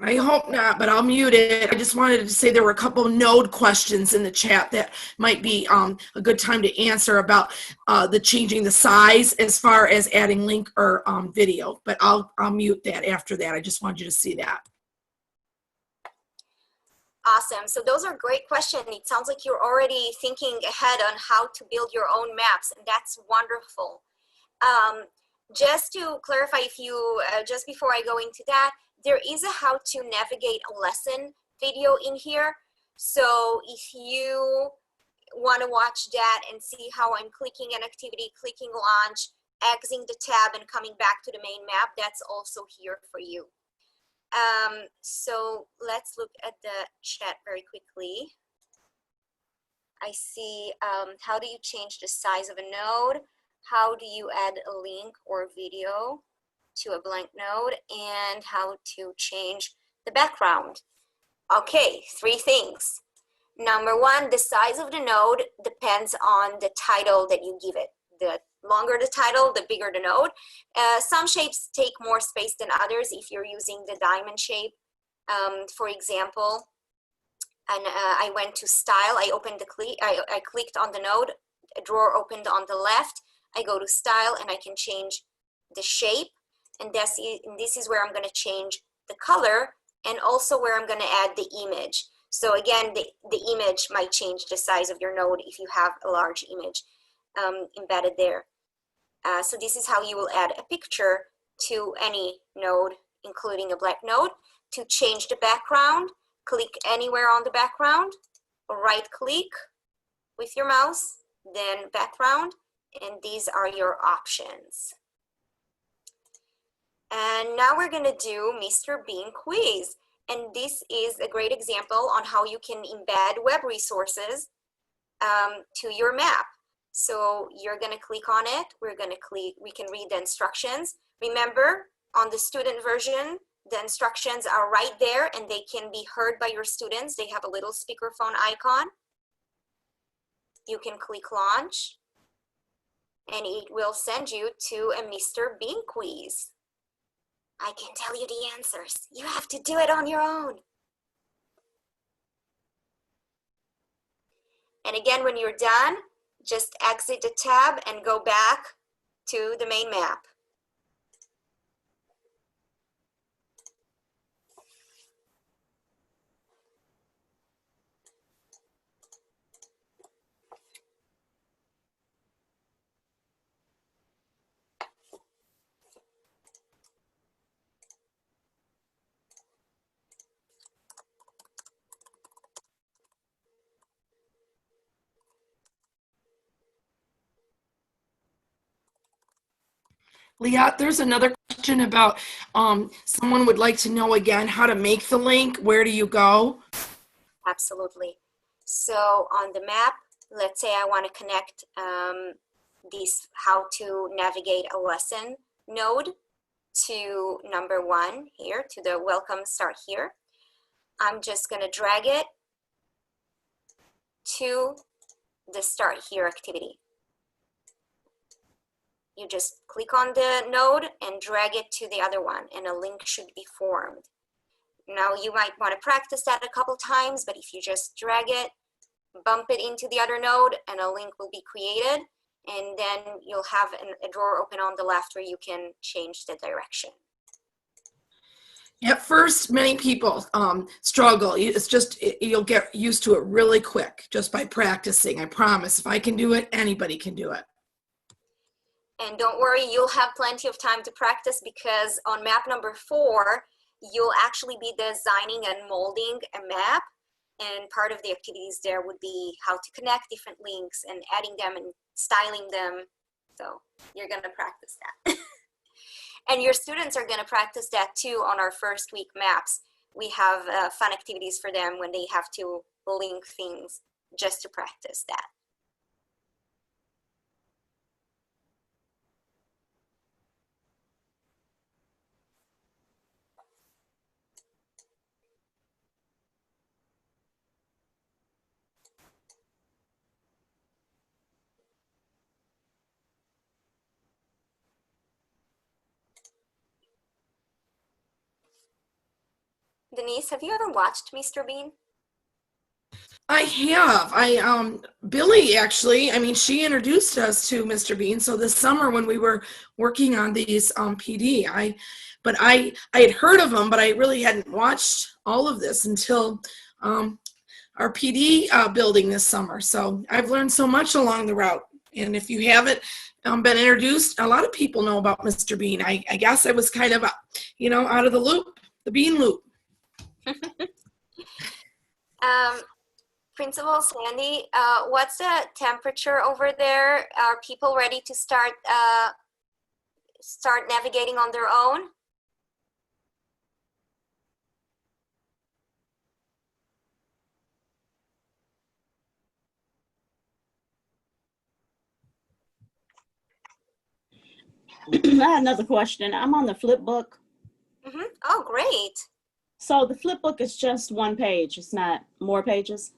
I hope not, but I'll mute it. I just wanted to say there were a couple node questions in the chat that might be a good time to answer about the changing the size as far as adding link or video, but I'll mute that after that. I just wanted you to see that. Awesome. So those are great questions. It sounds like you're already thinking ahead on how to build your own maps, and that's wonderful. Just to clarify, if you just before I go into that, there is a how to navigate a lesson video in here. So if you want to watch that and see how I'm clicking an activity, clicking launch, exiting the tab and coming back to the main map, that's also here for you. So let's look at the chat very quickly. I see how do you change the size of a node? How do you add a link or video to a blank node, and how to change the background. Okay, 3 things. Number 1, the size of the node depends on the title that you give it. The longer the title, the bigger the node. Some shapes take more space than others if you're using the diamond shape. For example, and I went to style, I opened I clicked on the node, a drawer opened on the left, I go to style and I can change the shape. And this is where I'm going to change the color and also where I'm going to add the image. So again, the image might change the size of your node if you have a large image embedded there. So this is how you will add a picture to any node, including a black node. To change the background, click anywhere on the background, right click with your mouse, then background, and these are your options. And now we're going to do Mr. Bean quiz. And this is a great example on how you can embed web resources to your map. So you're going to click on it. We can read the instructions. Remember, on the student version, the instructions are right there and they can be heard by your students. They have a little speakerphone icon. You can click launch and it will send you to a Mr. Bean quiz. I can tell you the answers. You have to do it on your own. And again, when you're done, just exit the tab and go back to the main map. Liat, there's another question about someone would like to know again how to make the link. Where do you go? Absolutely. So on the map, let's say I want to connect this how to navigate a lesson node to number 1 here, to the welcome start here. I'm just going to drag it to the start here activity. You just click on the node and drag it to the other one, and a link should be formed. Now you might want to practice that a couple times, but if you just drag it, bump it into the other node, and a link will be created, and then you'll have a drawer open on the left where you can change the direction. At first, many people struggle. It's just, you'll get used to it really quick just by practicing. I promise. If I can do it, anybody can do it. And don't worry, you'll have plenty of time to practice, because on map number 4, you'll actually be designing and molding a map. And part of the activities there would be how to connect different links and adding them and styling them. So you're going to practice that. And your students are going to practice that too on our first week maps. We have fun activities for them when they have to link things just to practice that. Denise, have you ever watched Mr. Bean? I have. Billy actually, I mean, she introduced us to Mr. Bean. So this summer when we were working on these PD, I had heard of him, but I really hadn't watched all of this until our PD building this summer. So I've learned so much along the route. And if you haven't been introduced, a lot of people know about Mr. Bean. I guess I was kind of, out of the loop, the Bean loop. Principal Sandy, what's the temperature over there? Are people ready to start navigating on their own? I had another question. I'm on the Flipbook. Mm-hmm. Oh, great. So the Flipbook is just one page. It's not more pages.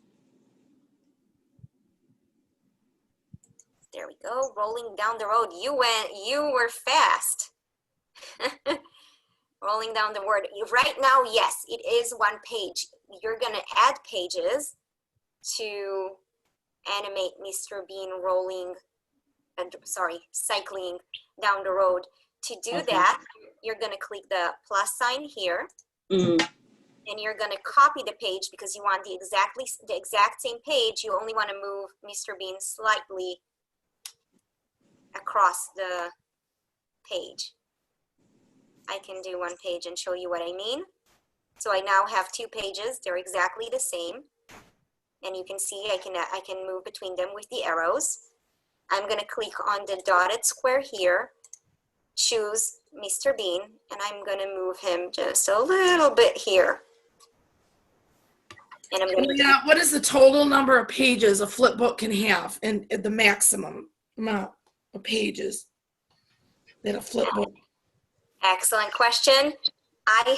There we go. Rolling down the road. You were fast. Rolling down the word. Right now, yes, it is one page. You're going to add pages to animate Mr. Bean cycling down the road. To do that, you're going to click the plus sign here. Mm-hmm. And you're going to copy the page because you want the exact same page. You only want to move Mr. Bean slightly across the page. I can do one page and show you what I mean. So I now have 2 pages. They're exactly the same. And you can see I can move between them with the arrows. I'm going to click on the dotted square here, choose Mr. Bean, and I'm going to move him just a little bit here. And I'm going to what is the total number of pages a Flipbook can have, and the maximum amount of pages that a Flipbook? Excellent question. I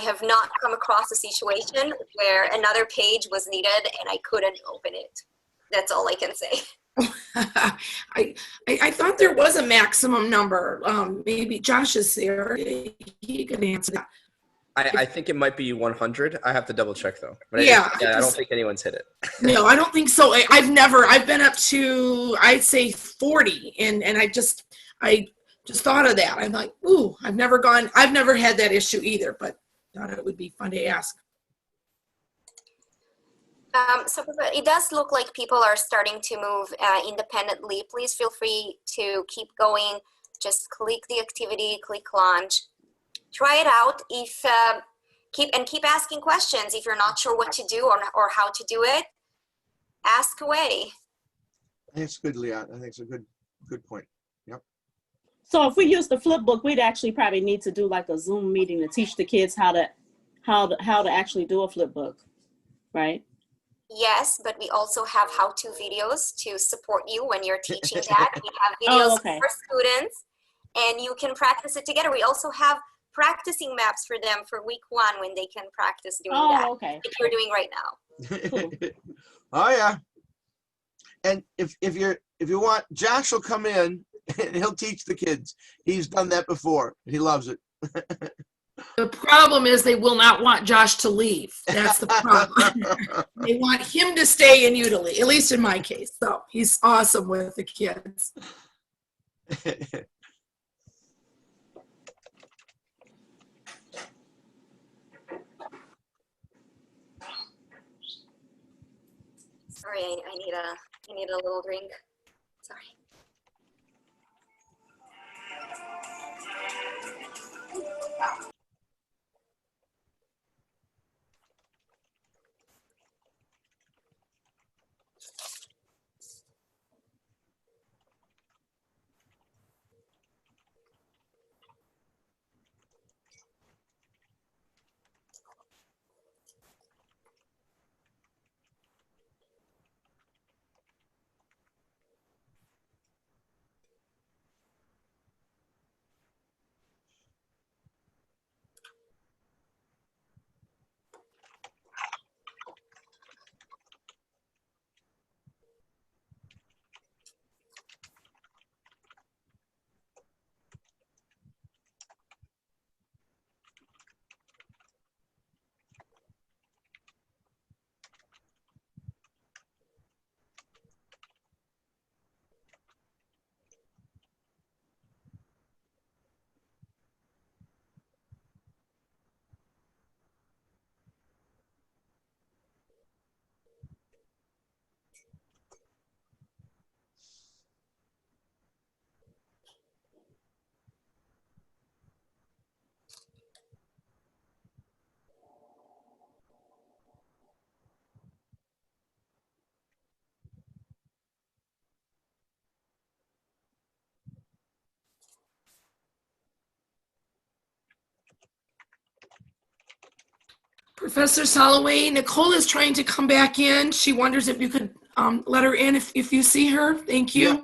have not come across a situation where another page was needed and I couldn't open it. That's all I can say. I thought there was a maximum number. Maybe Josh is there. He could answer that. I think it might be 100. I have to double check though. But Yeah, I don't think anyone's hit it. No, I don't think so. I've been up to, I'd say 40. And I just thought of that. I'm like, ooh, I've never had that issue either, but thought it would be fun to ask. So it does look like people are starting to move independently. Please feel free to keep going. Just click the activity, click launch. Try it out. If keep asking questions. If you're not sure what to do or how to do it, ask away. I think it's good, Leah. I think it's a good point. Yep. So if we use the Flipbook, we'd actually probably need to do like a Zoom meeting to teach the kids how to actually do a Flipbook, right? Yes, but we also have how-to videos to support you when you're teaching that. We have videos for students, and you can practice it together. We also have practicing maps for them for week 1 when they can practice doing that. Like you're doing right now. Cool. Oh yeah. And if you want, Josh will come in and he'll teach the kids. He's done that before. He loves it. The problem is they will not want Josh to leave. That's the problem. They want him to stay and you to leave, at least in my case. So he's awesome with the kids. Sorry, I need a little drink. Sorry. Professor Soloway, Nicole is trying to come back in. She wonders if you could let her in if you see her. Thank you. Yeah.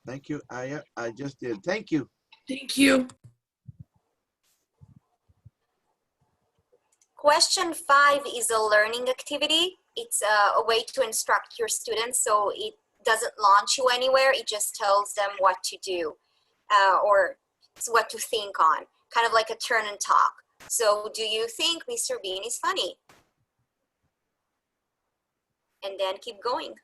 Thank you. I just did. Thank you. Thank you. Question 5 is a learning activity. It's a way to instruct your students, so it doesn't launch you anywhere. It just tells them what to do or what to think on, kind of like a turn and talk. So do you think Mr. Bean is funny? And then keep going.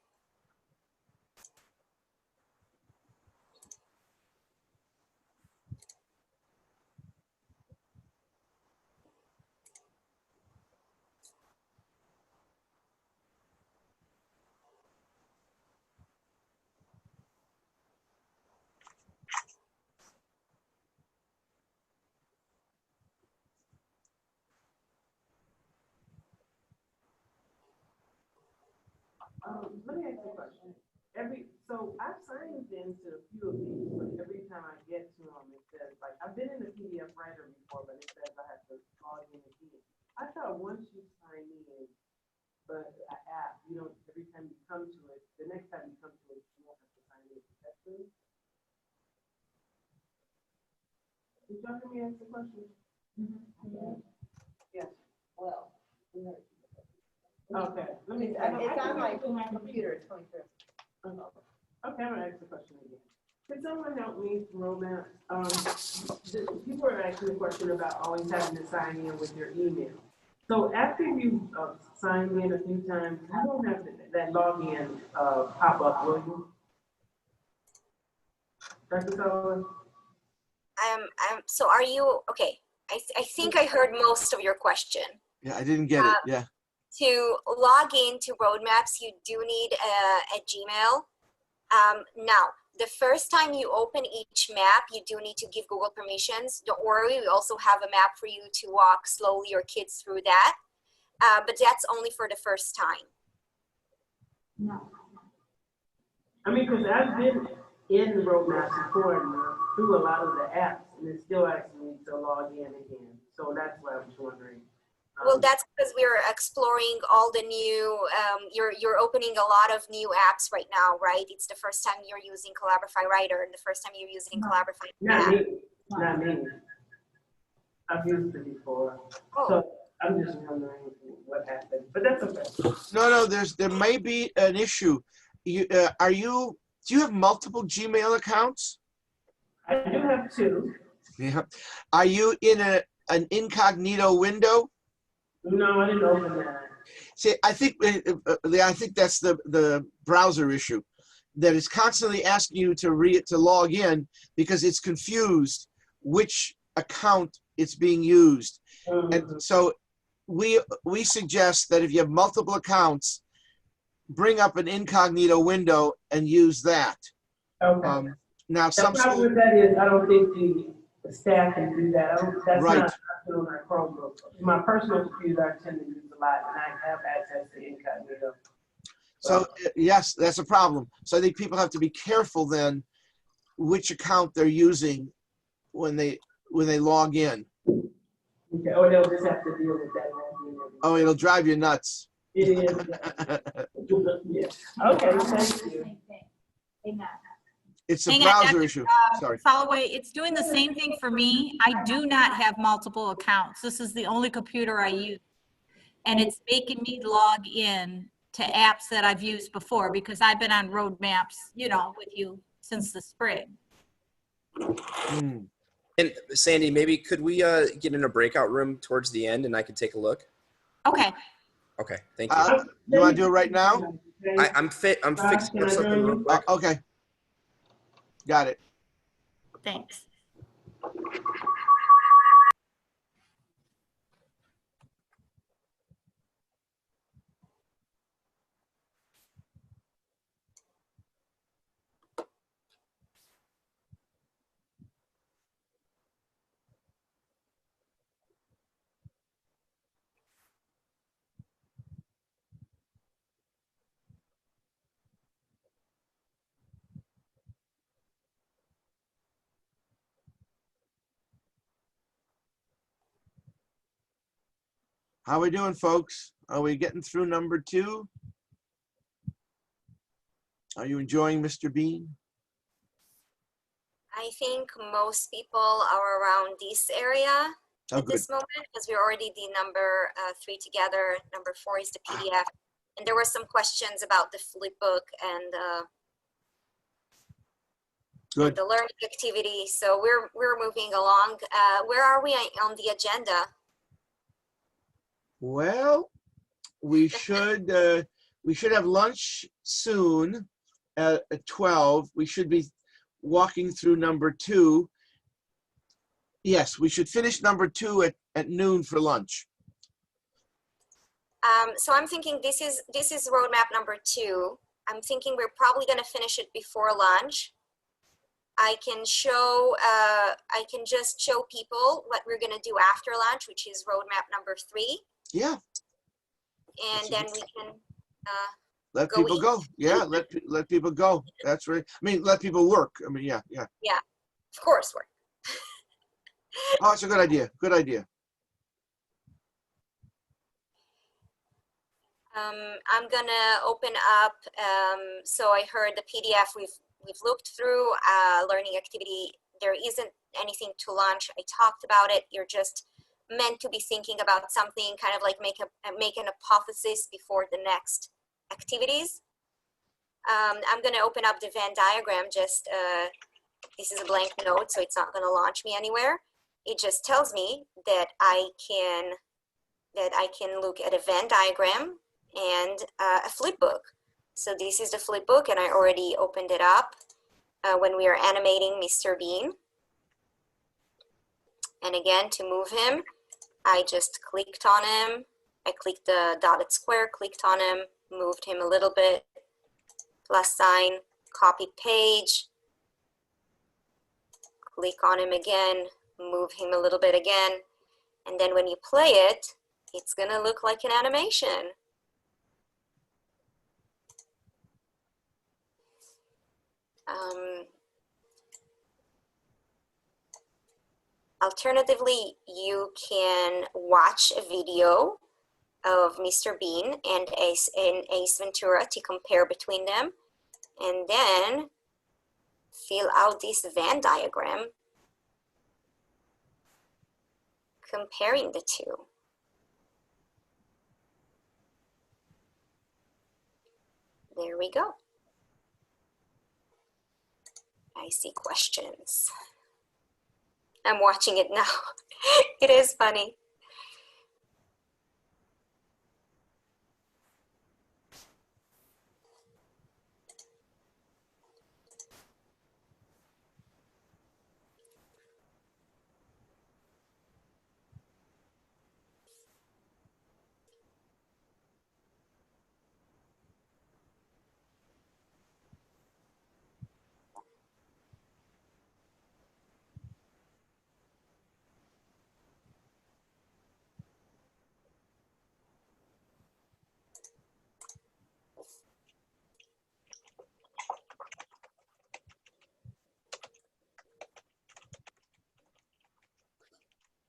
Let me ask you a question. So I've signed into a few of these, but every time I get to them, it says, like, I've been in the PDF writer before, but it says I have to log in again. I thought once you sign in, but the app, you don't, every time you come to it, the next time you come to it, you won't have to sign in. Is that true? Did y'all hear me ask the question? Yes. Well. Okay, let me. It's on my computer, it's going through. Okay, I'm gonna ask the question again. Can someone help me, Roadmap? People are asking a question about always having to sign in with your email. So after you sign in a few times, you don't have that login pop up, will you? Dr. Sullivan? So are you, okay, I think I heard most of your question. Yeah, I didn't get it. Yeah. To log into Roadmaps, you do need a Gmail. Now, the first time you open each map, you do need to give Google permissions. Don't worry, we also have a map for you to walk slowly your kids through that. But that's only for the first time. No. I mean, because I've been in the Roadmaps before and through a lot of the apps, and it still asks me to log in again. So that's why I was wondering. Well, that's because we're exploring all the new, you're opening a lot of new apps right now, right? It's the first time you're using Collaborafy Writer and the first time you're using Collaborafy Map. Not me. I've used it before. Oh. So I'm just wondering what happened, but that's okay. No, there may be an issue. Do you have multiple Gmail accounts? I do have 2. Yeah. Are you in an incognito window? No, I didn't open that. See, I think that's the browser issue, that is constantly asking you to log in because it's confused which account it's being used. Mm-hmm. And so we suggest that if you have multiple accounts, bring up an incognito window and use that. Okay. Now, the problem with that is I don't think the staff can do that. That's right. Not on my Chromebook. My personal computer I tend to use a lot, and I have access to incognito. So yes, that's a problem. So I think people have to be careful then which account they're using when they log in. Okay. Or they'll just have to deal with that. Oh, it'll drive you nuts. It is. Yeah. Okay. Thank you. It's a browser issue. Sorry. Followaway, it's doing the same thing for me. I do not have multiple accounts. This is the only computer I use. And it's making me log in to apps that I've used before because I've been on Roadmaps, with you since the spring. And Sandy, maybe could we get in a breakout room towards the end and I could take a look? Okay. Okay, thank you. You want to do it right now? I'm fixing up something real quick. Okay. Got it. Thanks. How are we doing, folks? Are we getting through number 2? Are you enjoying Mr. Bean? I think most people are around this area at this moment because we already did number 3 together. Number 4 is the PDF. And there were some questions about the Flipbook and the learning activity. So we're moving along. Where are we on the agenda? Well, we should have lunch soon at 12. We should be walking through number 2. Yes, we should finish number 2 at noon for lunch. So I'm thinking this is roadmap number 2. I'm thinking we're probably going to finish it before lunch. I can just show people what we're going to do after lunch, which is roadmap number 3. Yeah. And then we can let people go. Yeah, let people go. That's right. I mean, let people work. I mean, yeah. Yeah, of course, work. Oh, it's a good idea. Good idea. I'm gonna open up. So I heard the PDF we've looked through. Learning activity. There isn't anything to launch. I talked about it. You're just meant to be thinking about something, kind of like make an hypothesis before the next activities. I'm going to open up the Venn diagram. Just this is a blank note, so it's not going to launch me anywhere. It just tells me that I can look at a Venn diagram and a Flipbook. So this is the Flipbook, and I already opened it up when we are animating Mr. Bean. And again, to move him, I just clicked on him. I clicked the dotted square, clicked on him, moved him a little bit, plus sign, copy page, click on him again, move him a little bit again, and then when you play it, it's gonna look like an animation. Alternatively, you can watch a video of Mr. Bean and Ace Ventura to compare between them, and then fill out this Venn diagram comparing the two. There we go. I see questions. I'm watching it now. It is funny.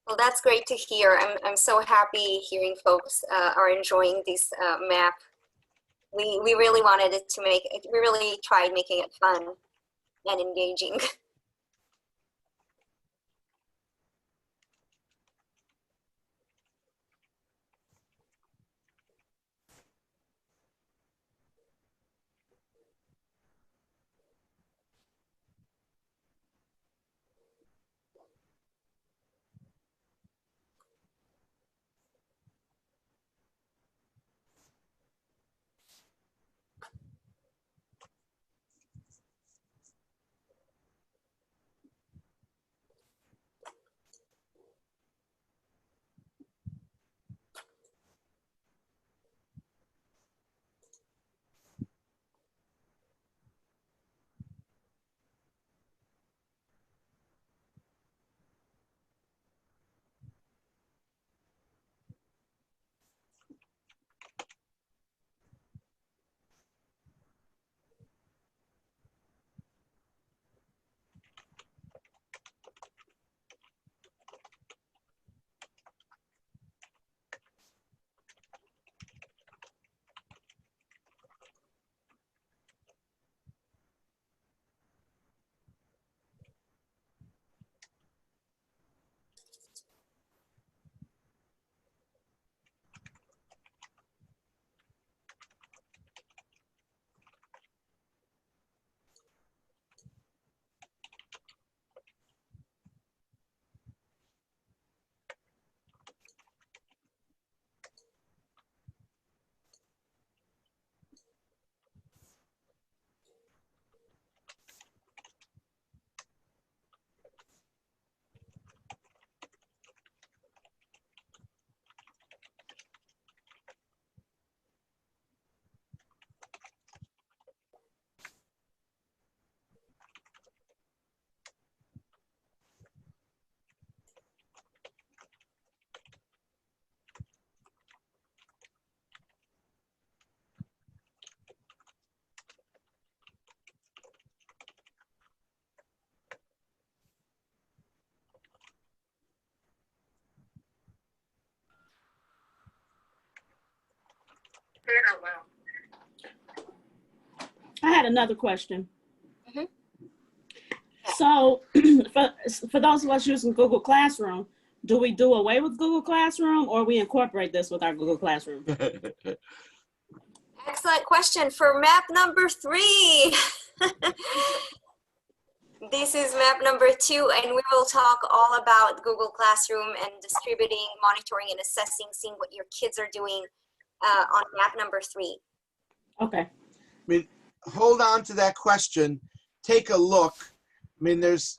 Well, that's great to hear. I'm so happy hearing folks are enjoying this map. We really wanted it to make it, we really tried making it fun and engaging. I had another question. So for those of us using Google Classroom, do we do away with Google Classroom or we incorporate this with our Google Classroom? Excellent question for map number 3. This is map number 2, and we will talk all about Google Classroom and distributing, monitoring, and assessing, seeing what your kids are doing on map number 3. Okay. I mean, hold on to that question. Take a look. I mean, there's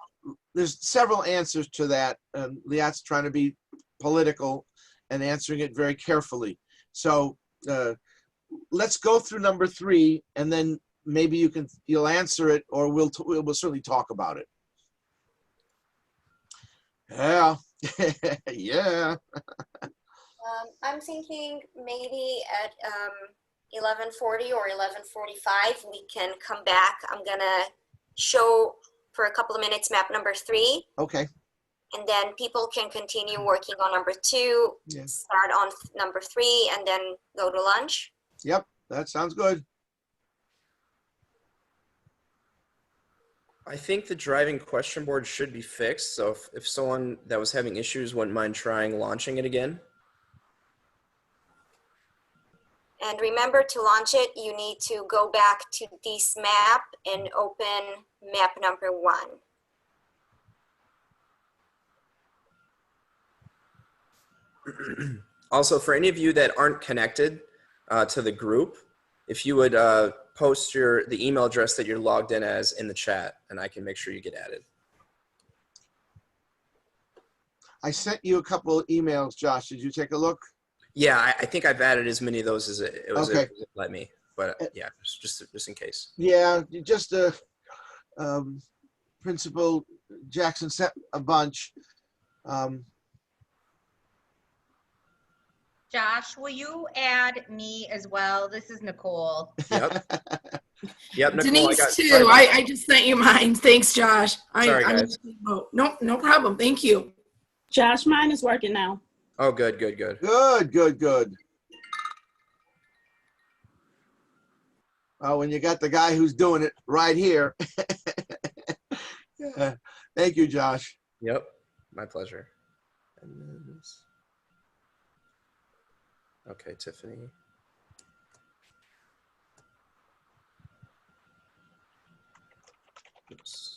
several answers to that. Liat's trying to be political and answering it very carefully. So let's go through number 3, and then maybe you'll answer it, or we'll certainly talk about it. Yeah, yeah. I'm thinking maybe at 11:40 or 11:45 we can come back. I'm gonna show for a couple of minutes map number 3. Okay. And then people can continue working on number 2, Yeah. start on number 3, and then go to lunch. Yep, that sounds good. I think the driving question board should be fixed. So if someone that was having issues wouldn't mind trying launching it again. And remember, to launch it, you need to go back to this map and open map number 1. Also, for any of you that aren't connected to the group, if you would post the email address that you're logged in as in the chat, and I can make sure you get added. I sent you a couple of emails, Josh. Did you take a look? Yeah, I think I've added as many of those as it was Okay. able to let me. But yeah, just in case. Yeah, just Principal Jackson sent a bunch. Josh, will you add me as well? This is Nicole. Yep. Yep, Nicole, Denise too. I just sent you mine. Thanks, Josh. Sorry, guys. No problem. Thank you. Josh, mine is working now. Oh, good, good, good. Good, good, good. Oh, when you got the guy who's doing it right here. Yeah. Thank you, Josh. Yep, my pleasure. And then this. Okay, Tiffany. Oops.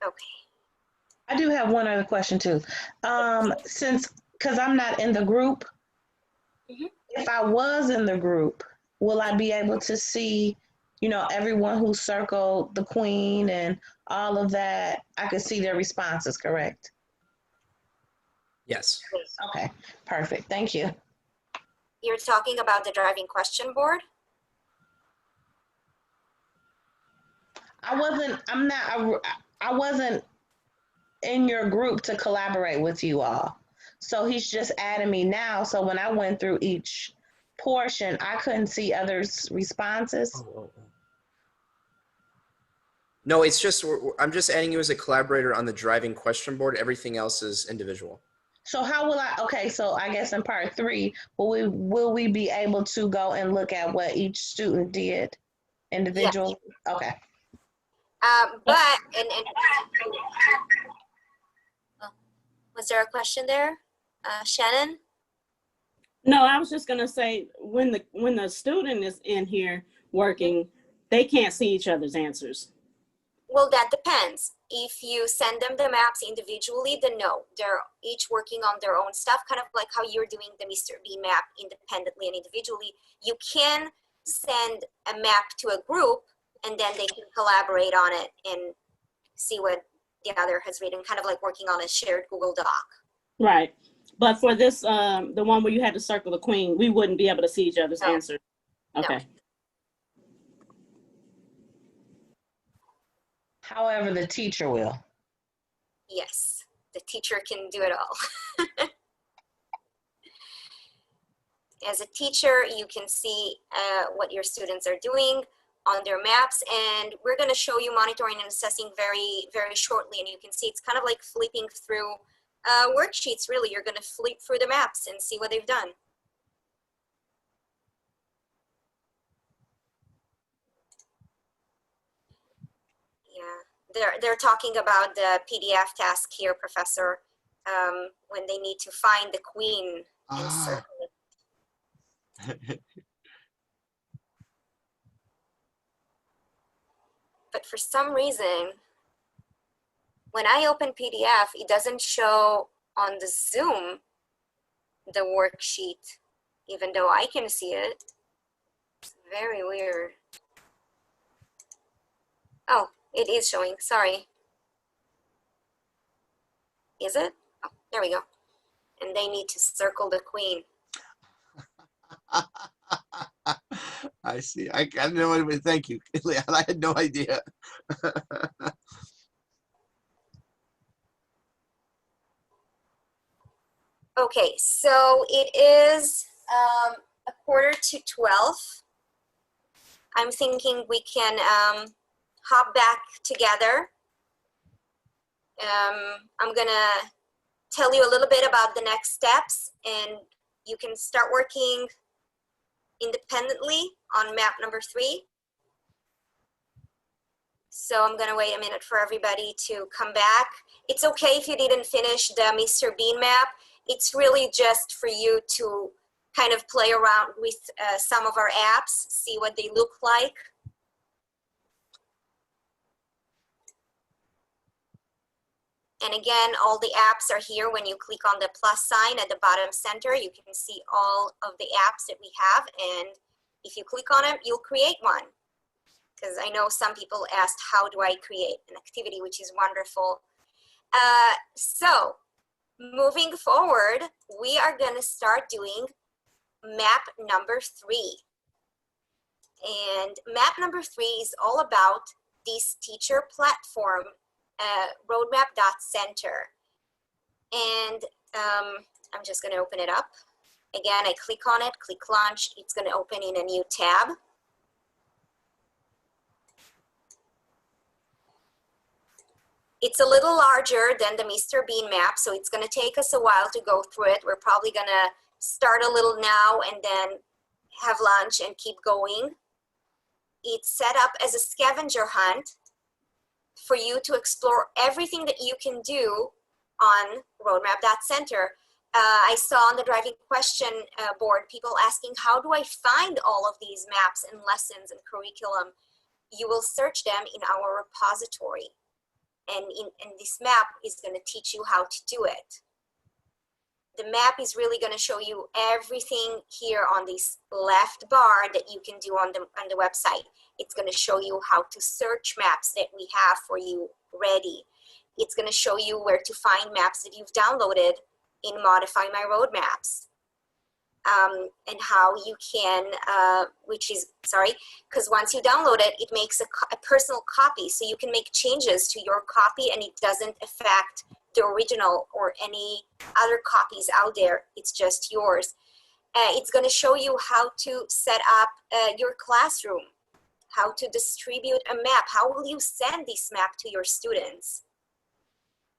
Okay. I do have one other question too. Because I'm not in the group, if I was in the group, will I be able to see you know, everyone who circled the queen and all of that, I could see their responses, correct? Yes. Okay, perfect. Thank you. You're talking about the driving question board? I wasn't in your group to collaborate with you all. So he's just adding me now. So when I went through each portion, I couldn't see others' responses. No, it's just, I'm just adding you as a collaborator on the driving question board. Everything else is individual. So how will okay, so I guess in part 3, will we be able to go and look at what each student did individually? Yeah. Okay. Was there a question there, Shannon? No, I was just gonna say when the student is in here working, they can't see each other's answers. Well, that depends. If you send them the maps individually, then no, they're each working on their own stuff, kind of like how you're doing the Mr. Bean map independently and individually. You can send a map to a group and then they can collaborate on it and see what the other has written, kind of like working on a shared Google Doc. Right. But for this, the one where you had to circle the queen, we wouldn't be able to see each other's answers. Okay. No. However, the teacher will. Yes, the teacher can do it all. As a teacher, you can see what your students are doing on their maps, and we're going to show you monitoring and assessing very, very shortly, and you can see it's kind of like flipping through worksheets, really. You're going to flip through the maps and see what they've done. Yeah, they're talking about the PDF task here, Professor, when they need to find the queen and circle it. But for some reason, when I open PDF, it doesn't show on the Zoom the worksheet, even though I can see it. It's very weird. Oh, it is showing, sorry. Is it? Oh, there we go. And they need to circle the queen. I see. I had no idea. Thank you, Leon. I had no idea. Okay, so it is 11:45. I'm thinking we can hop back together. I'm gonna tell you a little bit about the next steps, and you can start working independently on map number 3. So I'm gonna wait a minute for everybody to come back. It's okay if you didn't finish the Mr. Bean map. It's really just for you to kind of play around with some of our apps, see what they look like. And again, all the apps are here. When you click on the plus sign at the bottom center, you can see all of the apps that we have. And if you click on them, you'll create one. Because I know some people asked, how do I create an activity, which is wonderful. So moving forward, we are going to start doing map number 3. And map number 3 is all about this teacher platform, roadmap.center. And I'm just going to open it up. Again, I click on it, click launch. It's going to open in a new tab. It's a little larger than the Mr. Bean map, so it's going to take us a while to go through it. We're probably going to start a little now and then have lunch and keep going. It's set up as a scavenger hunt for you to explore everything that you can do on roadmap.center. I saw on the driving question board people asking, how do I find all of these maps and lessons and curriculum? You will search them in our repository. And this map is going to teach you how to do it. the map is really going to show you everything here on this left bar that you can do on the website. It's going to show you how to search maps that we have for you ready. It's going to show you where to find maps that you've downloaded in Modify My Roadmaps. And how you can, because once you download it, it makes a personal copy. So you can make changes to your copy and it doesn't affect the original or any other copies out there. It's just yours. It's going to show you how to set up your classroom, how to distribute a map, how will you send this map to your students,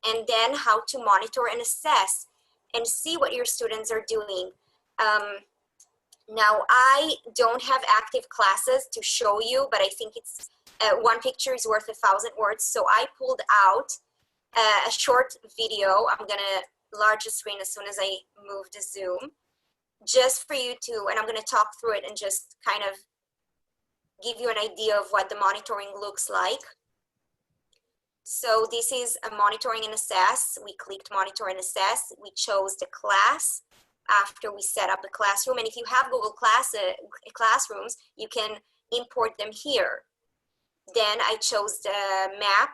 and then how to monitor and assess and see what your students are doing. Now, I don't have active classes to show you, but I think it's one picture is worth 1,000 words. So I pulled out a short video. I'm going to enlarge the screen as soon as I move the Zoom, just for you to, and I'm going to talk through it and just kind of give you an idea of what the monitoring looks like. So this is a monitoring and assess. We clicked monitor and assess. We chose the class after we set up the classroom. And if you have Google Classrooms, you can import them here. Then I chose the map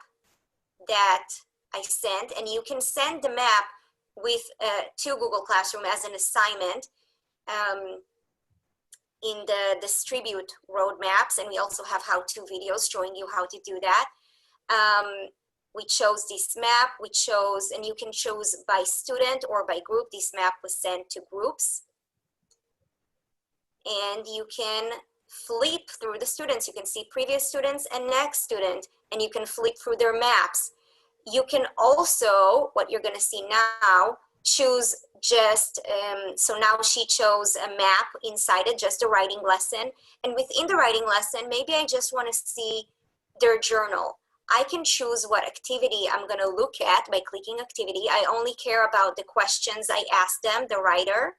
that I sent, and you can send the map with to Google Classroom as an assignment in the distribute roadmaps. And we also have how-to videos showing you how to do that. We chose this map, we chose, and you can choose by student or by group. This map was sent to groups. And you can flip through the students. You can see previous students and next student, and you can flip through their maps. You can also, what you're gonna see now, choose just, so now she chose a map inside it, just a writing lesson. And within the writing lesson, maybe I just wanna see their journal. I can choose what activity I'm going to look at by clicking activity. I only care about the questions I asked them, the writer.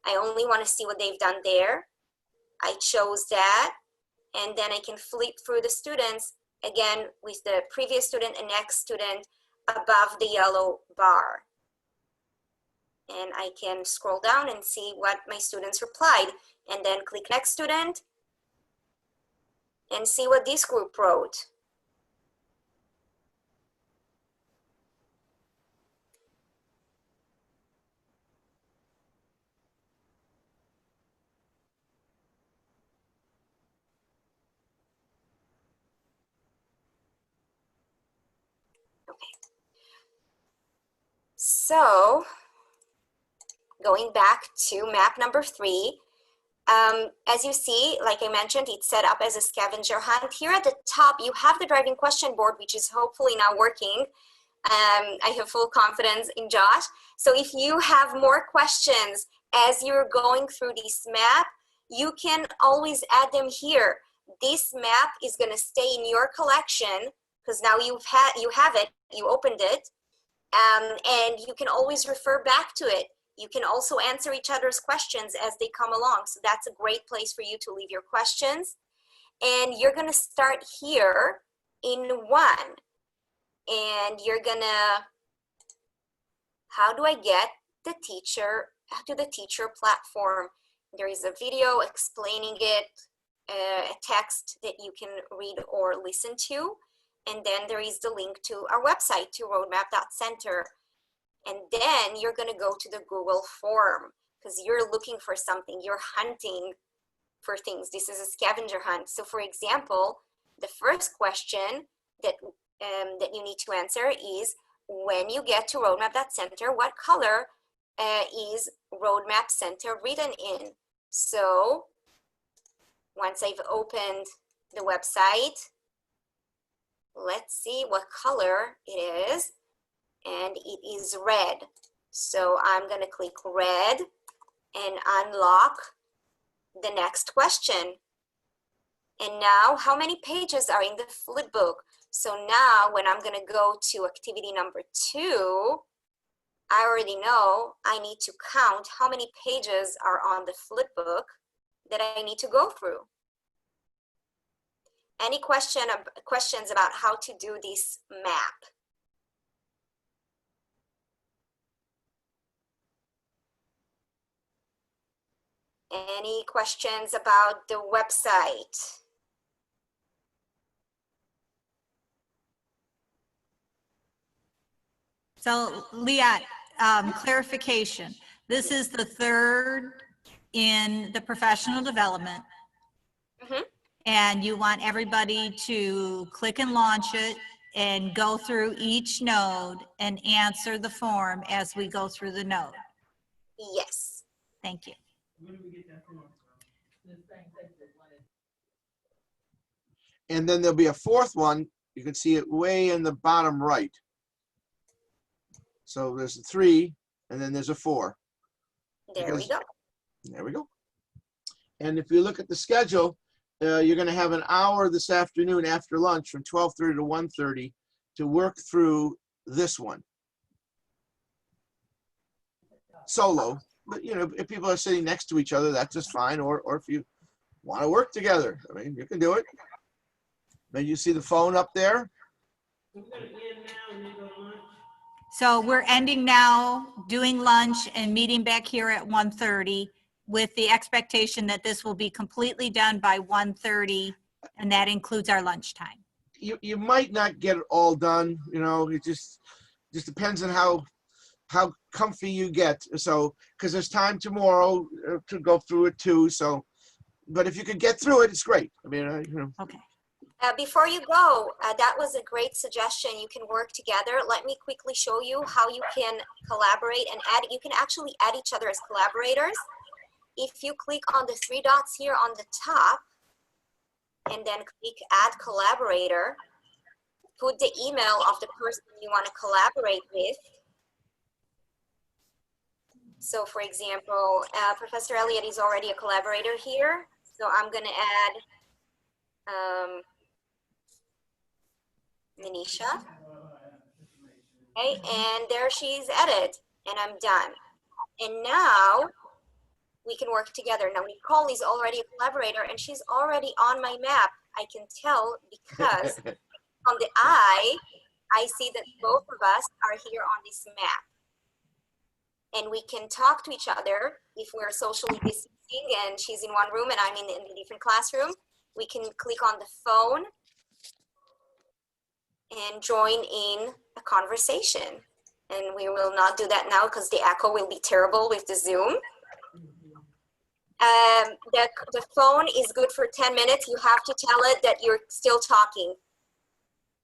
I only want to see what they've done there. I chose that, and then I can flip through the students, again, with the previous student and next student above the yellow bar. And I can scroll down and see what my students replied, and then click next student and see what this group wrote. So going back to map number 3, as you see, like I mentioned, it's set up as a scavenger hunt. Here at the top, you have the driving question board, which is hopefully now working. I have full confidence in Josh. So if you have more questions as you're going through this map, you can always add them here. This map is going to stay in your collection because now you have it, you opened it. And you can always refer back to it. You can also answer each other's questions as they come along. So that's a great place for you to leave your questions. And you're going to start here in 1. And you're going to, how do I get the teacher to the teacher platform? There is a video explaining it, a text that you can read or listen to. And then there is the link to our website, to roadmap.center. And then you're going to go to the Google form because you're looking for something. You're hunting for things. This is a scavenger hunt. So for example, the first question that you need to answer is, when you get to roadmap.center, what color is roadmap center written in? So once I've opened the website, let's see what color it is, and it is red. So I'm going to click red and unlock the next question. And now, how many pages are in the Flipbook? So now when I'm going to go to activity number 2, I already know I need to count how many pages are on the Flipbook that I need to go through. Any questions about how to do this map? Any questions about the website? So Leah, clarification. This is the third in the professional development. Mhm. And you want everybody to click and launch it and go through each node and answer the form as we go through the node. Yes. Thank you. And then there'll be a fourth one. You can see it way in the bottom right. So there's a 3, and then there's a 4. There we go. There we go. And if you look at the schedule, you're going to have an hour this afternoon after lunch from 12:30 to 1:30 to work through this one. Solo. But, you know, if people are sitting next to each other, that's just fine. Or if you want to work together, I mean, you can do it. Then you see the phone up there. So we're ending now, doing lunch and meeting back here at 1:30 with the expectation that this will be completely done by 1:30, and that includes our lunchtime. You might not get it all done, you know, it just depends on how comfy you get. So, because there's time tomorrow to go through it too. So, but if you could get through it, it's great. I mean, you know. Okay. Before you go, that was a great suggestion. You can work together. Let me quickly show you how you can collaborate and add. You can actually add each other as collaborators. If you click on the 3 dots here on the top, and then click Add Collaborator, put the email of the person you want to collaborate with. So for example, Professor Elliott is already a collaborator here. So I'm going to add Manisha. Okay, and there she's added, and I'm done. And now we can work together. Now Nicole is already a collaborator, and she's already on my map. I can tell because on the eye, I see that both of us are here on this map. And we can talk to each other if we're socially distancing and she's in one room and I'm in a different classroom. We can click on the phone and join in a conversation. And we will not do that now because the echo will be terrible with the Zoom. The phone is good for 10 minutes. You have to tell it that you're still talking.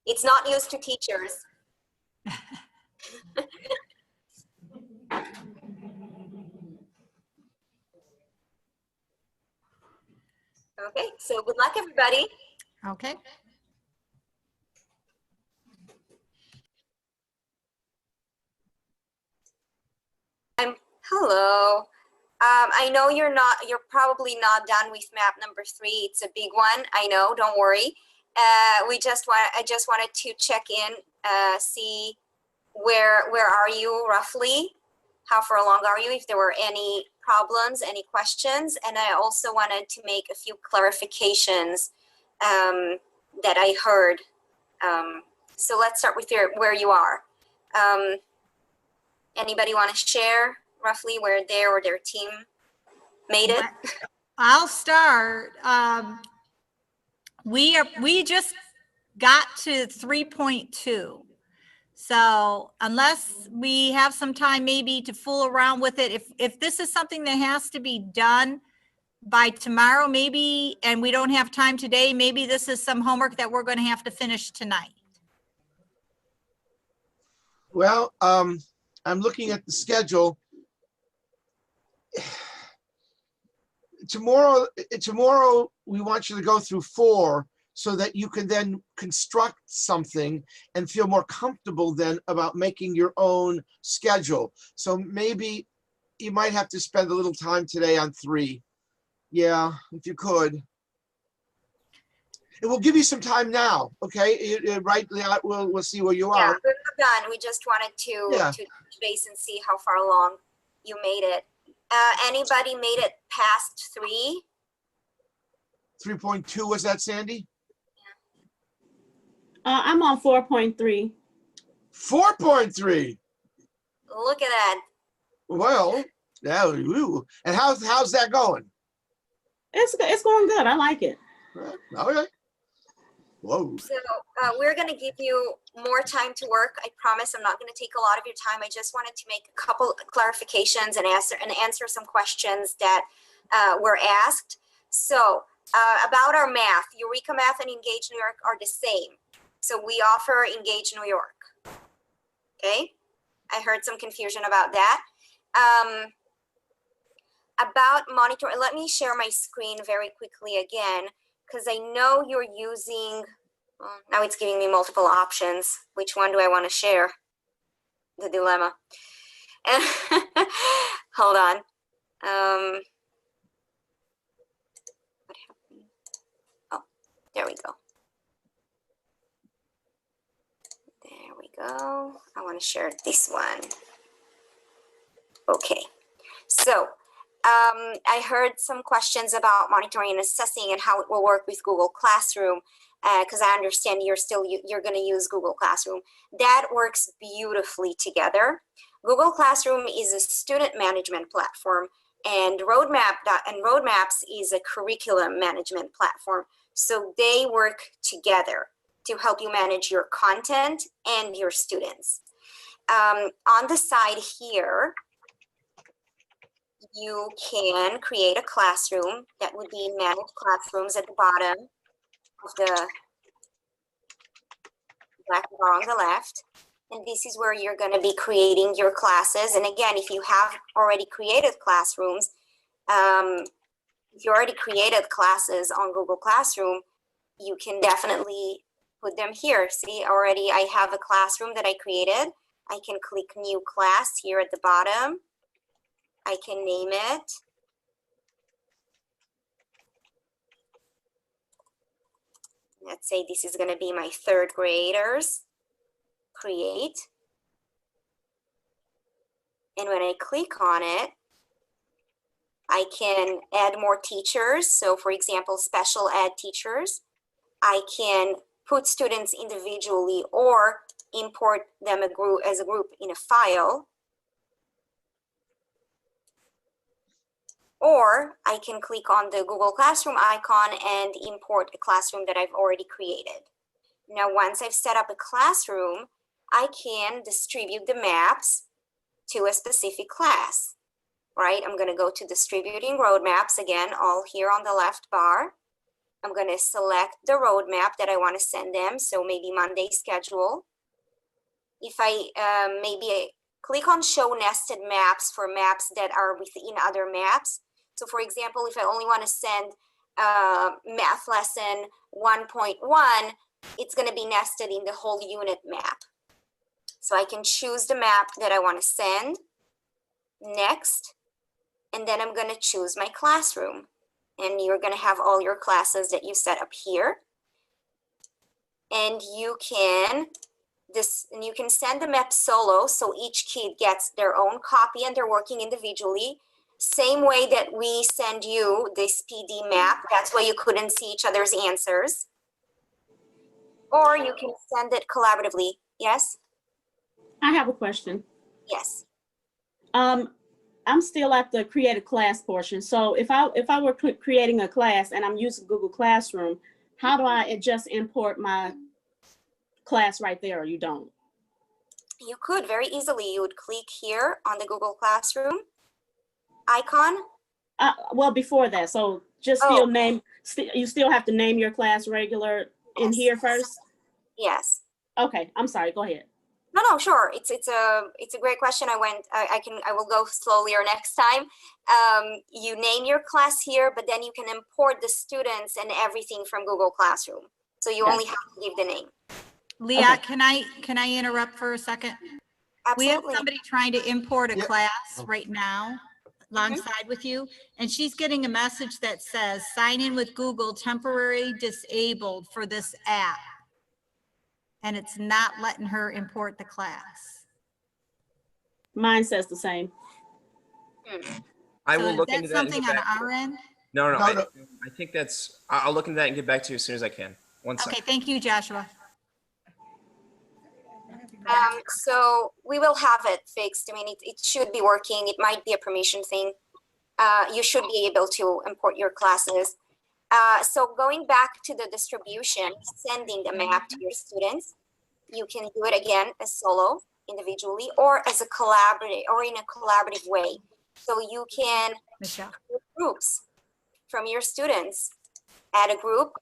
It's not used to teachers. Okay, so good luck, everybody. Okay. Hello. I know you're probably not done with map number 3. It's a big one. I know, don't worry. I just wanted to check in, see where are you roughly? How far along are you? If there were any problems, any questions, and I also wanted to make a few clarifications that I heard. So let's start with where you are. Anybody want to share roughly where they or their team made it? I'll start. We just got to 3.2. So unless we have some time maybe to fool around with it, if this is something that has to be done by tomorrow, maybe, and we don't have time today, maybe this is some homework that we're going to have to finish tonight. Well, I'm looking at the schedule. Tomorrow we want you to go through 4 so that you can then construct something and feel more comfortable then about making your own schedule. So maybe you might have to spend a little time today on 3. Yeah, if you could. It will give you some time now, okay? Right, we'll see where you are. Yeah, we're not done. We just wanted to touch base and see how far along you made it. Anybody made it past 3? 3.2 was that, Sandy? I'm on 4.3. 4.3. Look at that. Well, yeah. And how's that going? It's going good. I like it. Okay. Whoa. So we're going to give you more time to work. I promise I'm not going to take a lot of your time. I just wanted to make a couple clarifications and answer some questions that were asked. So about our math, Eureka Math and Engage New York are the same. So we offer Engage New York. Okay, I heard some confusion about that. About monitoring, let me share my screen very quickly again, because I know you're using, now it's giving me multiple options. Which one do I want to share? The dilemma. Hold on. What happened? Oh, there we go. There we go. I want to share this one. Okay. So I heard some questions about monitoring and assessing and how it will work with Google Classroom, because I understand you're going to use Google Classroom. That works beautifully together. Google Classroom is a student management platform, and Roadmaps is a curriculum management platform. So they work together to help you manage your content and your students. On the side here, you can create a classroom. That would be managed classrooms at the bottom of the black bar on the left. And this is where you're going to be creating your classes. And again, if you have already created classrooms, if you already created classes on Google Classroom, you can definitely put them here. See, already I have a classroom that I created. I can click New Class here at the bottom. I can name it. Let's say this is going to be my third graders. Create. And when I click on it, I can add more teachers. So for example, special ed teachers. I can put students individually or import them as a group in a file. Or I can click on the Google Classroom icon and import a classroom that I've already created. Now, once I've set up a classroom, I can distribute the maps to a specific class, right? I'm going to go to distributing roadmaps again, all here on the left bar. I'm going to select the roadmap that I want to send them. So maybe Monday schedule. If I maybe click on show nested maps for maps that are within other maps. So for example, if I only want to send math lesson 1.1, it's going to be nested in the whole unit map. So I can choose the map that I want to send, next, and then I'm going to choose my classroom. And you're going to have all your classes that you set up here. And you can send the map solo, so each kid gets their own copy and they're working individually. Same way that we send you this PD map. That's why you couldn't see each other's answers. Or you can send it collaboratively. Yes? I have a question. Yes. I'm still at the create a class portion. So if I were creating a class and I'm using Google Classroom, how do I just import my class right there, or you don't? You could very easily. You would click here on the Google Classroom icon. Well, before that, so just still name. You still have to name your class regular in here first. Yes. Okay, I'm sorry. Go ahead. No, sure. It's a great question. I will go slowlier next time. You name your class here, but then you can import the students and everything from Google Classroom. So you only have to give the name. Leah, can I interrupt for a second? Absolutely. We have somebody trying to import a class right now alongside with you, and she's getting a message that says sign in with Google temporary disabled for this app, and it's not letting her import the class. Mine says the same. I will look into that. Something on our end? No. I think that's. I'll look into that and get back to you as soon as I can. One second. Okay, thank you, Joshua. So we will have it fixed. I mean, it should be working. It might be a permission thing. you should be able to import your classes. So going back to the distribution, sending the map to your students, you can do it again as solo, individually, or as a collaborative, or in a collaborative way. So you can create groups from your students. Add a group.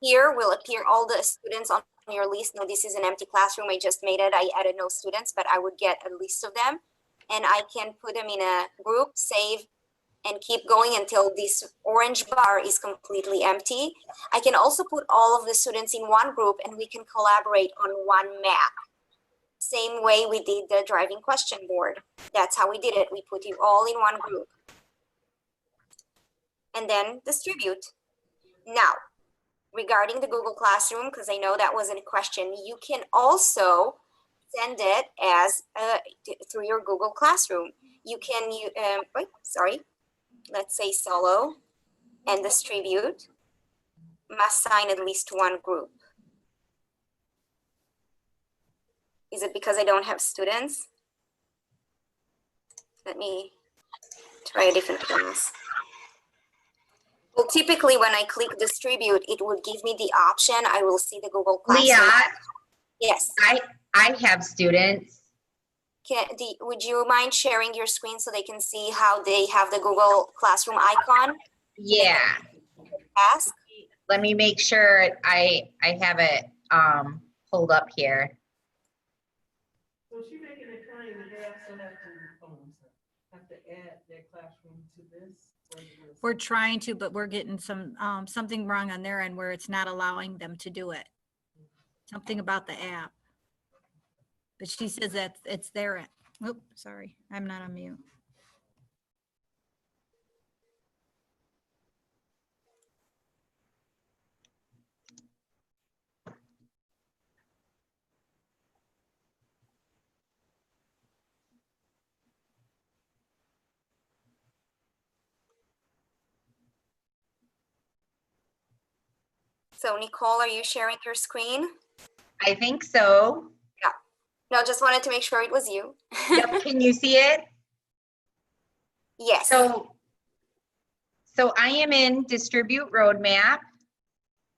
Here will appear all the students on your list. Now this is an empty classroom. I just made it. I added no students, but I would get a list of them, and I can put them in a group, save, and keep going until this orange bar is completely empty. I can also put all of the students in one group, and we can collaborate on one map. Same way we did the driving question board. That's how we did it. We put you all in one group. And then distribute. Now, regarding the Google Classroom, because I know that wasn't a question, you can also send it as through your Google Classroom. You can, let's say solo and distribute, must sign at least one group. Is it because I don't have students? Let me try a different class. Well, typically when I click distribute, it would give me the option. I will see the Google Classroom. Leah, yes. I have students. Would you mind sharing your screen so they can see how they have the Google Classroom icon? Yeah. Ask. Let me make sure I have it pulled up here. So she's making it kind of have to add their classroom to this. We're trying to, but we're getting some something wrong on their end where it's not allowing them to do it. Something about the app. But she says that it's their end. Oops, sorry, I'm not on mute. So Nicole, are you sharing your screen? I think so. Yeah. No, just wanted to make sure it was you. Yep. Can you see it? Yes. So I am in Distribute Roadmap,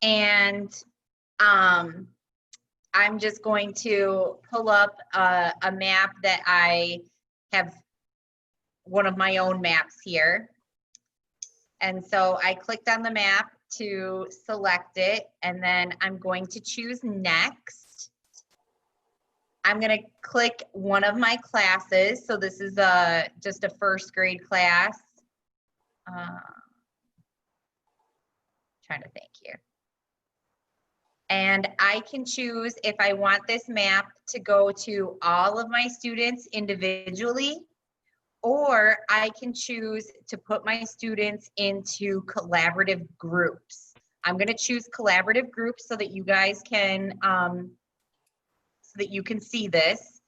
and I'm just going to pull up a map that I have, one of my own maps here. And so I clicked on the map to select it, and then I'm going to choose next. I'm going to click one of my classes. So this is just a first grade class. Trying to think here. And I can choose if I want this map to go to all of my students individually, or I can choose to put my students into collaborative groups. I'm going to choose collaborative groups so that you guys can see this.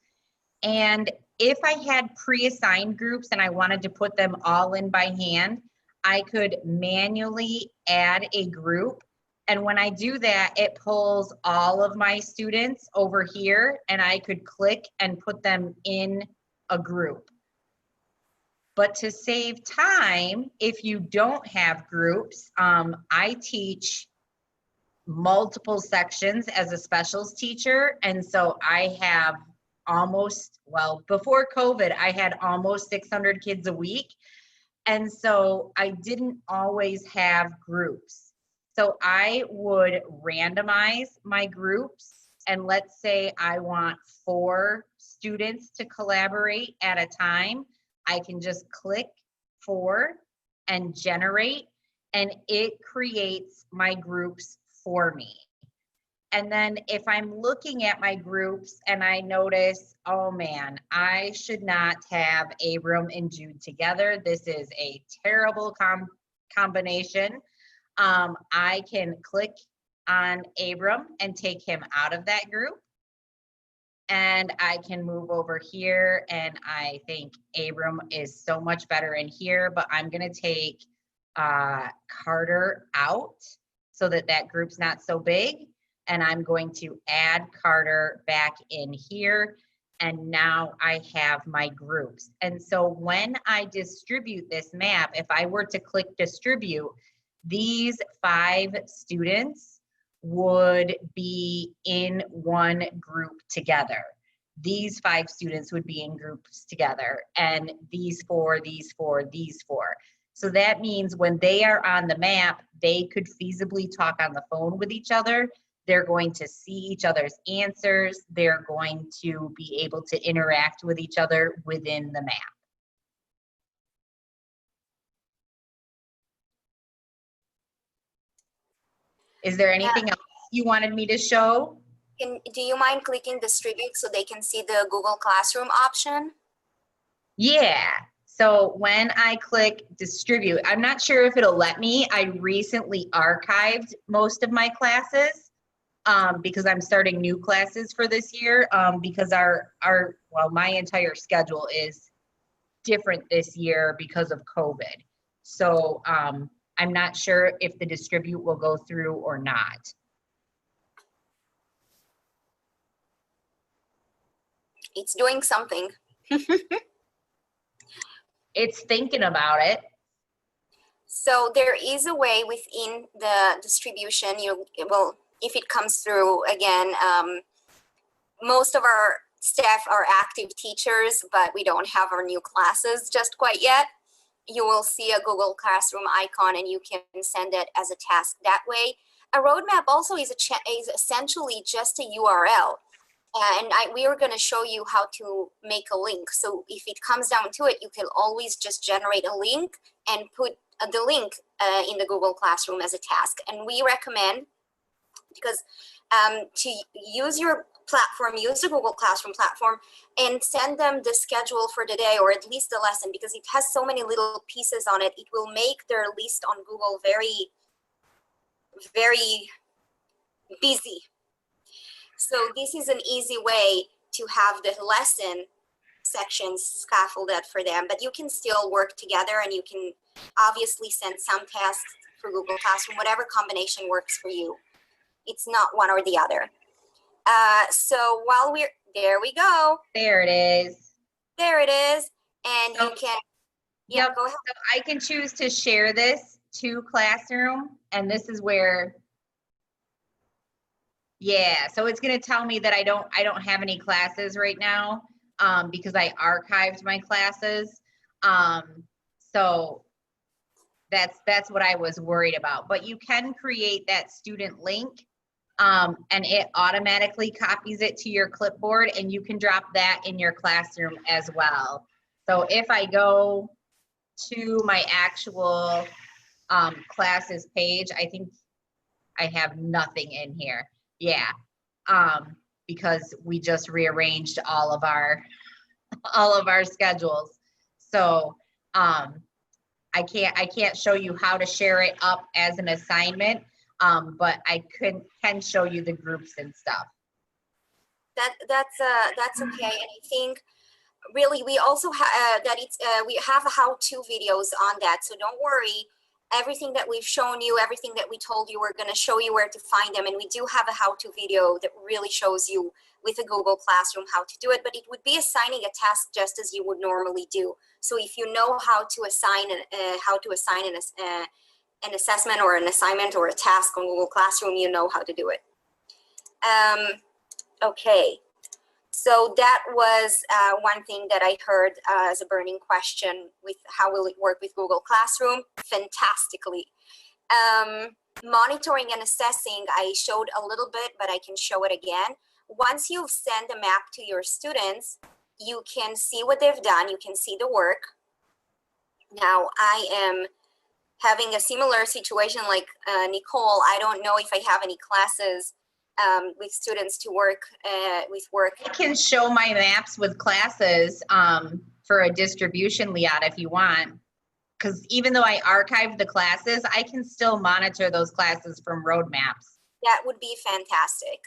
And if I had pre-assigned groups and I wanted to put them all in by hand, I could manually add a group. And when I do that, it pulls all of my students over here, and I could click and put them in a group. But to save time, if you don't have groups, I teach multiple sections as a specials teacher. And so I have almost, well, before COVID, I had almost 600 kids a week. And so I didn't always have groups. So I would randomize my groups. And let's say I want 4 students to collaborate at a time. I can just click 4 and generate, and it creates my groups for me. And then if I'm looking at my groups and I notice, oh man, I should not have Abram and Jude together. This is a terrible combination. I can click on Abram and take him out of that group. And I can move over here, and I think Abram is so much better in here, but I'm gonna take Carter out so that that group's not so big. And I'm going to add Carter back in here. and now I have my groups. And so when I distribute this map, if I were to click distribute, these 5 students would be in one group together. These 5 students would be in groups together, and these 4, these 4, these 4. So that means when they are on the map, they could feasibly talk on the phone with each other. They're going to see each other's answers. They're going to be able to interact with each other within the map. Is there anything else you wanted me to show? Do you mind clicking distribute so they can see the Google Classroom option? Yeah. So when I click distribute, I'm not sure if it'll let me. I recently archived most of my classes because I'm starting new classes for this year because my entire schedule is different this year because of COVID. So I'm not sure if the distribute will go through or not. It's doing something. It's thinking about it. So there is a way within the distribution, if it comes through again, most of our staff are active teachers, but we don't have our new classes just quite yet. You will see a Google Classroom icon and you can send it as a task that way. A roadmap also is essentially just a URL. And we are going to show you how to make a link. So if it comes down to it, you can always just generate a link and put the link in the Google Classroom as a task. And we recommend, because to use your platform, use the Google Classroom platform and send them the schedule for the day or at least the lesson, because it has so many little pieces on it. It will make their list on Google very, very busy. So this is an easy way to have the lesson sections scaffolded for them, but you can still work together and you can obviously send some tasks for Google Classroom, whatever combination works for you. It's not one or the other. So while there we go. There it is. There it is. And you can, go ahead. So I can choose to share this to Classroom, and this is where, so it's going to tell me that I don't have any classes right now because I archived my classes. So that's what I was worried about. But you can create that student link and it automatically copies it to your clipboard, and you can drop that in your classroom as well. So if I go to my actual classes page, I think I have nothing in here. Because we just rearranged all of our schedules. So I can't show you how to share it up as an assignment, but I can show you the groups and stuff. That's okay. And I think really we also have we have how-to videos on that. So don't worry. Everything that we've shown you, everything that we told you, we're going to show you where to find them. And we do have a how-to video that really shows you with a Google Classroom how to do it, but it would be assigning a task just as you would normally do. So if you know how to assign an assessment or an assignment or a task on Google Classroom, you know how to do it. Okay. So that was one thing that I heard as a burning question with how will it work with Google Classroom? Fantastically. Monitoring and assessing, I showed a little bit, but I can show it again. Once you've sent a map to your students, you can see what they've done. You can see the work. Now, I am having a similar situation like Nicole. I don't know if I have any classes with students to work with work. I can show my maps with classes for a distribution, Liat, if you want. Because even though I archived the classes, I can still monitor those classes from roadmaps. That would be fantastic.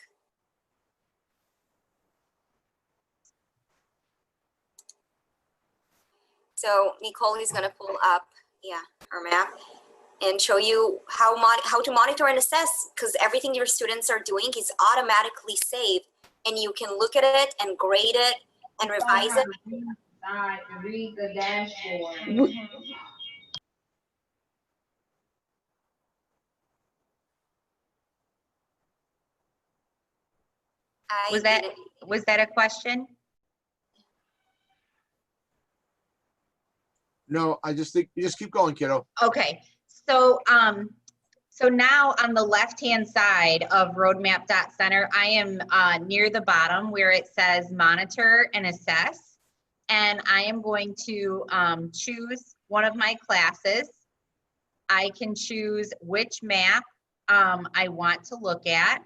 So Nicole is going to pull up, her map and show you how to monitor and assess, because everything your students are doing is automatically saved, and you can look at it and grade it and revise it. Read the dashboard. Was that a question? No, I just think you just keep going, kiddo. Okay, so so now on the left-hand side of roadmap.center, I am near the bottom where it says monitor and assess. And I am going to choose one of my classes. I can choose which map I want to look at.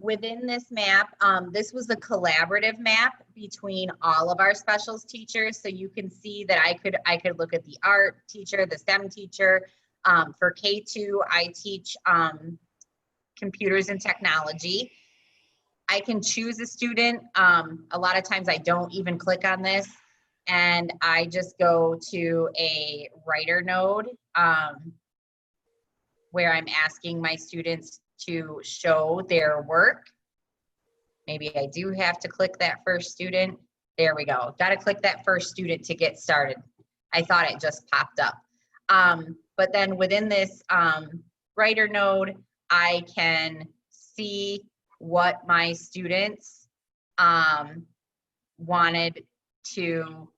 Within this map, this was a collaborative map between all of our specials teachers. So you can see that I could look at the art teacher, the STEM teacher. For K2, I teach computers and technology. I can choose a student. A lot of times I don't even click on this, and I just go to a writer node where I'm asking my students to show their work. Maybe I do have to click that first student. There we go. Got to click that first student to get started. I thought it just popped up. But then within this writer node, I can see what my students wanted to,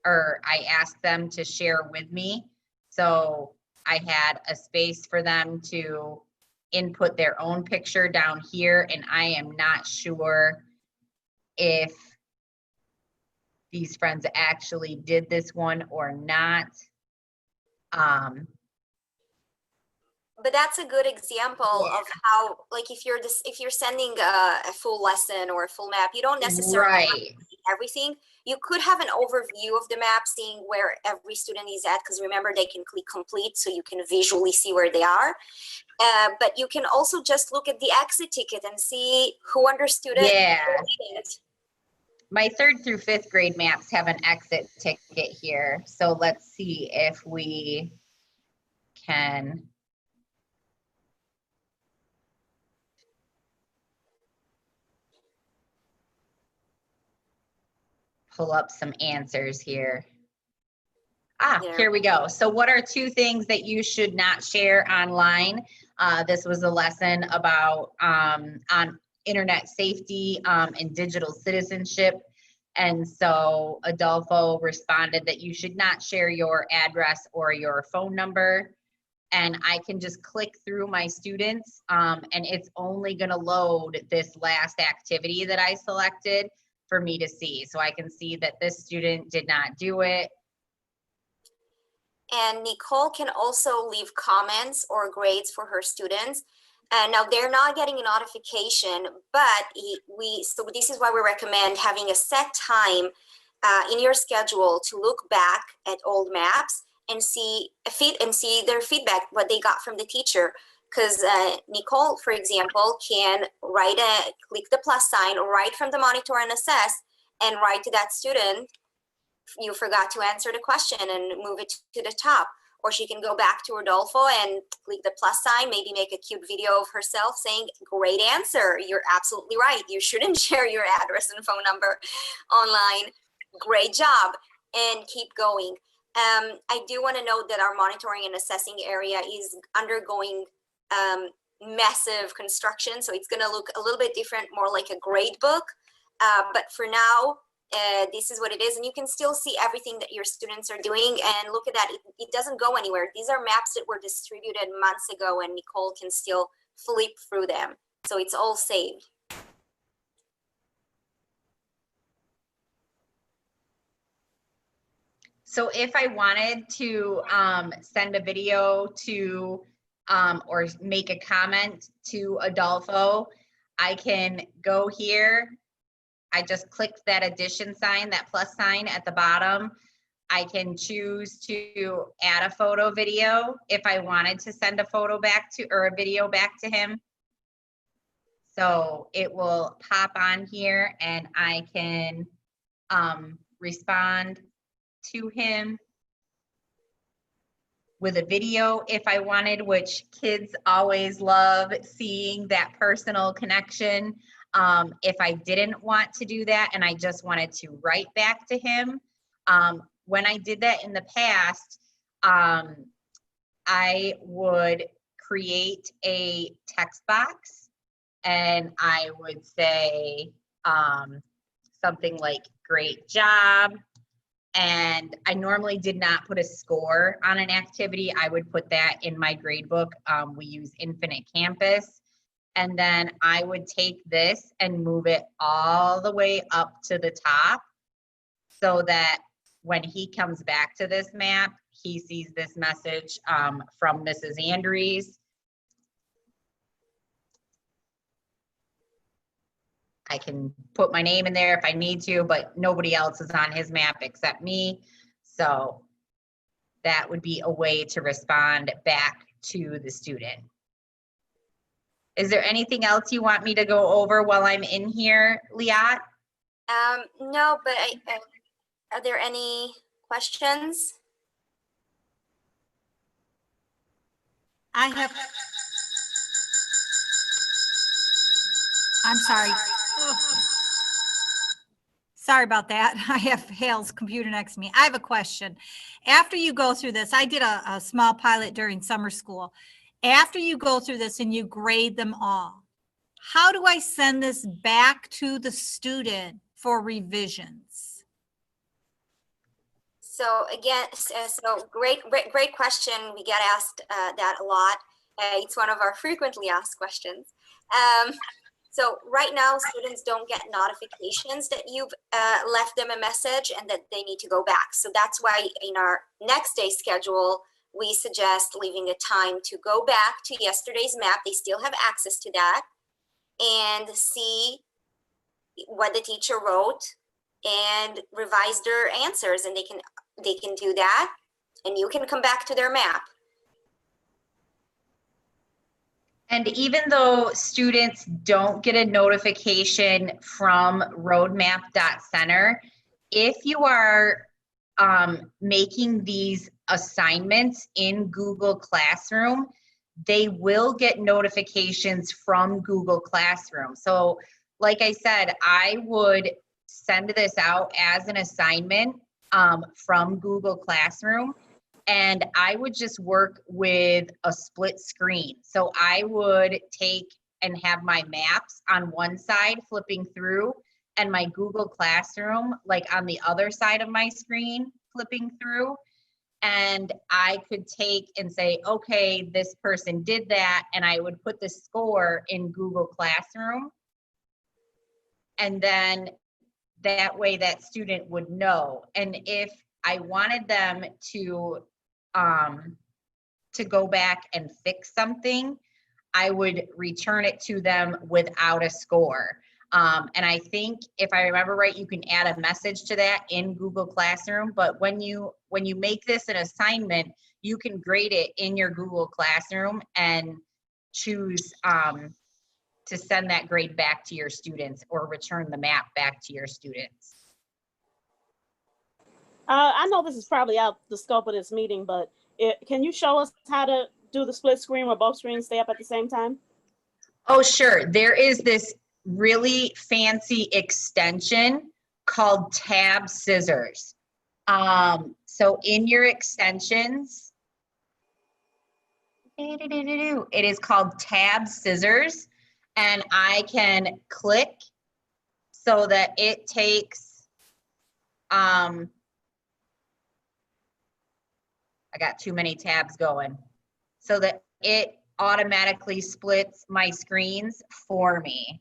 or I asked them to share with me. So I had a space for them to input their own picture down here, and I am not sure if these friends actually did this one or not. But that's a good example of how, like, if you're sending a full lesson or a full map, you don't necessarily have to see everything. You could have an overview of the map, seeing where every student is at, because remember, they can click complete, so you can visually see where they are. But you can also just look at the exit ticket and see who understood it. Yeah. My 3rd through 5th grade maps have an exit ticket here. So let's see if we can. Pull up some answers here. Here we go. So what are 2 things that you should not share online? This was a lesson about on internet safety and digital citizenship. And so Adolfo responded that you should not share your address or your phone number. And I can just click through my students and it's only going to load this last activity that I selected for me to see. So I can see that this student did not do it. And Nicole can also leave comments or grades for her students. And now they're not getting a notification, but so this is why we recommend having a set time in your schedule to look back at old maps and see their feedback, what they got from the teacher. Because Nicole, for example, can click the plus sign right from the monitor and assess, and write to that student, you forgot to answer the question, and move it to the top. Or she can go back to Rodolfo and click the plus sign, maybe make a cute video of herself saying, great answer, you're absolutely right, you shouldn't share your address and phone number online, great job, and keep going. I do want to note that our monitoring and assessing area is undergoing massive construction, so it's going to look a little bit different, more like a grade book, but for now, this is what it is, and you can still see everything that your students are doing, and look at that, it doesn't go anywhere. These are maps that were distributed months ago, and Nicole can still flip through them, so it's all saved. So if I wanted to send a video to or make a comment to Adolfo, I can go here. I just clicked that addition sign, that plus sign at the bottom. I can choose to add a photo video if I wanted to send a photo back to, or a video back to him. So it will pop on here and I can respond to him. with a video if I wanted, which kids always love seeing that personal connection. If I didn't want to do that and I just wanted to write back to him, when I did that in the past, I would create a text box and I would say something like, great job. And I normally did not put a score on an activity. I would put that in my grade book. We use Infinite Campus. And then I would take this and move it all the way up to the top so that when he comes back to this map, he sees this message from Mrs. Andrews. I can put my name in there if I need to, but nobody else is on his map except me. So that would be a way to respond back to the student. Is there anything else you want me to go over while I'm in here, Liat? No, but are there any questions? I'm sorry. Sorry about that. I have Hale's computer next to me. I have a question. After you go through this, I did a small pilot during summer school. After you go through this and you grade them all, how do I send this back to the student for revisions? So again, so great question. We get asked that a lot. It's one of our frequently asked questions. So right now, students don't get notifications that you've left them a message and that they need to go back. So that's why in our next day schedule, we suggest leaving a time to go back to yesterday's map. They still have access to that and see what the teacher wrote and revise their answers, and they can do that, and you can come back to their map. And even though students don't get a notification from roadmap.center, if you are making these assignments in Google Classroom, they will get notifications from Google Classroom. So like I said, I would send this out as an assignment from Google Classroom. And I would just work with a split screen. So I would take and have my maps on one side flipping through and my Google Classroom like on the other side of my screen flipping through. And I could take and say, okay, this person did that. And I would put the score in Google Classroom. And then that way that student would know. And if I wanted them to go back and fix something, I would return it to them without a score. And I think if I remember right, you can add a message to that in Google Classroom. But when you make this an assignment, you can grade it in your Google Classroom and choose to send that grade back to your students or return the map back to your students. I know this is probably out the scope of this meeting, but can you show us how to do the split screen where both screens stay up at the same time? Oh, sure. There is this really fancy extension called Tab Scissors. So in your extensions, it is called Tab Scissors, and I can click so that it takes, I got too many tabs going, so that it automatically splits my screens for me.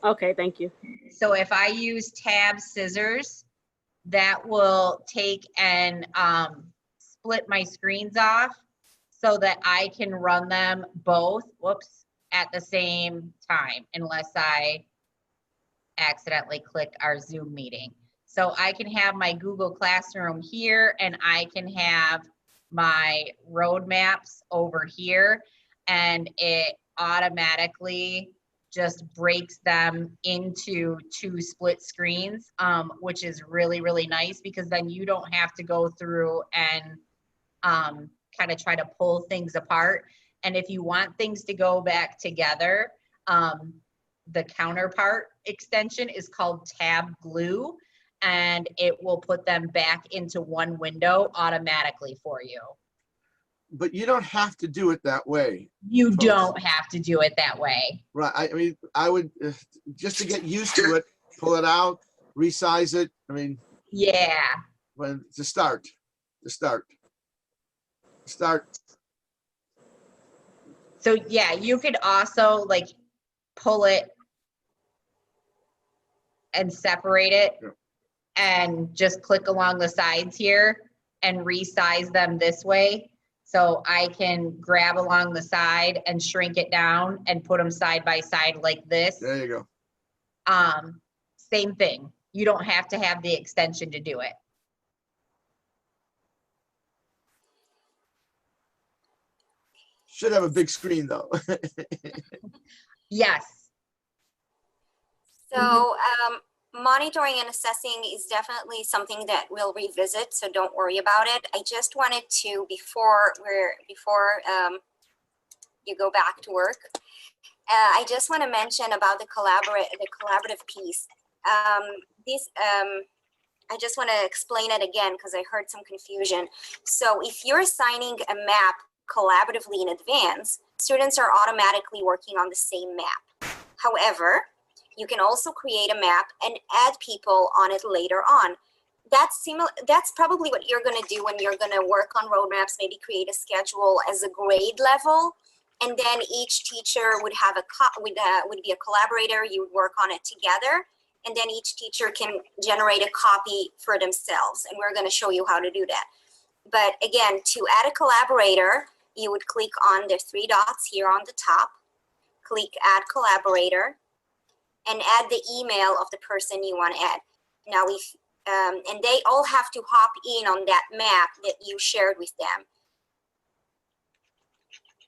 Okay, thank you. So if I use Tab Scissors, that will take and split my screens off so that I can run them both, at the same time, unless I accidentally clicked our Zoom meeting. So I can have my Google Classroom here and I can have my roadmaps over here, and it automatically just breaks them into two split screens, which is really, really nice, because then you don't have to go through and kind of try to pull things apart. And if you want things to go back together, the counterpart extension is called Tab Glue, and it will put them back into one window automatically for you. But you don't have to do it that way. You folks. don't have to do it that way. Right. I mean, I would, just to get used to it, pull it out, resize it. I mean, yeah. When to start. So yeah, you could also like pull it and separate it and just click along the sides here and resize them this way. So I can grab along the side and shrink it down and put them side by side like this. There you go. Same thing. You don't have to have the extension to do it. Should have a big screen though. Yes. So monitoring and assessing is definitely something that we'll revisit, so don't worry about it. I just wanted to, before you go back to work, I just want to mention about the collaborative piece. I just want to explain it again because I heard some confusion. So if you're assigning a map collaboratively in advance, students are automatically working on the same map. However, you can also create a map and add people on it later on. That's probably what you're going to do when you're going to work on roadmaps, maybe create a schedule as a grade level, and then each teacher would have would be a collaborator. You would work on it together, and then each teacher can generate a copy for themselves, and we're going to show you how to do that. But again, to add a collaborator, you would click on the three dots here on the top, click Add Collaborator, and add the email of the person you want to add. Now, and they all have to hop in on that map that you shared with them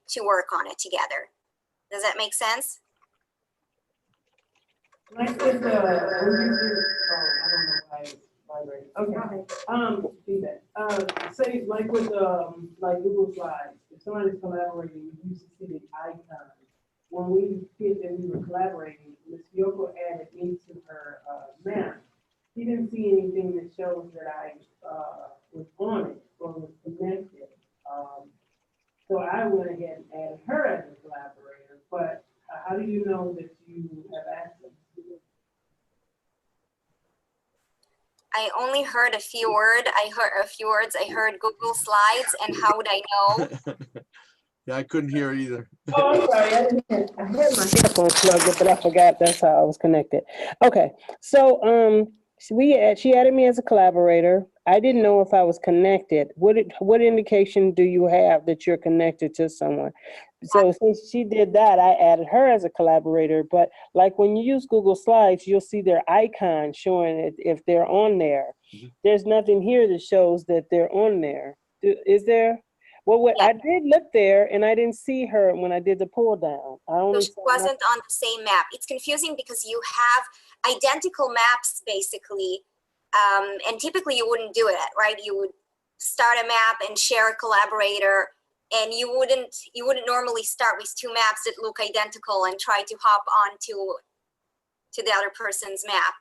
to work on it together. Does that make sense? Like with the, I don't know why it's vibrating. Okay, do that. Say like with like Google Slides, if somebody's collaborating, you used to see the icon. When we did that we were collaborating, Ms. Yoko added into her map. She didn't see anything that shows that I was on it or was connected. So I went ahead and added her as a collaborator, but how do you know that you have access to it? I only heard a few words. I heard Google Slides, and how would I know? Yeah, I couldn't hear either. Oh, I'm sorry. I had my headphones plugged in, but I forgot that's how I was connected. Okay, so she added me as a collaborator. I didn't know if I was connected. What indication do you have that you're connected to someone? So since she did that, I added her as a collaborator. But like when you use Google Slides, you'll see their icon showing it if they're on there. Mm-hmm. There's nothing here that shows that they're on there. Is there? Well, I did look there and I didn't see her when I did the pull down. She wasn't on the same map. It's confusing because you have identical maps basically, and typically you wouldn't do it, right? You would start a map and share a collaborator, and you wouldn't normally start with two maps that look identical and try to hop on to the other person's map.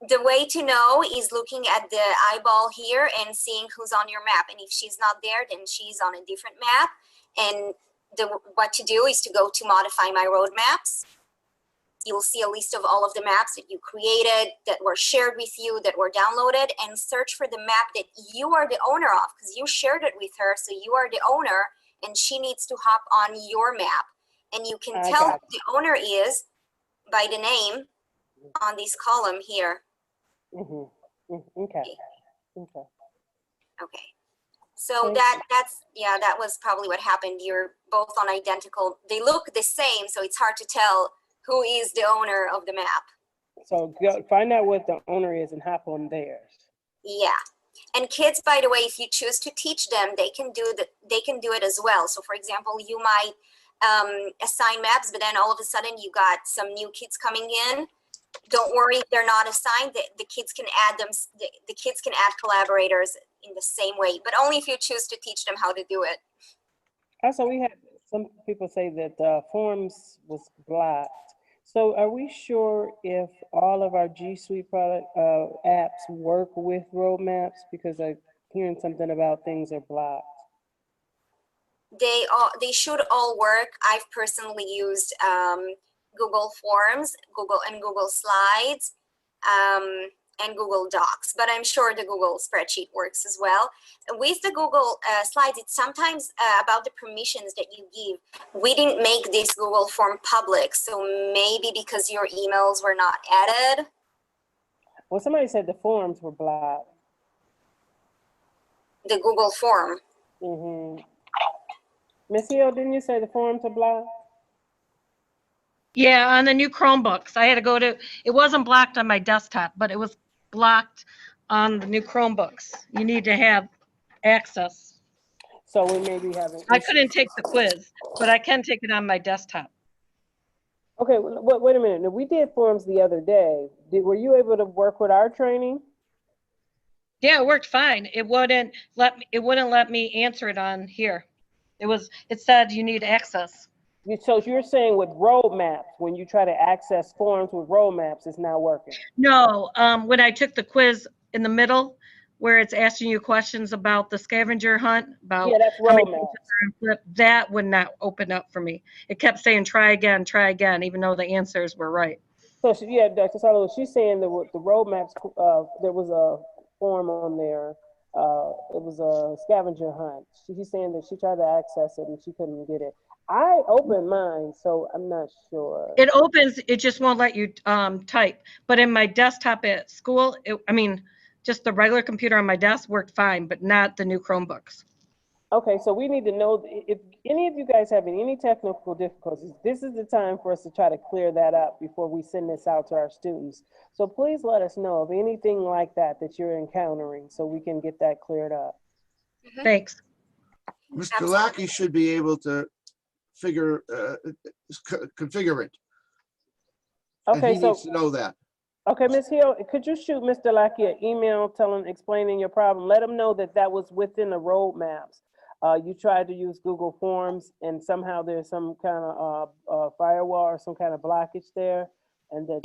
The way to know is looking at the eyeball here and seeing who's on your map. And if she's not there, then she's on a different map. And what to do is to go to Modify My Roadmaps. You'll see a list of all of the maps that you created, that were shared with you, that were downloaded, and search for the map that you are the owner of, because you shared it with her, so you are the owner, and she needs to hop on your map. And you can tell who the owner is by the name on this column here. Mm-hmm. Okay. Okay. So that was probably what happened. You're both on identical. They look the same, so it's hard to tell who is the owner of the map. So find out what the owner is and hop on theirs. Yeah. And kids, by the way, if you choose to teach them, they can do it as well. So for example, you might assign maps, but then all of a sudden you got some new kids coming in. don't worry if they're not assigned. The kids can add them. The kids can add collaborators in the same way, but only if you choose to teach them how to do it. Also, we had some people say that forms was blocked. So are we sure if all of our G Suite product apps work with roadmaps? Because I'm hearing something about things are blocked. They should all work. I've personally used Google Forms, Google Slides, and Google Docs, but I'm sure the Google spreadsheet works as well. With the Google Slides, it's sometimes about the permissions that you give. We didn't make this Google form public, so maybe because your emails were not added. Well, somebody said the forms were blocked. The Google form. Mm-hmm. Ms. Hill, didn't you say the forms are blocked? Yeah, on the new Chromebooks, I had to go to, it wasn't blocked on my desktop, but it was blocked on the new Chromebooks. You need to have access. So we may be having I couldn't take the quiz, but I can take it on my desktop. Okay, wait a minute. Now, we did forms the other day. Were you able to work with our training? Yeah, it worked fine. It wouldn't let me answer it on here. It said you need access. So you're saying with roadmaps, when you try to access forms with roadmaps, it's not working? No, when I took the quiz in the middle, where it's asking you questions about the scavenger hunt, about that's how many roadmaps. pages are in Flip, that would not open up for me. It kept saying try again, even though the answers were right. So Dr. Salo, she's saying that with the roadmaps, there was a form on there. It was a scavenger hunt. She's saying that she tried to access it and she couldn't get it. I opened mine, so I'm not sure. It opens, it just won't let you type. But in my desktop at school, just the regular computer on my desk worked fine, but not the new Chromebooks. Okay, so we need to know if any of you guys have any technical difficulties, this is the time for us to try to clear that up before we send this out to our students. So please let us know of anything like that you're encountering so we can get that cleared up. Thanks. Mr. Lackey should be able to configure it. Okay, and he needs to know that. Okay, Ms. Hill, could you shoot Mr. Lackey an email explaining your problem? Let him know that was within the roadmaps. You tried to use Google Forms and somehow there's some kind of firewall or some kind of blockage there, and that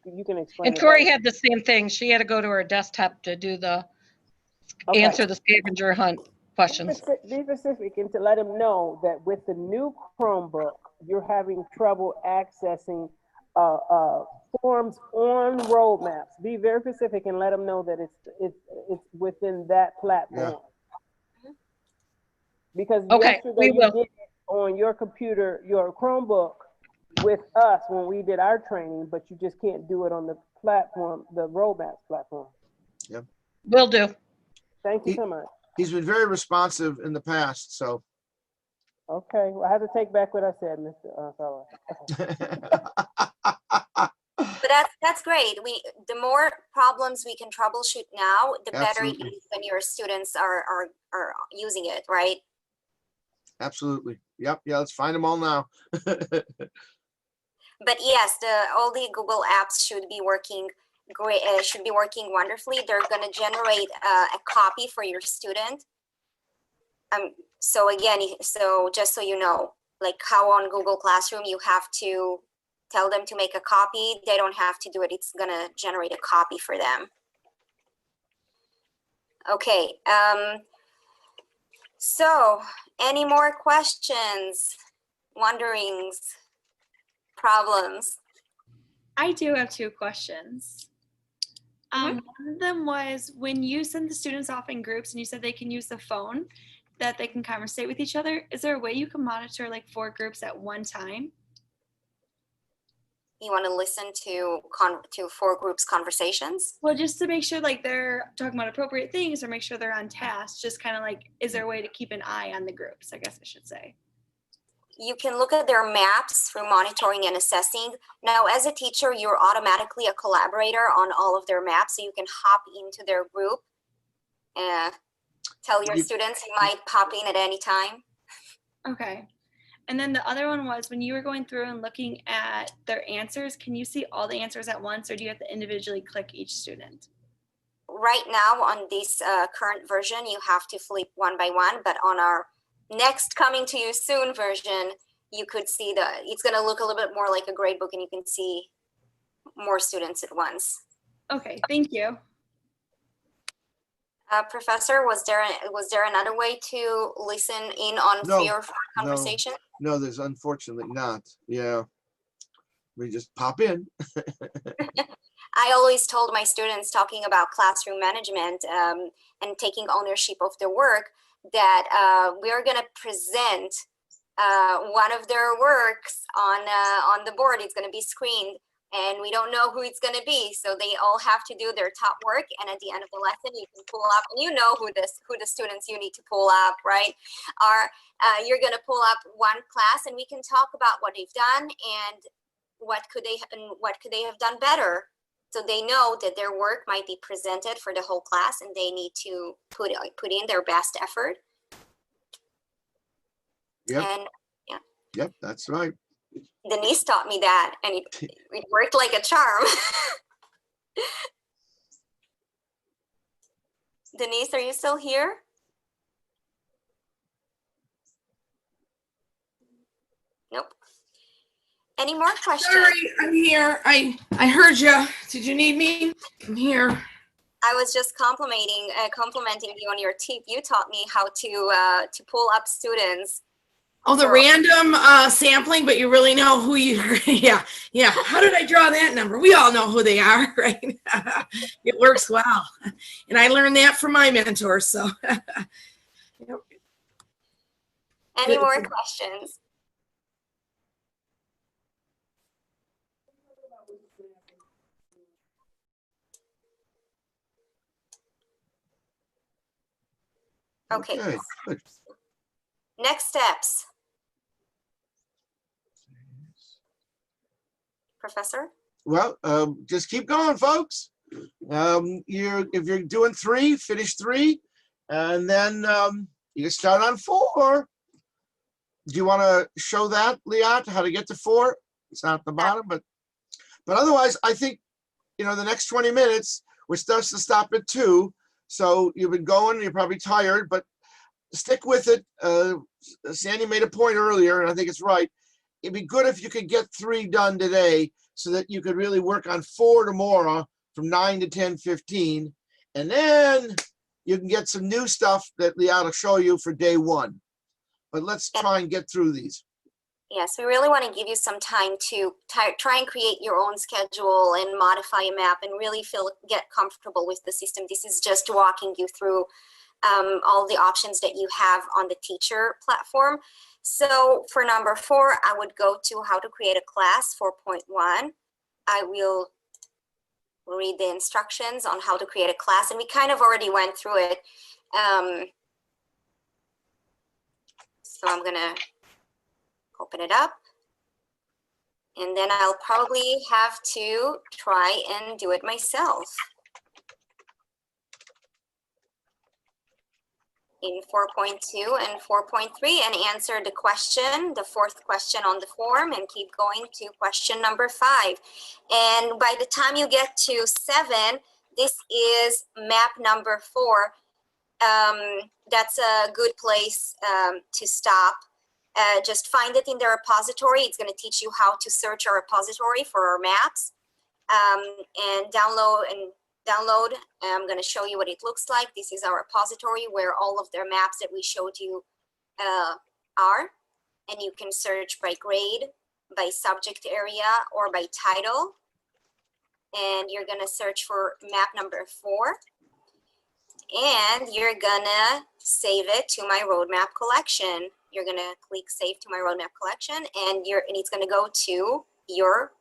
you can explain. And Tori had the same thing. She had to go to her desktop to do answer the scavenger hunt questions. Be specific and to let him know that with the new Chromebook, you're having trouble accessing forms on roadmaps. Be very specific and let them know that it's within that platform. Yeah. Because yesterday you did it on your computer, your Chromebook, with us when we did our training, but you just can't do it on the platform, the roadmaps platform. Yep. Will do. Thank you so much. He's been very responsive in the past, so. Okay, well, I have to take back what I said, Mr. Feller. But that's great. The more problems we can troubleshoot now, the better it is when your students are using it, right? Absolutely. Yep. Yeah. Let's find them all now. But yes, all the Google apps should be working great. Should be working wonderfully. They're going to generate a copy for your student. So again, just so you know, like how on Google Classroom you have to tell them to make a copy. They don't have to do it. It's going to generate a copy for them. Okay. So any more questions, wonderings, problems? I do have 2 questions. One of them was when you send the students off in groups and you said they can use the phone, that they can conversate with each other. Is there a way you can monitor like 4 groups at one time? You want to listen to 4 groups conversations? Well, just to make sure like they're talking about appropriate things or make sure they're on task, just kind of like, is there a way to keep an eye on the groups, I guess I should say. You can look at their maps through monitoring and assessing. Now, as a teacher, you're automatically a collaborator on all of their maps, so you can hop into their group and tell your students you might pop in at any time. Okay. And then the other one was when you were going through and looking at their answers, can you see all the answers at once, or do you have to individually click each student? Right now on this current version, you have to flip one by one, but on our next coming to you soon version, you could see it's going to look a little bit more like a grade book, and you can see more students at once. Okay, thank you. Professor, was there another way to listen in on No, 3 or 4 conversation? No, there's unfortunately not. Yeah. We just pop in. I always told my students, talking about classroom management and taking ownership of their work, that we are going to present one of their works on the board. It's going to be screened, and we don't know who it's going to be. So they all have to do their top work, and at the end of the lesson, you can pull up, and you know who the students you need to pull up, right? You're going to pull up one class, and we can talk about what they've done and what could they have done better. So they know that their work might be presented for the whole class, and they need to put in their best effort. Yep. And yeah. Yep, that's right. Denise taught me that, and it worked like a charm. Denise, are you still here? Nope. Any more questions? Sorry, I'm here. I heard you. Did you need me? I'm here. I was just complimenting you on your tip. You taught me how to pull up students. Oh, the random sampling, but you really know who you, yeah. How did I draw that number? We all know who they are, right? It works well. And I learned that from my mentor, so. Any more questions? Okay. Good. Next steps. Professor? Well, just keep going, folks. If you're doing 3, finish 3, and then you can start on 4. Do you want to show that, Liat, how to get to 4? It's not at the bottom, but otherwise, I think, the next 20 minutes, we're supposed to stop at 2. So you've been going, you're probably tired, but stick with it. Sandy made a point earlier, and I think it's right. It'd be good if you could get 3 done today so that you could really work on 4 tomorrow from 9 to 10:15. And then you can get some new stuff that Liat will show you for day 1. But let's try and get through these. Yes, we really want to give you some time to try and create your own schedule and modify a map and really get comfortable with the system. This is just walking you through all the options that you have on the teacher platform. So for number 4, I would go to how to create a class 4.1. I will read the instructions on how to create a class, and we kind of already went through it. So I'm gonna open it up, and then I'll probably have to try and do it myself. In 4.2 and 4.3, and answer the question, the 4th question on the form, and keep going to question number 5. And by the time you get to 7, this is map number 4. That's a good place to stop. Just find it in the repository. It's going to teach you how to search our repository for our maps, and download. I'm going to show you what it looks like. This is our repository where all of their maps that we showed you are, and you can search by grade, by subject area, or by title. And you're going to search for map number 4, and you're going to save it to my roadmap collection. You're going to click save to my roadmap collection, and it's going to go to your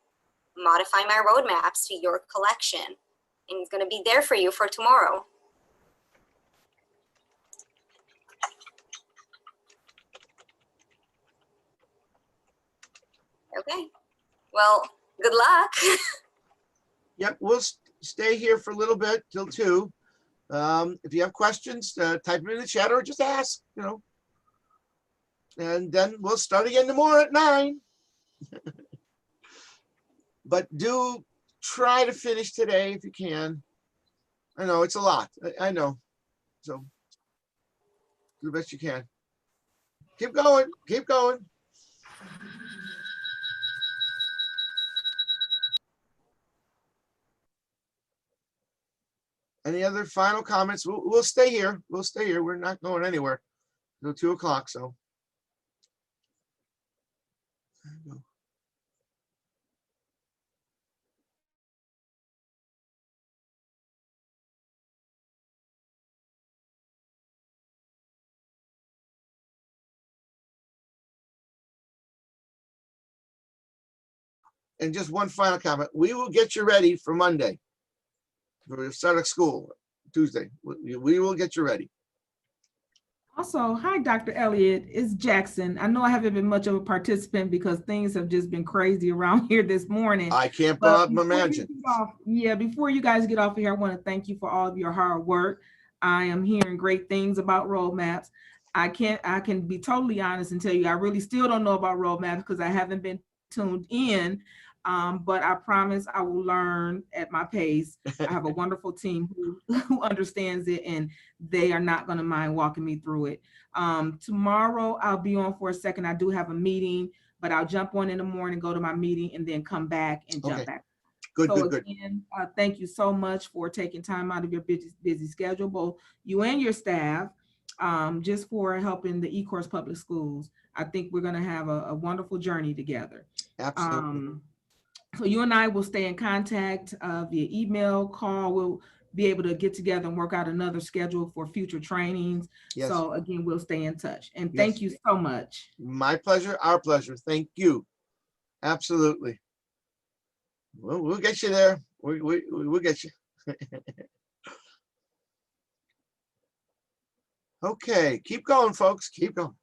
modify my roadmaps, to your collection. And it's going to be there for you for tomorrow. Okay. Well, good luck. Yep, we'll stay here for a little bit till 2. If you have questions, type them in the chat or just ask, And then we'll start again tomorrow at 9. But do try to finish today if you can. I know it's a lot. I know. So do the best you can. Keep going. Keep going. Any other final comments? We'll stay here. We'll stay here. We're not going anywhere until 2 o'clock. So. And just one final comment. We will get you ready for Monday. For the start of school, Tuesday. We will get you ready. Also, hi, Dr. Elliott. It's Jackson. I know I haven't been much of a participant because things have just been crazy around here this morning. I can't imagine. Before you guys get off of here, I want to thank you for all of your hard work. I am hearing great things about roadmaps. I can be totally honest and tell you, I really still don't know about roadmaps because I haven't been tuned in. But I promise I will learn at my pace. I have a wonderful team who understands it, and they are not going to mind walking me through it. Tomorrow I'll be on for a second. I do have a meeting, but I'll jump on in the morning, go to my meeting, and then come back and jump back. Good. Again, thank you so much for taking time out of your busy schedule, both you and your staff, just for helping the eCourse Public Schools. I think we're going to have a wonderful journey together. Absolutely. So you and I will stay in contact via email, call. We'll be able to get together and work out another schedule for future trainings. Yes. So again, we'll stay in touch. And thank you so much. My pleasure. Our pleasure. Thank you. Absolutely. We'll get you there. We'll get you. Okay. Keep going, folks. Keep going.